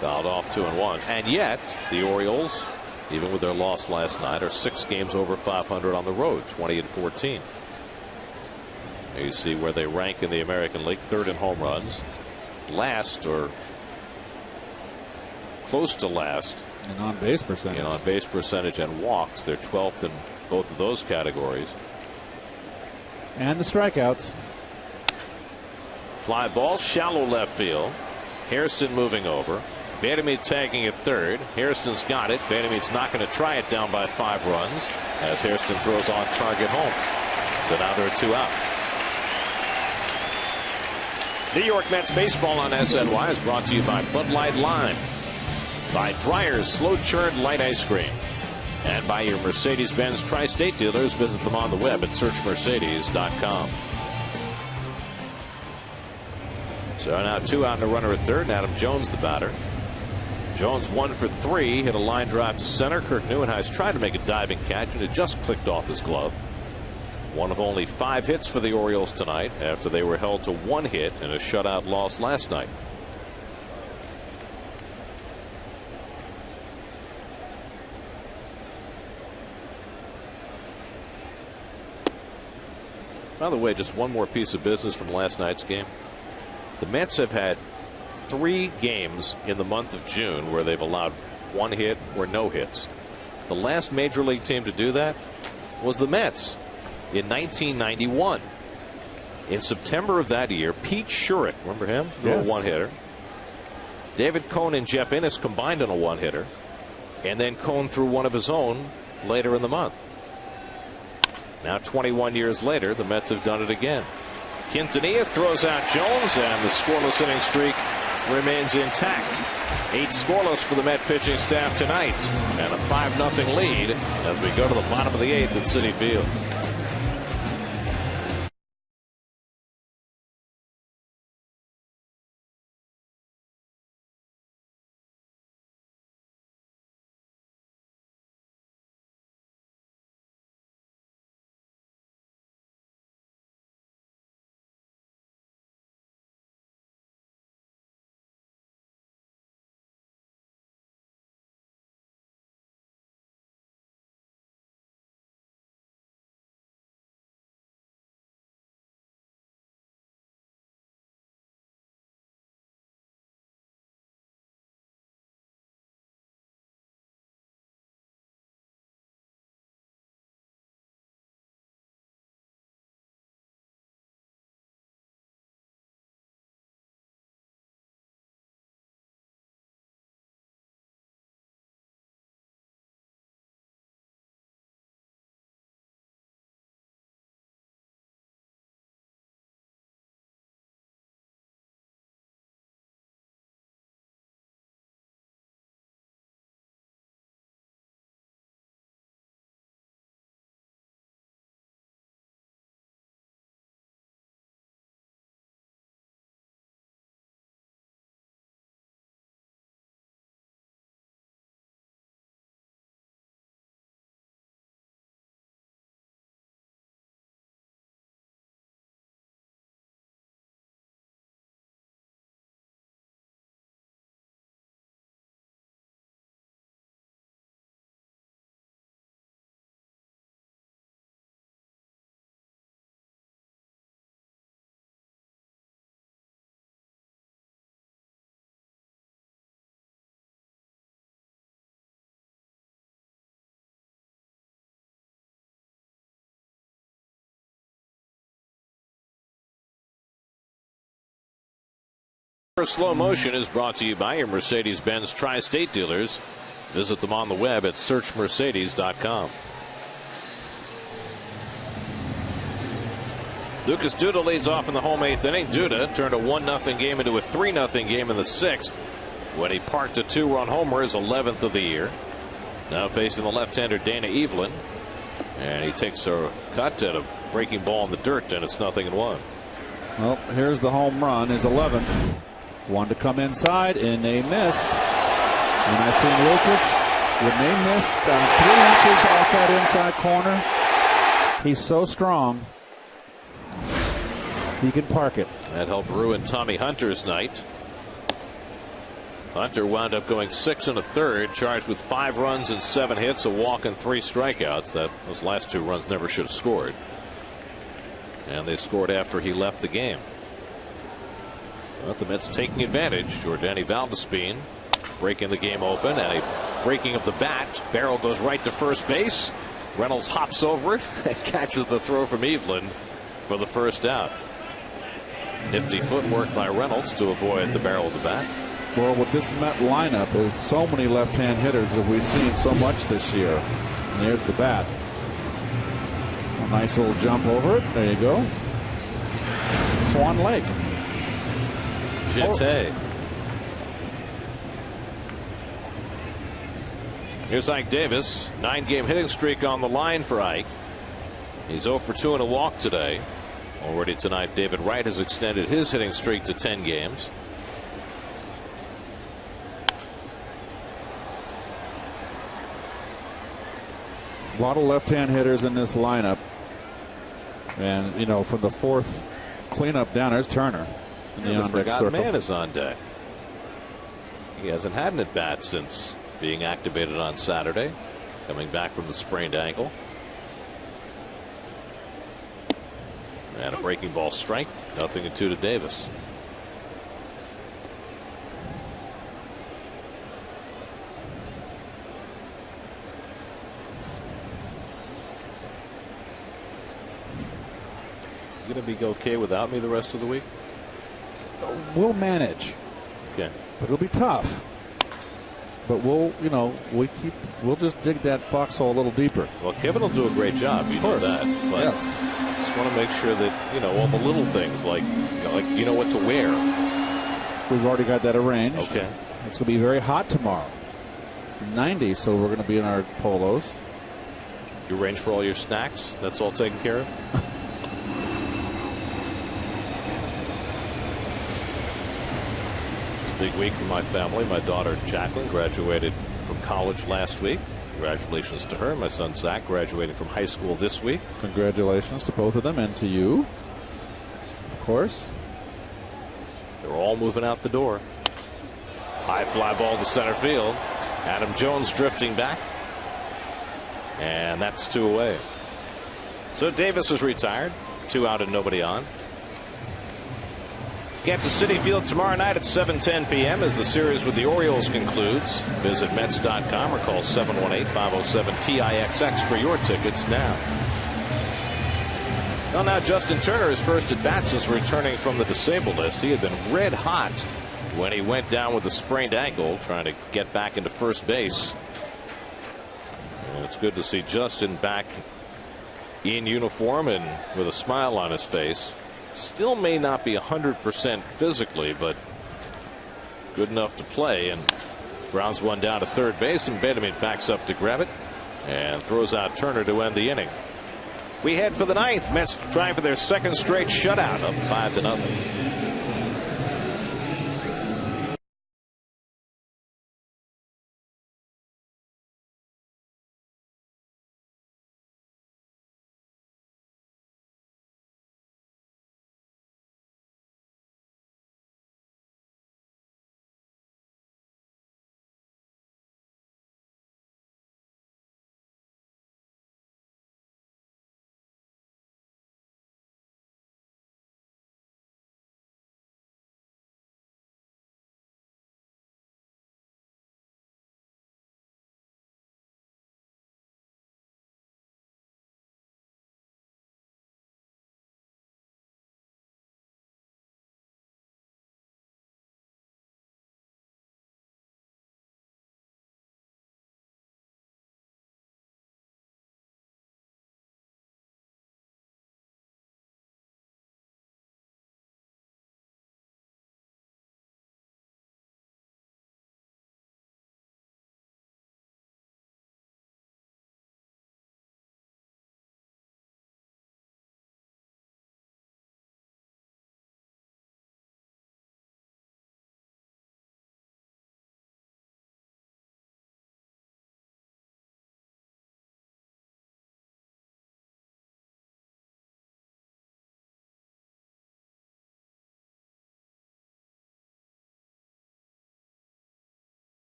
Fouled off 2-1, and yet the Orioles, even with their loss last night, are 6 games over 500 on the road, 20-14. You see where they rank in the American League, 3rd in home runs, last or close to last in on base percentage. In on base percentage and walks, they're 12th in both of those categories. And the strikeouts. Fly ball, shallow left field. Hairston moving over. Vandermeer tagging at third. Hairston's got it. Vandermeer's not going to try it, down by 5 runs as Hairston throws on target home. So now there are 2 out. New York Mets baseball on SNY is brought to you by Bud Light Lime, by Dreyer's Slow Churned Light Ice Cream, and by your Mercedes-Benz Tri-State dealers. Visit them on the web at searchmercedes.com. So now 2 out and a runner at third, and Adam Jones the batter. Jones 1 for 3, hit a line drive to center. Kirk Neuenhuis tried to make a diving catch, and it just clicked off his glove. One of only 5 hits for the Orioles tonight after they were held to 1 hit in a shutout loss last night. By the way, just one more piece of business from last night's game. The Mets have had 3 games in the month of June where they've allowed 1 hit or no hits. The last major league team to do that was the Mets in 1991. In September of that year, Pete Schurik, remember him? Yes. A 1-hitter. David Cone and Jeff Innes combined on a 1-hitter. And then Cone threw one of his own later in the month. Now 21 years later, the Mets have done it again. Quintanilla throws out Jones, and the scoreless inning streak remains intact. 8 scoreless for the Met pitching staff tonight, and a 5-0 lead as we go to the bottom of the 8th at Citi Field. Slow Motion is brought to you by your Mercedes-Benz Tri-State dealers. Visit them on the web at searchmercedes.com. Lucas Duda leads off in the home 8th inning. Duda turned a 1-0 game into a 3-0 game in the 6th when he parked a 2-run homer, his 11th of the year. Now facing the left-hander Dana Evelyn, and he takes a cut at a breaking ball in the dirt, and it's 0-1. Well, here's the home run, his 11th. One to come inside, and they missed. And I seen Lucas when they missed 3 inches off that inside corner. He's so strong, he can park it. That helped ruin Tommy Hunter's night. Hunter wound up going 6 1/3, charged with 5 runs and 7 hits, a walk and 3 strikeouts. Those last 2 runs never should have scored. And they scored after he left the game. But the Mets taking advantage. Jordany Valdespin breaking the game open, and a breaking of the bat. Barrel goes right to first base. Reynolds hops over it and catches the throw from Evelyn for the first out. Nifty footwork by Reynolds to avoid the barrel of the bat. Well, with this Met lineup, there's so many left-hand hitters that we've seen so much this year. And there's the bat. A nice little jump over it. There you go. Swan Lake. Jete. Here's Ike Davis. 9-game hitting streak on the line for Ike. He's 0 for 2 and a walk today. Already tonight, David Wright has extended his hitting streak to 10 games. A lot of left-hand hitters in this lineup. And, you know, from the 4th cleanup down, there's Turner. The forgotten man is on deck. He hasn't had an at-bat since being activated on Saturday, coming back from the sprained ankle. And a breaking ball strike. 0-2 to Davis. You going to be okay without me the rest of the week? We'll manage. Okay. But it'll be tough. But we'll just dig that foxhole a little deeper. Well, Kevin will do a great job. You know that. But yes. Just want to make sure that, all the little things like you know what to wear. We've already got that arranged. Okay. It's going to be very hot tomorrow. 90, so we're going to be in our polos. You arrange for all your snacks? That's all taken care of? Big week for my family. My daughter Jacqueline graduated from college last week. Congratulations to her. My son Zach graduating from high school this week. Congratulations to both of them and to you, of course. They're all moving out the door. High fly ball to center field. Adam Jones drifting back. And that's 2 away. So Davis is retired. 2 out and nobody on. Get to Citi Field tomorrow night at 7:10 p.m. as the series with the Orioles concludes. Visit Mets.com or call 718-507-TIXX for your tickets now. Well, now Justin Turner, his first at bat since returning from the disabled list. He had been red hot when he went down with a sprained ankle trying to get back into first base. And it's good to see Justin back in uniform and with a smile on his face. Still may not be 100% physically, but good enough to play. And grounds one down to third base, and Benjamin backs up to grab it and throws out Turner to end the inning. We head for the 9th. Mets trying for their second straight shutout, up 5-0.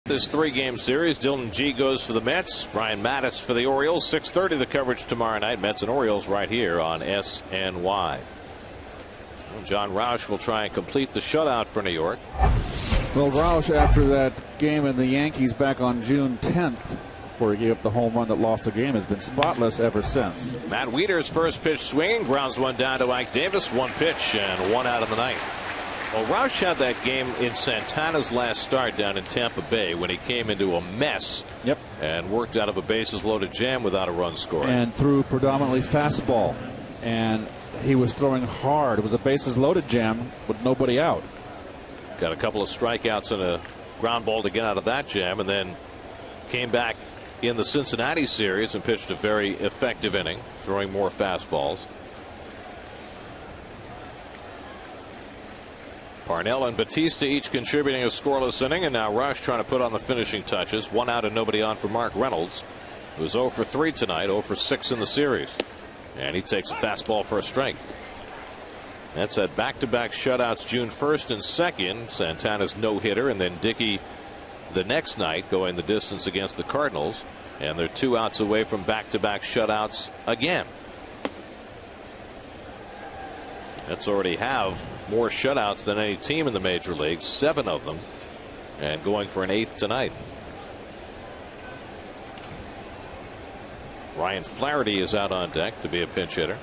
This 3-game series, Dylan G goes for the Mets, Brian Mattis for the Orioles. 6:30 the coverage tomorrow night. Mets and Orioles right here on SNY. John Roush will try and complete the shutout for New York. Well, Roush, after that game in the Yankees back on June 10th, where he gave up the home run that lost the game, has been spotless ever since. Matt Wieters' first pitch swinging, grounds one down to Ike Davis. 1 pitch and 1 out in the 9th. Well, Roush had that game in Santana's last start down in Tampa Bay when he came into a mess. Yep. And worked out of a bases loaded jam without a run scored. And threw predominantly fastball. And he was throwing hard. It was a bases loaded jam with nobody out. Got a couple of strikeouts and a ground ball to get out of that jam, and then came back in the Cincinnati series and pitched a very effective inning, throwing more fastballs. Parnell and Batista each contributing a scoreless inning, and now Rush trying to put on the finishing touches. 1 out and nobody on for Mark Reynolds, who's 0 for 3 tonight, 0 for 6 in the series. And he takes a fastball for a strike. That's at back-to-back shutouts June 1st and 2nd. Santana's no-hitter, and then Dickey the next night going the distance against the Cardinals. And they're 2 outs away from back-to-back shutouts again. Mets already have more shutouts than any team in the major leagues, 7 of them, and going for an 8th tonight. Ryan Flaherty is out on deck to be a pinch hitter.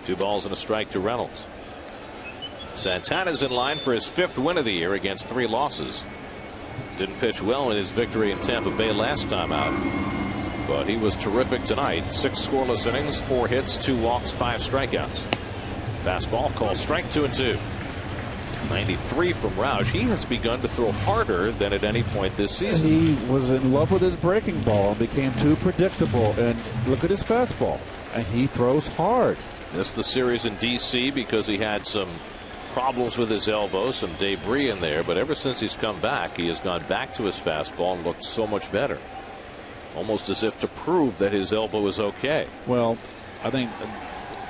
2 balls and a strike to Reynolds. Santana's in line for his 5th win of the year against 3 losses. Didn't pitch well in his victory in Tampa Bay last time out, but he was terrific tonight. 6 scoreless innings, 4 hits, 2 walks, 5 strikeouts. Fastball called strike 2-2. 93 from Roush. He has begun to throw harder than at any point this season. He was in love with his breaking ball and became too predictable. And look at his fastball. And he throws hard. Missed the series in D.C. because he had some problems with his elbow, some debris in there. But ever since he's come back, he has gone back to his fastball and looked so much better. Almost as if to prove that his elbow is okay. Well, I think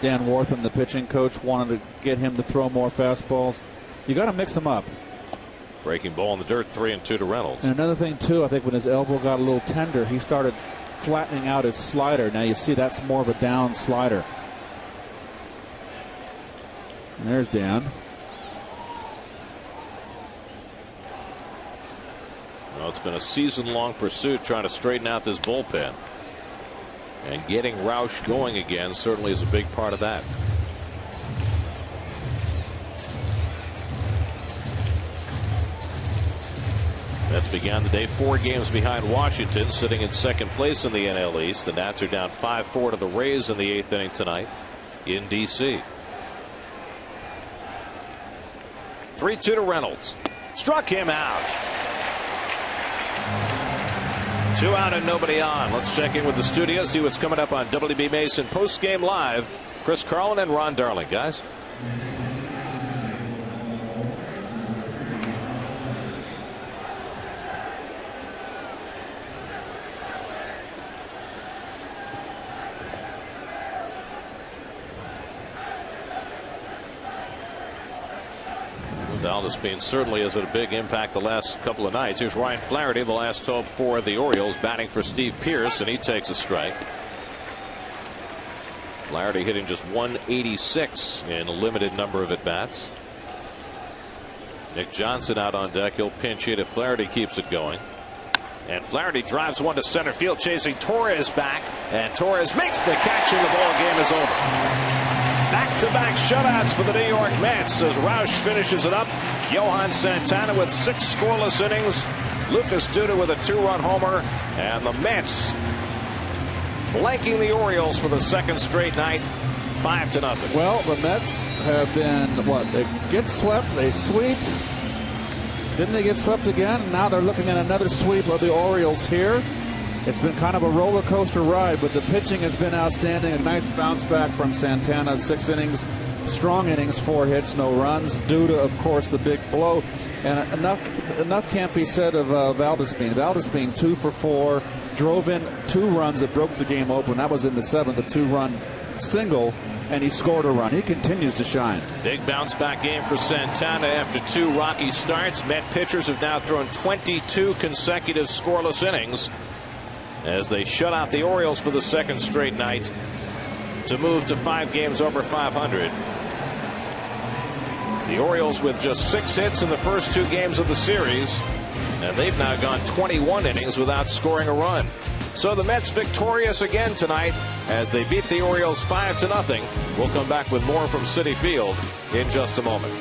Dan Warthen, the pitching coach, wanted to get him to throw more fastballs. You got to mix them up. Breaking ball in the dirt, 3-2 to Reynolds. And another thing, too, I think when his elbow got a little tender, he started flattening out his slider. Now you see that's more of a down slider. And there's Dan. Well, it's been a season-long pursuit trying to straighten out this bullpen. And getting Roush going again certainly is a big part of that. Mets began the day 4 games behind Washington, sitting in 2nd place in the NL East. The Nats are down 5-4 to the Rays in the 8th inning tonight in D.C. 3-2 to Reynolds. Struck him out. 2 out and nobody on. Let's check in with the studio, see what's coming up on WB Mason Postgame Live. Chris Carlin and Ron Darling, guys. Valdespin certainly has had a big impact the last couple of nights. Here's Ryan Flaherty, the last hope for the Orioles, batting for Steve Pearce, and he takes a strike. Flaherty hitting just 186 in a limited number of at-bats. Nick Johnson out on deck. He'll pinch hit if Flaherty keeps it going. And Flaherty drives one to center field, chasing Torres back, and Torres makes the catch, and the ball game is over. Back-to-back shutouts for the New York Mets as Roush finishes it up. Johan Santana with 6 scoreless innings. Lucas Duda with a 2-run homer. And the Mets blanking the Orioles for the 2nd straight night, 5-0. Well, the Mets have been, they get swept, they sweep. Didn't they get swept again? And now they're looking at another sweep of the Orioles here. It's been kind of a roller coaster ride, but the pitching has been outstanding. A nice bounce back from Santana. 6 innings, strong innings, 4 hits, no runs. Duda, of course, the big blow. And enough can't be said of Valdespin. Valdespin 2 for 4, drove in 2 runs that broke the game open. That was in the 7th, a 2-run single, and he scored a run. He continues to shine. Big bounce back game for Santana after 2 rocky starts. Met pitchers have now thrown 22 consecutive scoreless innings as they shut out the Orioles for the 2nd straight night to move to 5 games over 500. The Orioles with just 6 hits in the first 2 games of the series, and they've now gone 21 innings without scoring a run. So the Mets victorious again tonight as they beat the Orioles 5-0. We'll come back with more from Citi Field in just a moment.